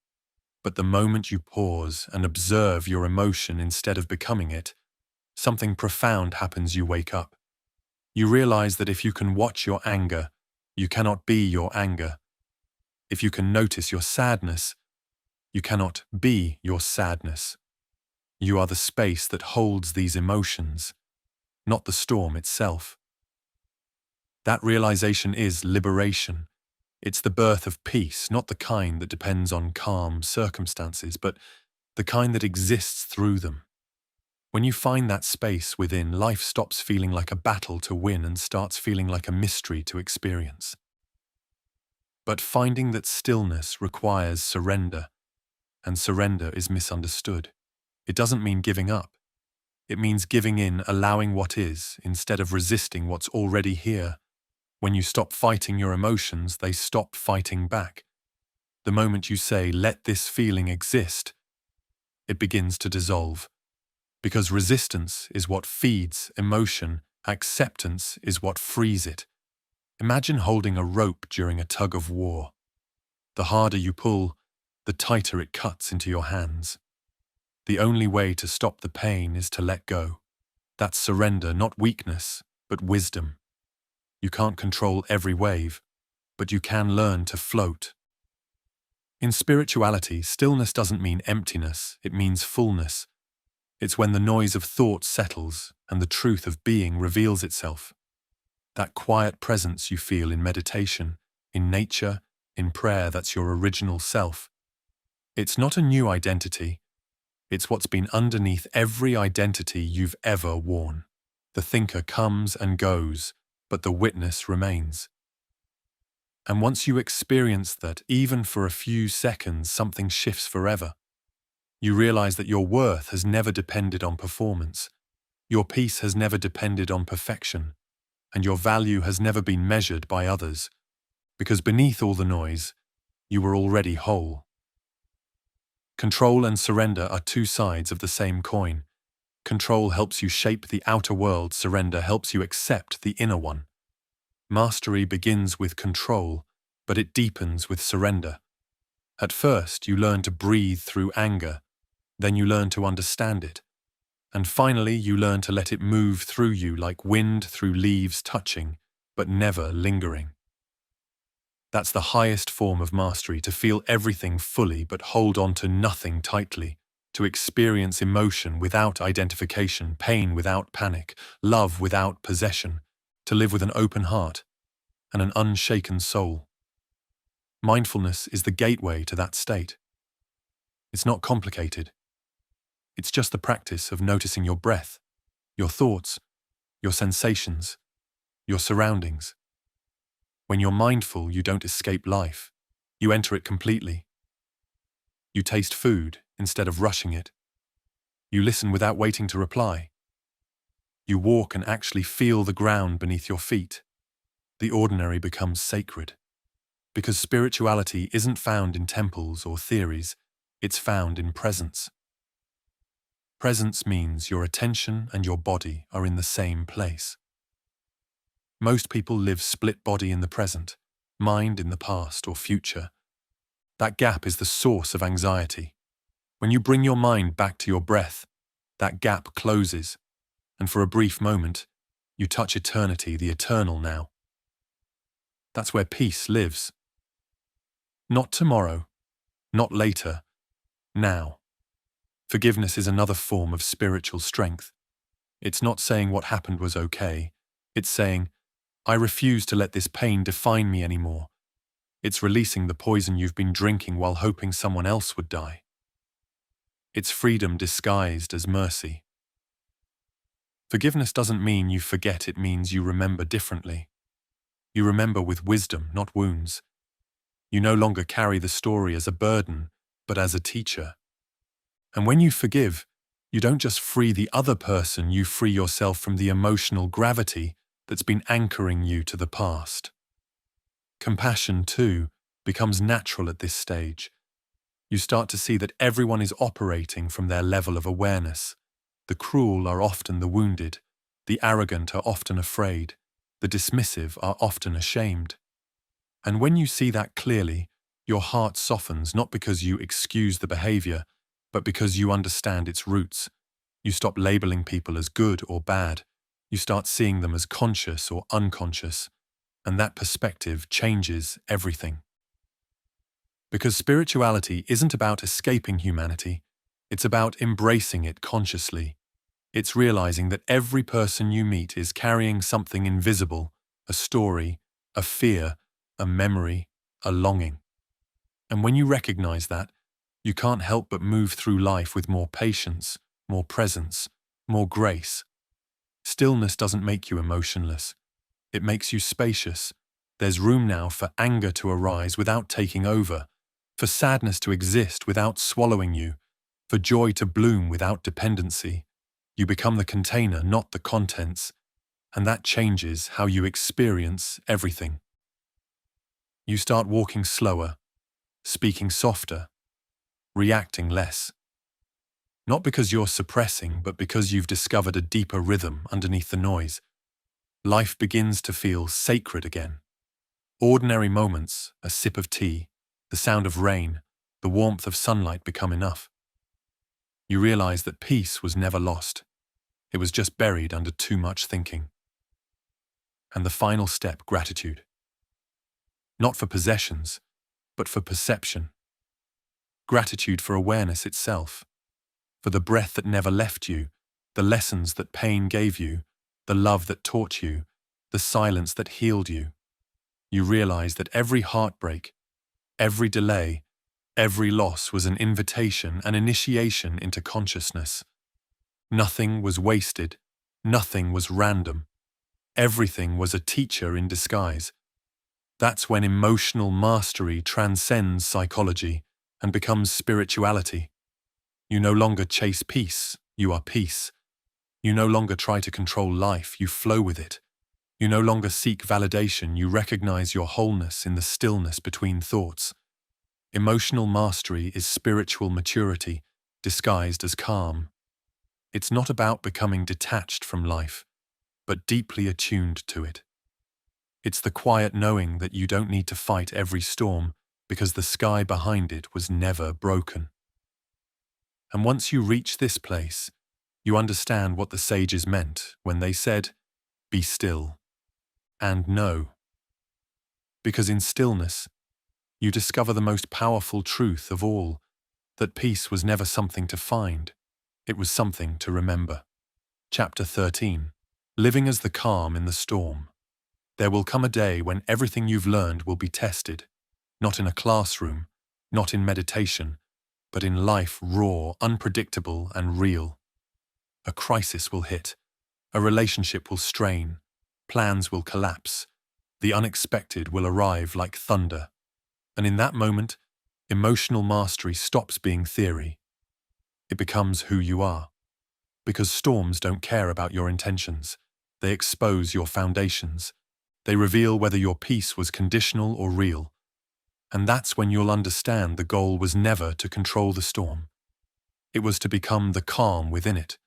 But the moment you pause and observe your emotion instead of becoming it, something profound happens. You wake up. You realize that if you can watch your anger, you cannot be your anger. If you can notice your sadness, you cannot be your sadness. You are the space that holds these emotions, not the storm itself. That realization is liberation. It's the birth of peace, not the kind that depends on calm circumstances, but the kind that exists through them. When you find that space within, life stops feeling like a battle to win and starts feeling like a mystery to experience. But finding that stillness requires surrender, and surrender is misunderstood. It doesn't mean giving up. It means giving in, allowing what is, instead of resisting what's already here. When you stop fighting your emotions, they stop fighting back. The moment you say, "Let this feeling exist," it begins to dissolve. Because resistance is what feeds emotion, acceptance is what frees it. Imagine holding a rope during a tug of war. The harder you pull, the tighter it cuts into your hands. The only way to stop the pain is to let go. That's surrender, not weakness, but wisdom. You can't control every wave, but you can learn to float. In spirituality, stillness doesn't mean emptiness, it means fullness. It's when the noise of thought settles and the truth of being reveals itself. That quiet presence you feel in meditation, in nature, in prayer, that's your original self. It's not a new identity. It's what's been underneath every identity you've ever worn. The thinker comes and goes, but the witness remains. And once you experience that, even for a few seconds, something shifts forever. You realize that your worth has never depended on performance. Your peace has never depended on perfection. And your value has never been measured by others. Because beneath all the noise, you were already whole. Control and surrender are two sides of the same coin. Control helps you shape the outer world, surrender helps you accept the inner one. Mastery begins with control, but it deepens with surrender. At first, you learn to breathe through anger, then you learn to understand it, and finally you learn to let it move through you like wind through leaves touching, but never lingering. That's the highest form of mastery, to feel everything fully but hold on to nothing tightly, to experience emotion without identification, pain without panic, love without possession, to live with an open heart and an unshaken soul. Mindfulness is the gateway to that state. It's not complicated. It's just the practice of noticing your breath, your thoughts, your sensations, your surroundings. When you're mindful, you don't escape life. You enter it completely. You taste food instead of rushing it. You listen without waiting to reply. You walk and actually feel the ground beneath your feet. The ordinary becomes sacred. Because spirituality isn't found in temples or theories, it's found in presence. Presence means your attention and your body are in the same place. Most people live split body in the present, mind in the past or future. That gap is the source of anxiety. When you bring your mind back to your breath, that gap closes, and for a brief moment, you touch eternity, the eternal now. That's where peace lives. Not tomorrow, not later, now. Forgiveness is another form of spiritual strength. It's not saying what happened was okay. It's saying, I refuse to let this pain define me anymore. It's releasing the poison you've been drinking while hoping someone else would die. It's freedom disguised as mercy. Forgiveness doesn't mean you forget, it means you remember differently. You remember with wisdom, not wounds. You no longer carry the story as a burden, but as a teacher. And when you forgive, you don't just free the other person, you free yourself from the emotional gravity that's been anchoring you to the past. Compassion, too, becomes natural at this stage. You start to see that everyone is operating from their level of awareness. The cruel are often the wounded, the arrogant are often afraid, the dismissive are often ashamed. And when you see that clearly, your heart softens, not because you excuse the behavior, but because you understand its roots. You stop labeling people as good or bad. You start seeing them as conscious or unconscious. And that perspective changes everything. Because spirituality isn't about escaping humanity, it's about embracing it consciously. It's realizing that every person you meet is carrying something invisible, a story, a fear, a memory, a longing. And when you recognize that, you can't help but move through life with more patience, more presence, more grace. Stillness doesn't make you emotionless. It makes you spacious. There's room now for anger to arise without taking over, for sadness to exist without swallowing you, for joy to bloom without dependency. You become the container, not the contents, and that changes how you experience everything. You start walking slower, speaking softer, reacting less. Not because you're suppressing, but because you've discovered a deeper rhythm underneath the noise. Life begins to feel sacred again. Ordinary moments, a sip of tea, the sound of rain, the warmth of sunlight become enough. You realize that peace was never lost. It was just buried under too much thinking. And the final step, gratitude. Not for possessions, but for perception. Gratitude for awareness itself, for the breath that never left you, the lessons that pain gave you, the love that taught you, the silence that healed you. You realize that every heartbreak, every delay, every loss was an invitation, an initiation into consciousness. Nothing was wasted, nothing was random. Everything was a teacher in disguise. That's when emotional mastery transcends psychology and becomes spirituality. You no longer chase peace, you are peace. You no longer try to control life, you flow with it. You no longer seek validation, you recognize your wholeness in the stillness between thoughts. Emotional mastery is spiritual maturity, disguised as calm. It's not about becoming detached from life, but deeply attuned to it. It's the quiet knowing that you don't need to fight every storm because the sky behind it was never broken. And once you reach this place, you understand what the sages meant when they said, "Be still," and know. Because in stillness, you discover the most powerful truth of all, that peace was never something to find, it was something to remember. Chapter 13. Living as the calm in the storm. There will come a day when everything you've learned will be tested, not in a classroom, not in meditation, but in life raw, unpredictable, and real. A crisis will hit, a relationship will strain, plans will collapse, the unexpected will arrive like thunder. And in that moment, emotional mastery stops being theory. It becomes who you are. Because storms don't care about your intentions. They expose your foundations. They reveal whether your peace was conditional or real. And that's when you'll understand the goal was never to control the storm. It was to become the calm within it.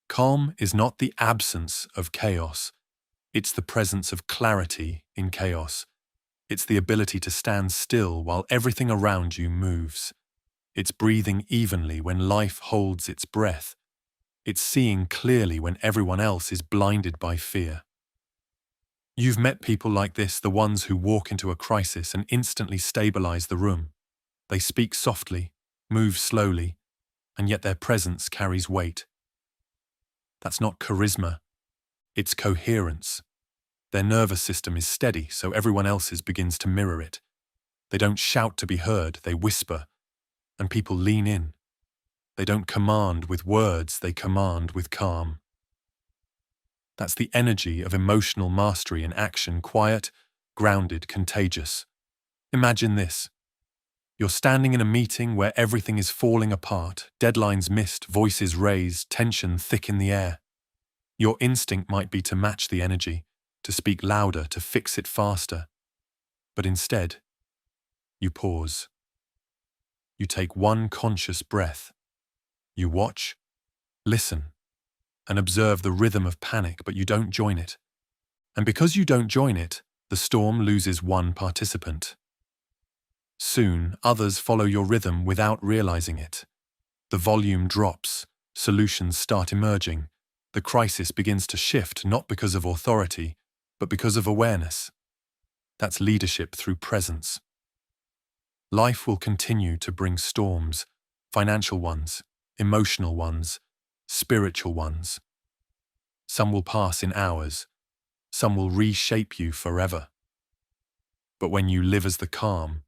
Calm is not the absence of chaos. It's the presence of clarity in chaos. It's the ability to stand still while everything around you moves. It's breathing evenly when life holds its breath. It's seeing clearly when everyone else is blinded by fear. You've met people like this, the ones who walk into a crisis and instantly stabilize the room. They speak softly, move slowly, and yet their presence carries weight. That's not charisma, it's coherence. Their nervous system is steady, so everyone else's begins to mirror it. They don't shout to be heard, they whisper, and people lean in. They don't command with words, they command with calm. That's the energy of emotional mastery in action, quiet, grounded, contagious. Imagine this. You're standing in a meeting where everything is falling apart, deadlines missed, voices raised, tension thick in the air. Your instinct might be to match the energy, to speak louder, to fix it faster. But instead, you pause. You take one conscious breath. You watch, listen, and observe the rhythm of panic, but you don't join it. And because you don't join it, the storm loses one participant. Soon, others follow your rhythm without realizing it. The volume drops, solutions start emerging. The crisis begins to shift not because of authority, but because of awareness. That's leadership through presence. Life will continue to bring storms, financial ones, emotional ones, spiritual ones. Some will pass in hours, some will reshape you forever. But when you live as the calm,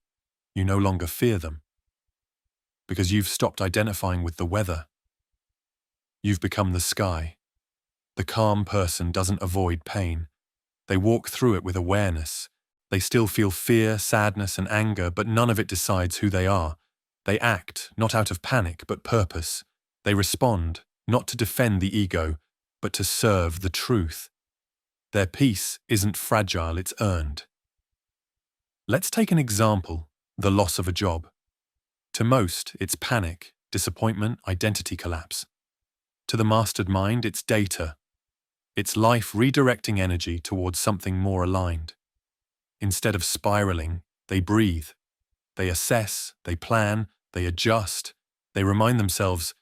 you no longer fear them. Because you've stopped identifying with the weather. You've become the sky. The calm person doesn't avoid pain. They walk through it with awareness. They still feel fear, sadness, and anger, but none of it decides who they are. They act, not out of panic, but purpose. They respond, not to defend the ego, but to serve the truth. Their peace isn't fragile, it's earned. Let's take an example, the loss of a job. To most, it's panic, disappointment, identity collapse. To the mastered mind, it's data. It's life redirecting energy towards something more aligned. Instead of spiraling, they breathe. They assess, they plan, they adjust. They remind themselves,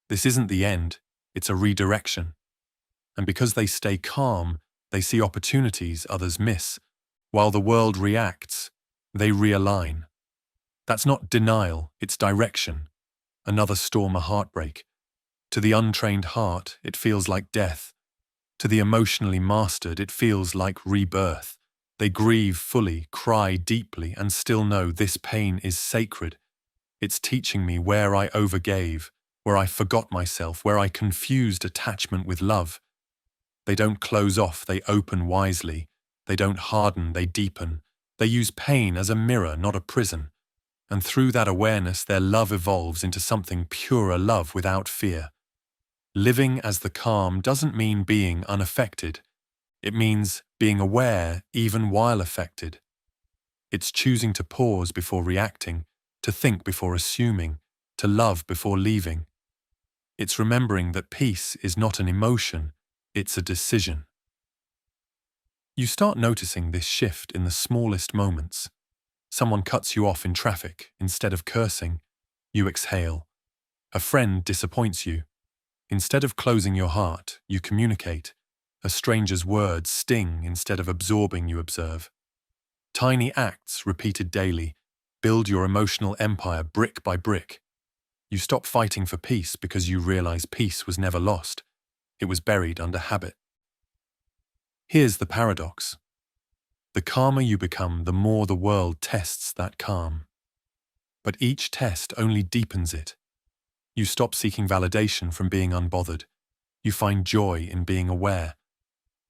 this isn't the end, it's a redirection. And because they stay calm, they see opportunities others miss. While the world reacts, they realign. That's not denial, it's direction. Another storm, a heartbreak. To the untrained heart, it feels like death. To the emotionally mastered, it feels like rebirth. They grieve fully, cry deeply, and still know this pain is sacred. It's teaching me where I overgave, where I forgot myself, where I confused attachment with love. They don't close off, they open wisely. They don't harden, they deepen. They use pain as a mirror, not a prison, and through that awareness their love evolves into something purer love without fear. Living as the calm doesn't mean being unaffected. It means being aware even while affected. It's choosing to pause before reacting, to think before assuming, to love before leaving. It's remembering that peace is not an emotion, it's a decision. You start noticing this shift in the smallest moments. Someone cuts you off in traffic. Instead of cursing, you exhale. A friend disappoints you. Instead of closing your heart, you communicate. A stranger's words sting instead of absorbing, you observe. Tiny acts, repeated daily, build your emotional empire brick by brick. You stop fighting for peace because you realize peace was never lost. It was buried under habit. Here's the paradox. The calmer you become, the more the world tests that calm. But each test only deepens it. You stop seeking validation from being unbothered. You find joy in being aware.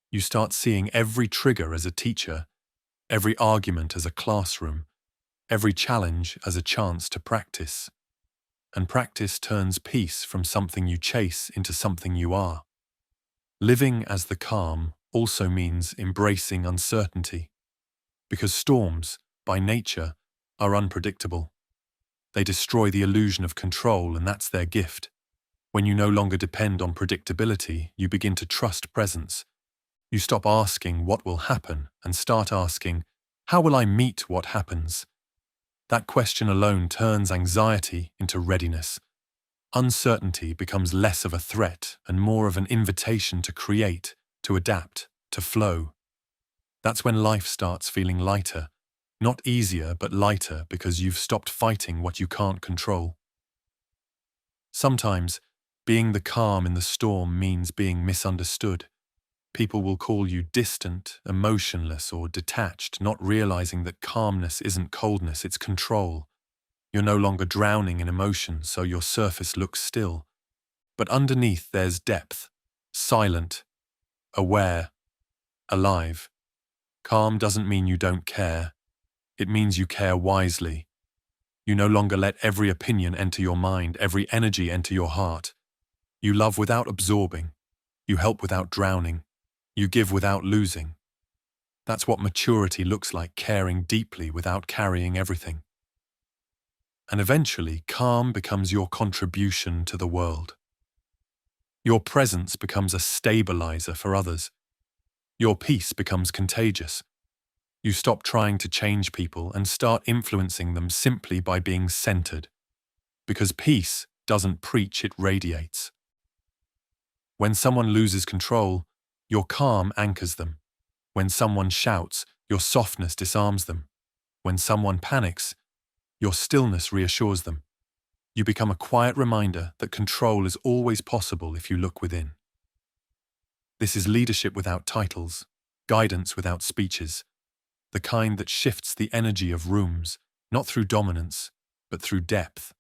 You start seeing every trigger as a teacher, every argument as a classroom, every challenge as a chance to practice. And practice turns peace from something you chase into something you are. Living as the calm also means embracing uncertainty, because storms, by nature, are unpredictable. They destroy the illusion of control, and that's their gift. When you no longer depend on predictability, you begin to trust presence. You stop asking what will happen and start asking, how will I meet what happens? That question alone turns anxiety into readiness. Uncertainty becomes less of a threat and more of an invitation to create, to adapt, to flow. That's when life starts feeling lighter. Not easier, but lighter, because you've stopped fighting what you can't control. Sometimes, being the calm in the storm means being misunderstood. People will call you distant, emotionless, or detached, not realizing that calmness isn't coldness, it's control. You're no longer drowning in emotion, so your surface looks still. But underneath there's depth, silent, aware, alive. Calm doesn't mean you don't care. It means you care wisely. You no longer let every opinion enter your mind, every energy enter your heart. You love without absorbing. You help without drowning. You give without losing. That's what maturity looks like, caring deeply without carrying everything. And eventually, calm becomes your contribution to the world. Your presence becomes a stabilizer for others. Your peace becomes contagious. You stop trying to change people and start influencing them simply by being centered. Because peace doesn't preach, it radiates. When someone loses control, your calm anchors them. When someone shouts, your softness disarms them. When someone panics, your stillness reassures them. You become a quiet reminder that control is always possible if you look within. This is leadership without titles, guidance without speeches, the kind that shifts the energy of rooms, not through dominance, but through depth.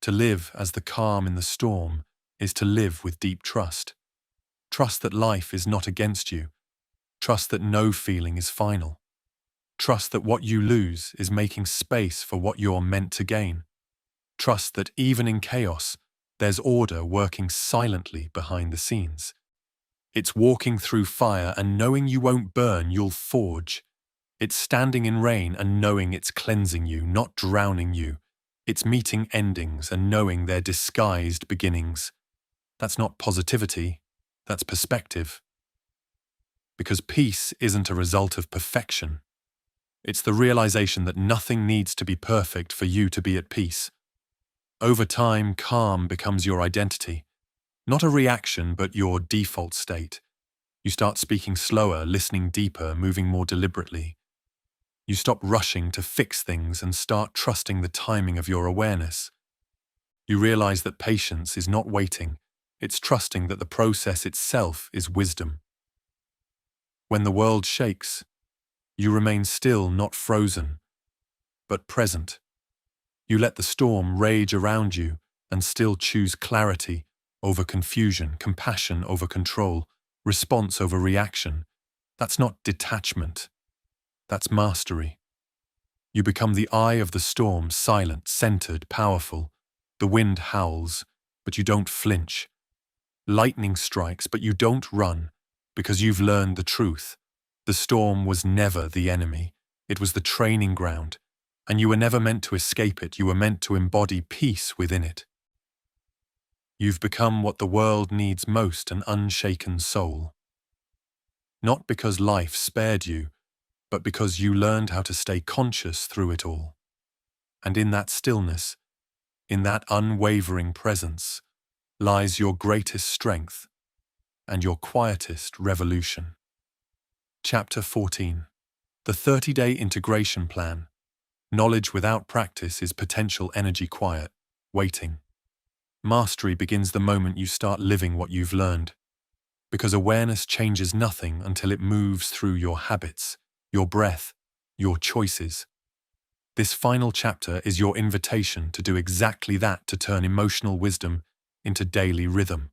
To live as the calm in the storm is to live with deep trust. Trust that life is not against you. Trust that no feeling is final. Trust that what you lose is making space for what you're meant to gain. Trust that even in chaos, there's order working silently behind the scenes. It's walking through fire and knowing you won't burn, you'll forge. It's standing in rain and knowing it's cleansing you, not drowning you. It's meeting endings and knowing they're disguised beginnings. That's not positivity, that's perspective. Because peace isn't a result of perfection. It's the realization that nothing needs to be perfect for you to be at peace. Over time, calm becomes your identity. Not a reaction, but your default state. You start speaking slower, listening deeper, moving more deliberately. You stop rushing to fix things and start trusting the timing of your awareness. You realize that patience is not waiting, it's trusting that the process itself is wisdom. When the world shakes, you remain still, not frozen, but present. You let the storm rage around you and still choose clarity over confusion, compassion over control, response over reaction. That's not detachment. That's mastery. You become the eye of the storm, silent, centered, powerful. The wind howls, but you don't flinch. Lightning strikes, but you don't run, because you've learned the truth. The storm was never the enemy. It was the training ground, and you were never meant to escape it. You were meant to embody peace within it. You've become what the world needs most, an unshaken soul. Not because life spared you, but because you learned how to stay conscious through it all. And in that stillness, in that unwavering presence, lies your greatest strength and your quietest revolution. Chapter 14. The 30-day integration plan. Knowledge without practice is potential energy quiet, waiting. Mastery begins the moment you start living what you've learned, because awareness changes nothing until it moves through your habits, your breath, your choices. This final chapter is your invitation to do exactly that, to turn emotional wisdom into daily rhythm.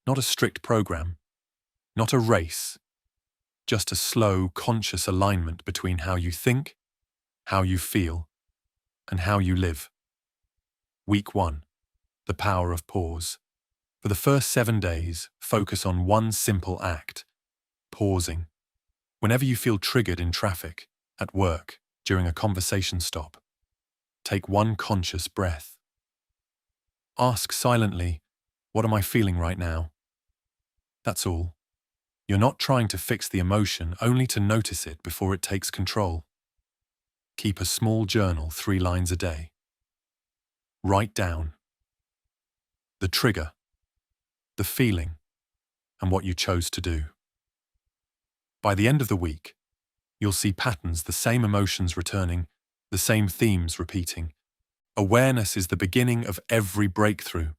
Not a strict program, not a race, just a slow, conscious alignment between how you think, how you feel, and how you live. Week 1. The power of pause. For the first 7 days, focus on one simple act: pausing. Whenever you feel triggered in traffic, at work, during a conversation stop, take one conscious breath. Ask silently, what am I feeling right now? That's all. You're not trying to fix the emotion, only to notice it before it takes control. Keep a small journal, 3 lines a day. Write down the trigger, the feeling, and what you chose to do. By the end of the week, you'll see patterns, the same emotions returning, the same themes repeating. Awareness is the beginning of every breakthrough.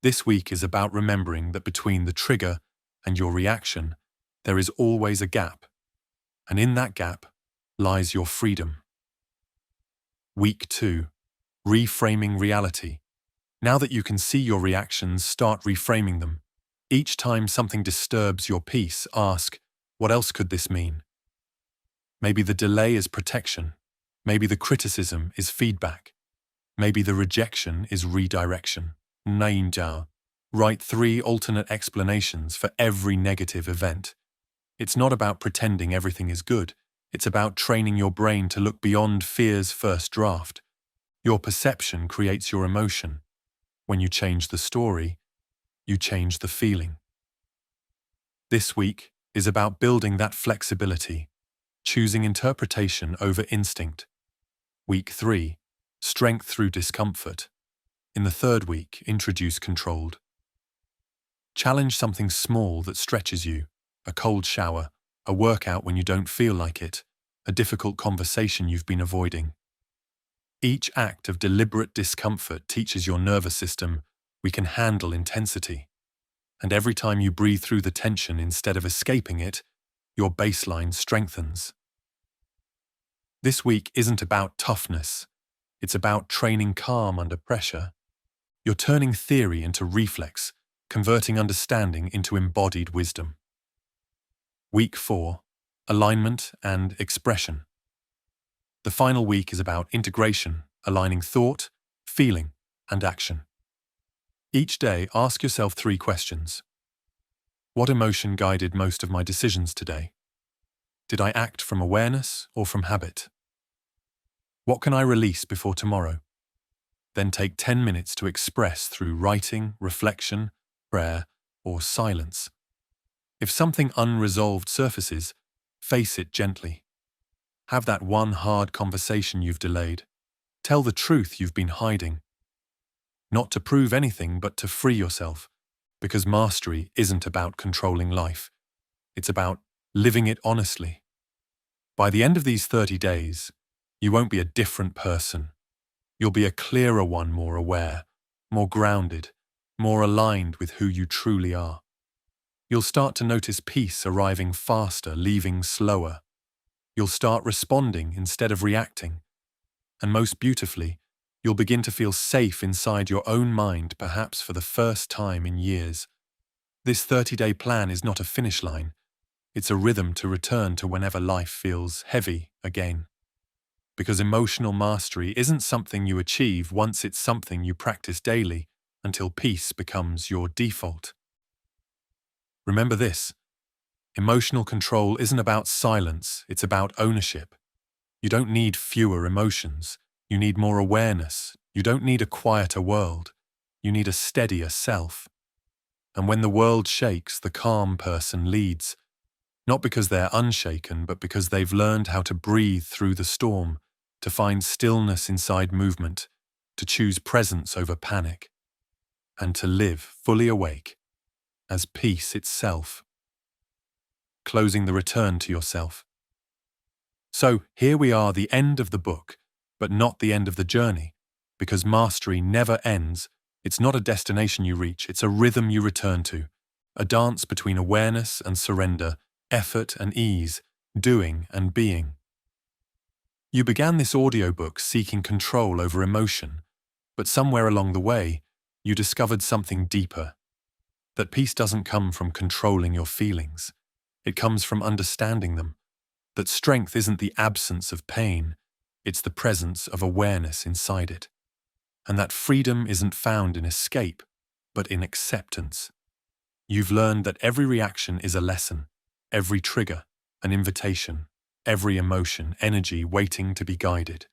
This week is about remembering that between the trigger and your reaction, there is always a gap, and in that gap lies your freedom. Week 2. Reframing reality. Now that you can see your reactions, start reframing them. Each time something disturbs your peace, ask, what else could this mean? Maybe the delay is protection. Maybe the criticism is feedback. Maybe the rejection is redirection. Nainja. Write 3 alternate explanations for every negative event. It's not about pretending everything is good. It's about training your brain to look beyond fear's first draft. Your perception creates your emotion. When you change the story, you change the feeling. This week is about building that flexibility, choosing interpretation over instinct. Week 3. Strength through discomfort. In the 3rd week, introduce controlled. Challenge something small that stretches you: a cold shower, a workout when you don't feel like it, a difficult conversation you've been avoiding. Each act of deliberate discomfort teaches your nervous system we can handle intensity. And every time you breathe through the tension instead of escaping it, your baseline strengthens. This week isn't about toughness. It's about training calm under pressure. You're turning theory into reflex, converting understanding into embodied wisdom. Week 4. Alignment and expression. The final week is about integration, aligning thought, feeling, and action. Each day, ask yourself 3 questions. What emotion guided most of my decisions today? Did I act from awareness or from habit? What can I release before tomorrow? Then take 10 minutes to express through writing, reflection, prayer, or silence. If something unresolved surfaces, face it gently. Have that one hard conversation you've delayed. Tell the truth you've been hiding. Not to prove anything, but to free yourself, because mastery isn't about controlling life. It's about living it honestly. By the end of these 30 days, you won't be a different person. You'll be a clearer one, more aware, more grounded, more aligned with who you truly are. You'll start to notice peace arriving faster, leaving slower. You'll start responding instead of reacting. And most beautifully, you'll begin to feel safe inside your own mind, perhaps for the first time in years. This 30-day plan is not a finish line. It's a rhythm to return to whenever life feels heavy again. Because emotional mastery isn't something you achieve once, it's something you practice daily until peace becomes your default. Remember this: emotional control isn't about silence, it's about ownership. You don't need fewer emotions, you need more awareness. You don't need a quieter world, you need a steadier self. And when the world shakes, the calm person leads, not because they're unshaken, but because they've learned how to breathe through the storm, to find stillness inside movement, to choose presence over panic, and to live fully awake as peace itself. Closing the return to yourself. So here we are, the end of the book, but not the end of the journey, because mastery never ends. It's not a destination you reach, it's a rhythm you return to, a dance between awareness and surrender, effort and ease, doing and being. You began this audiobook seeking control over emotion, but somewhere along the way, you discovered something deeper. That peace doesn't come from controlling your feelings. It comes from understanding them. That strength isn't the absence of pain, it's the presence of awareness inside it. And that freedom isn't found in escape, but in acceptance. You've learned that every reaction is a lesson, every trigger, an invitation, every emotion, energy waiting to be guided.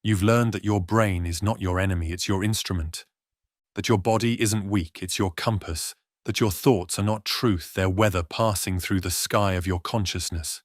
You've learned that your brain is not your enemy, it's your instrument. That your body isn't weak, it's your compass. That your thoughts are not truth, they're weather passing through the sky of your consciousness.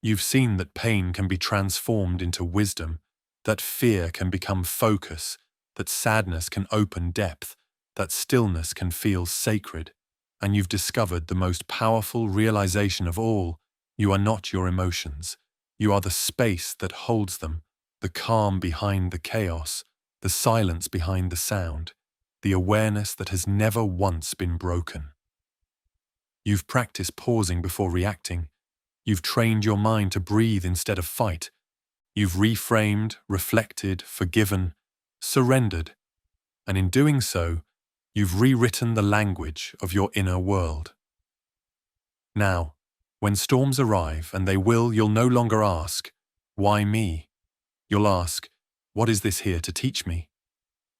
You've seen that pain can be transformed into wisdom, that fear can become focus, that sadness can open depth, that stillness can feel sacred, and you've discovered the most powerful realization of all: you are not your emotions. You are the space that holds them, the calm behind the chaos, the silence behind the sound, the awareness that has never once been broken. You've practiced pausing before reacting. You've trained your mind to breathe instead of fight. You've reframed, reflected, forgiven, surrendered. And in doing so, you've rewritten the language of your inner world. Now, when storms arrive, and they will, you'll no longer ask, "Why me?" You'll ask, "What is this here to teach me?"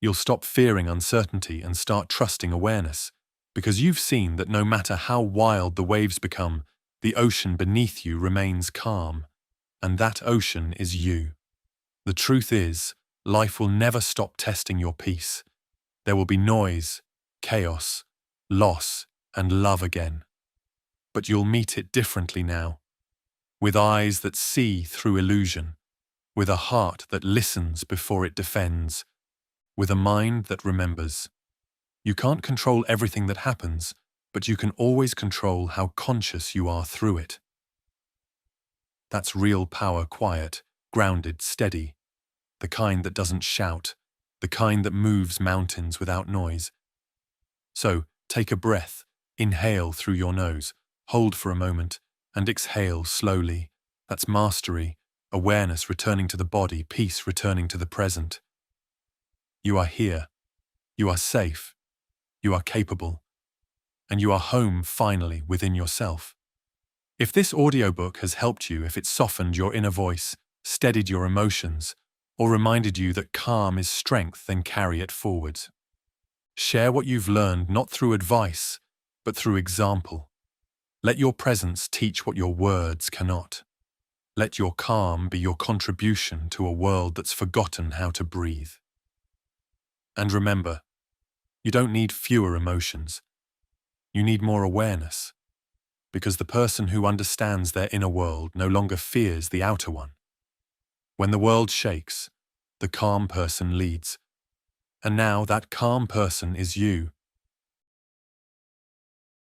You'll stop fearing uncertainty and start trusting awareness, because you've seen that no matter how wild the waves become, the ocean beneath you remains calm, and that ocean is you. The truth is, life will never stop testing your peace. There will be noise, chaos, loss, and love again. But you'll meet it differently now, with eyes that see through illusion, with a heart that listens before it defends, with a mind that remembers. You can't control everything that happens, but you can always control how conscious you are through it. That's real power, quiet, grounded, steady, the kind that doesn't shout, the kind that moves mountains without noise. So, take a breath, inhale through your nose, hold for a moment, and exhale slowly. That's mastery, awareness returning to the body, peace returning to the present. You are here, you are safe, you are capable, and you are home finally within yourself. If this audiobook has helped you, if it softened your inner voice, steadied your emotions, or reminded you that calm is strength, then carry it forward. Share what you've learned not through advice, but through example. Let your presence teach what your words cannot. Let your calm be your contribution to a world that's forgotten how to breathe. And remember, you don't need fewer emotions. You need more awareness, because the person who understands their inner world no longer fears the outer one. When the world shakes, the calm person leads. And now that calm person is you.